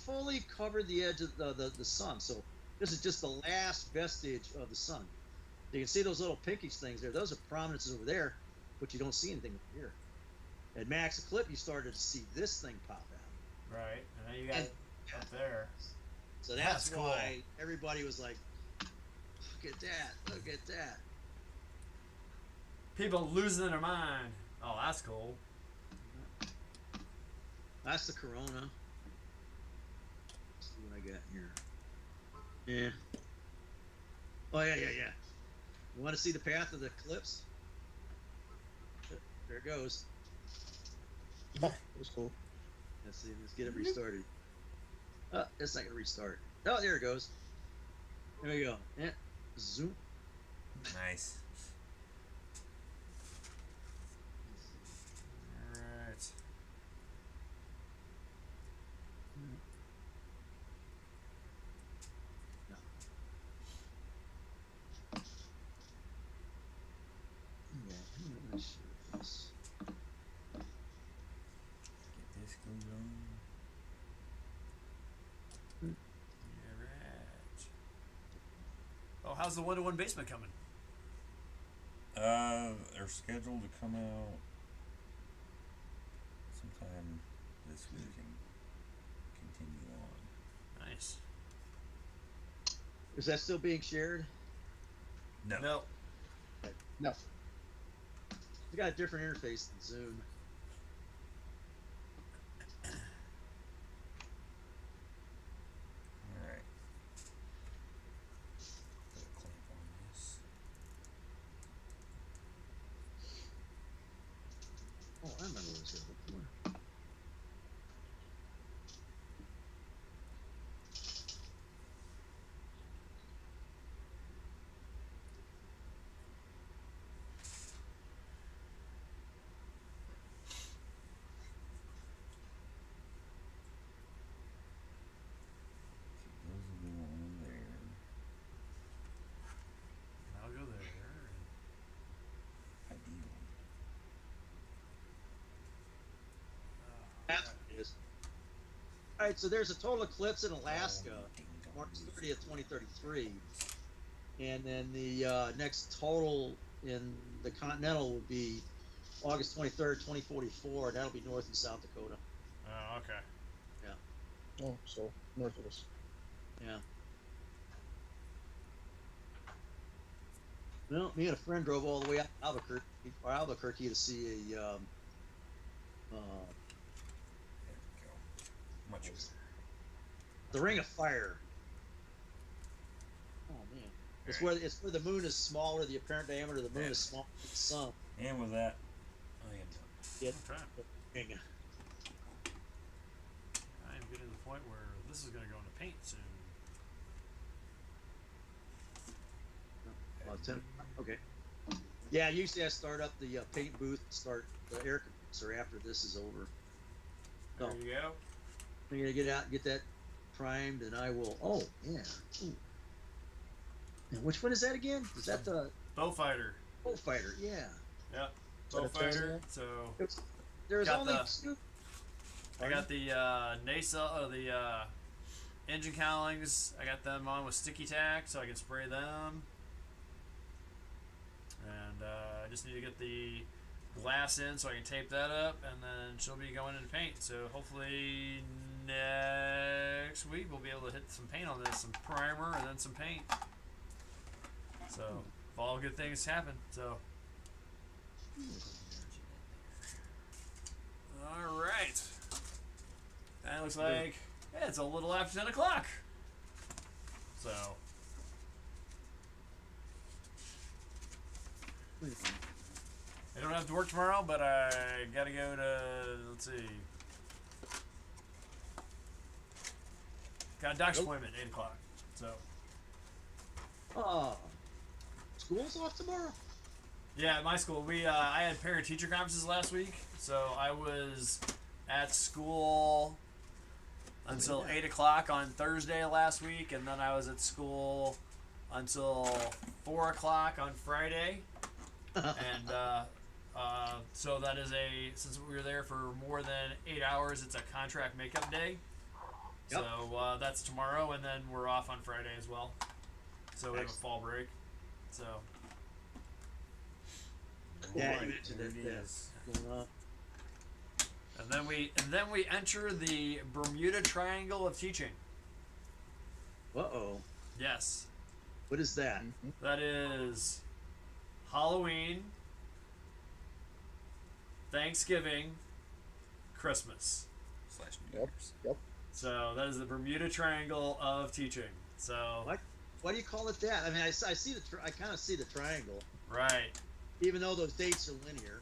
fully covered the edge of the sun. So this is just the last vestige of the sun. You can see those little pinkish things there. Those are prominences over there, but you don't see anything over here. At max eclipse, you started to see this thing pop out. Right, and then you got up there. So that's why everybody was like, "Look at that! Look at that!" People losing their mind. Oh, that's cool. That's the corona. Let's see what I got here. Yeah. Oh yeah. You want to see the path of the eclipse? There it goes. Oh, that was cool. Let's see. Let's get it restarted. Oh, it's not gonna restart. Oh, there it goes. There we go. Yeah. Zoom. Nice. Alright. Yeah. Let's see this. Get this going on. Alright. Oh, how's the 1-to-1 basement coming? They're scheduled to come out sometime this week and continue on. Nice. Is that still being shared? No. No. No. It's got a different interface than Zoom. Alright. Put a clamp on this. Oh, I remember what it was here before. Those will go on there. I'll go there. Ideal. That's what it is. All right, so there's a total eclipse in Alaska, March 30th, 2033, and then the next total in the continental would be August 23rd, 2044. That'll be North and South Dakota. Oh, okay. Oh, so north of us. Yeah. Well, me and a friend drove all the way out to Albuquerque to see a There we go. Much better. the Ring of Fire. Oh man, it's where the moon is smaller. The apparent diameter of the moon is smaller than the sun. And with that, I am done. It, Okay. I am getting to the point where this is going to go into paint soon. Okay. Yeah, usually I start up the paint booth, start the air compressor after this is over. There So you go. I'm gonna get out and get that primed, and I will. Oh yeah. Ooh. And which one is that again? Is that the Bowfighter. Bullfighter? Yeah. Yep. that a Bowfighter. Tesla? So There's Got only the- two. I got the NASA, the engine cowlings. I got them on with sticky tack, so I can spray them. And I just need to get the glass in so I can tape that up, and then she'll be going into paint. So hopefully next week we'll be able to hit some paint on this, some primer, and then some paint. So if all good things happen. So all right. That looks like it's a little after 10 o'clock. So. I don't have to work tomorrow, but I gotta go to, let's see. Got a doctor's appointment at 8 o'clock. So. School's off tomorrow? Yeah, at my school, I had parent-teacher conferences last week, so I was at school until 8 o'clock on Thursday last week, and then I was at school until 4 o'clock on Friday. And so that is since we were there for more than 8 hours, it's a contract makeup day. Yep. So that's tomorrow, and then we're off on Friday as well. So we have a fall break. So. Yeah, Alright, you mentioned there it. it is. And then we enter the Bermuda Triangle of teaching. Uh-oh. Yes. What is that? That is Halloween, Thanksgiving, Christmas. /New Yep. Year's. Yep. So that is the Bermuda Triangle of teaching. So What? Why do you call it that? I mean, I see I kind of see the triangle, right, even though those dates are linear.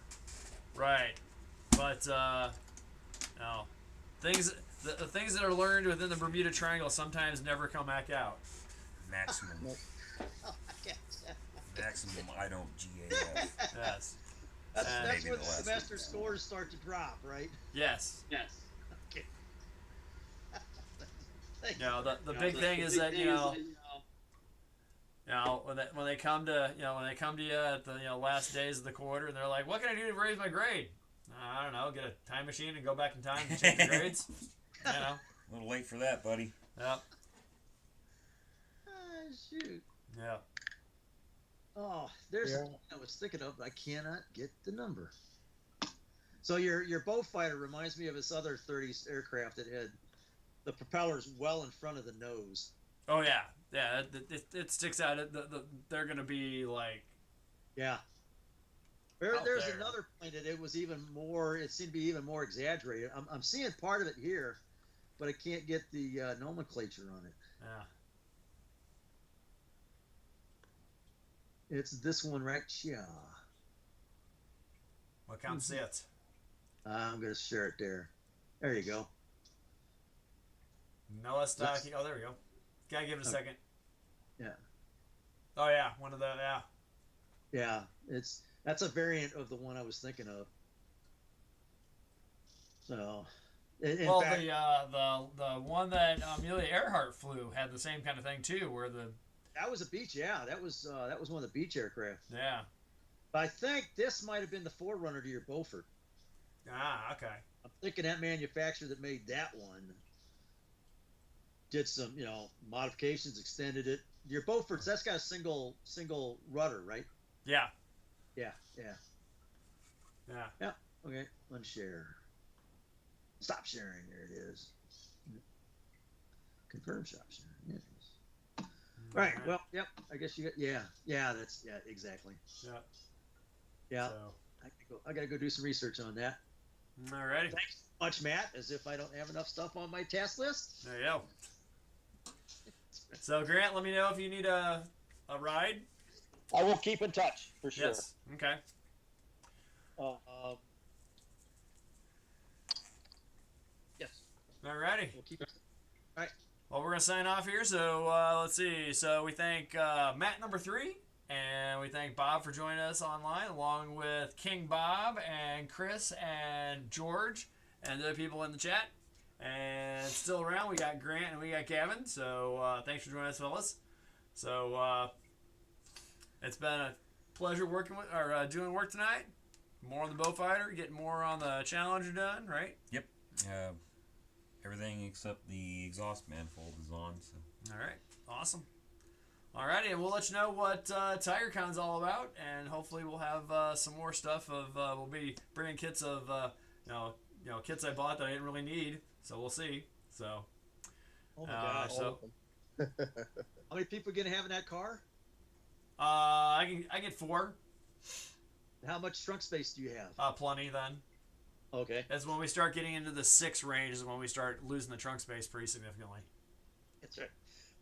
right, but no, the things that are learned within the Bermuda Triangle sometimes never come back out. Maximum. Maximum I don't GAF. Yes, That's Maybe when the the last semester week. scores start to drop, right? yes. Okay. Thank You know, the big thing is that you know when they come to you at the last days of the quarter, and they're like, "What can I do to raise my grade?" I don't know. Get a time machine and go back in time and check your grades. You know. A little late for that, buddy. Yep. shoot. Yeah. Oh, there's Yeah. something I was thinking of, but I cannot get the number. So your bow fighter reminds me of this other 30s aircraft that had the propellers well in front of the nose. Oh yeah. Yeah. It sticks out. They're gonna be like. Yeah. Out There's there. another point that it was even more. It seemed to be even more exaggerated. I'm seeing part of it here, but I can't get the nomenclature on it. Yeah. It's this one right here. What comes it? I'm gonna share it there. There you go. Melastaki. Oh, there we go. Gotta give it a second. Yeah. Oh yeah, one of the yeah. Yeah, that's a variant of the one I was thinking of. So, in Well, fact, the one that Amelia Earhart flew had the same kind of thing too, where the that was a beach. Yeah, that was one of the beach aircraft. yeah. But I think this might have been the forerunner to your Beaufort. Ah, okay. I'm thinking that manufacturer that made that one did some, modifications, extended it. Your Beaufort's that's got a single rudder, right? Yeah. Yeah. Yeah. Okay, unshare. Stop sharing. There it is. Confirm stop sharing. There it is. Right. Well, yep. I guess you got. Yeah. That's exactly. Yeah. Yeah. So, I gotta go do some research on that. alrighty. Thanks so much, Matt. As if I don't have enough stuff on my task list. There you go. So Grant, let me know if you need a ride. I will keep in touch for sure. Yes. Okay. Yes. Alrighty. We'll keep. Well, we're gonna sign off here. So let's see. So we thank Matt number 3, and we thank Bob for joining us online, along with King Bob and Chris and George and the other people in the chat. And still around, we got Grant and we got Kevin. So thanks for joining us, fellas. So it's been a pleasure working with or doing work tonight. More on the Beaufighter, getting more on the Challenger done, right? Yep. Everything except the exhaust manifold is on. So. All right, awesome. Alrighty, and we'll let you know what TigerCon's all about, and hopefully we'll have some more stuff. We'll be bringing kits of kits I bought that I didn't really need, so we'll see. So, Oh my gosh. so How many people are gonna have in that car? I get 4, How much trunk space do you have? plenty. Then Okay. that's when we start getting into the 6 range. Is when we start losing the trunk space pretty significantly. That's right.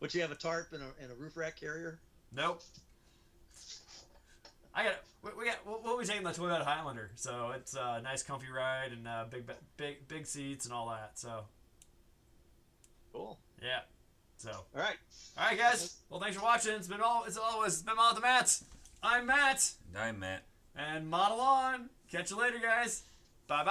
But you have a tarp and a roof rack carrier? Nope. We'll be taking the Toyota Highlander, so it's a nice, comfy ride and big seats and all that. So. Cool. Yeah. So. All right, guys. Well, thanks for watching. It's always been Model the Mats. I'm Matt. I'm Matt. And model on. Catch you later, guys. Bye bye.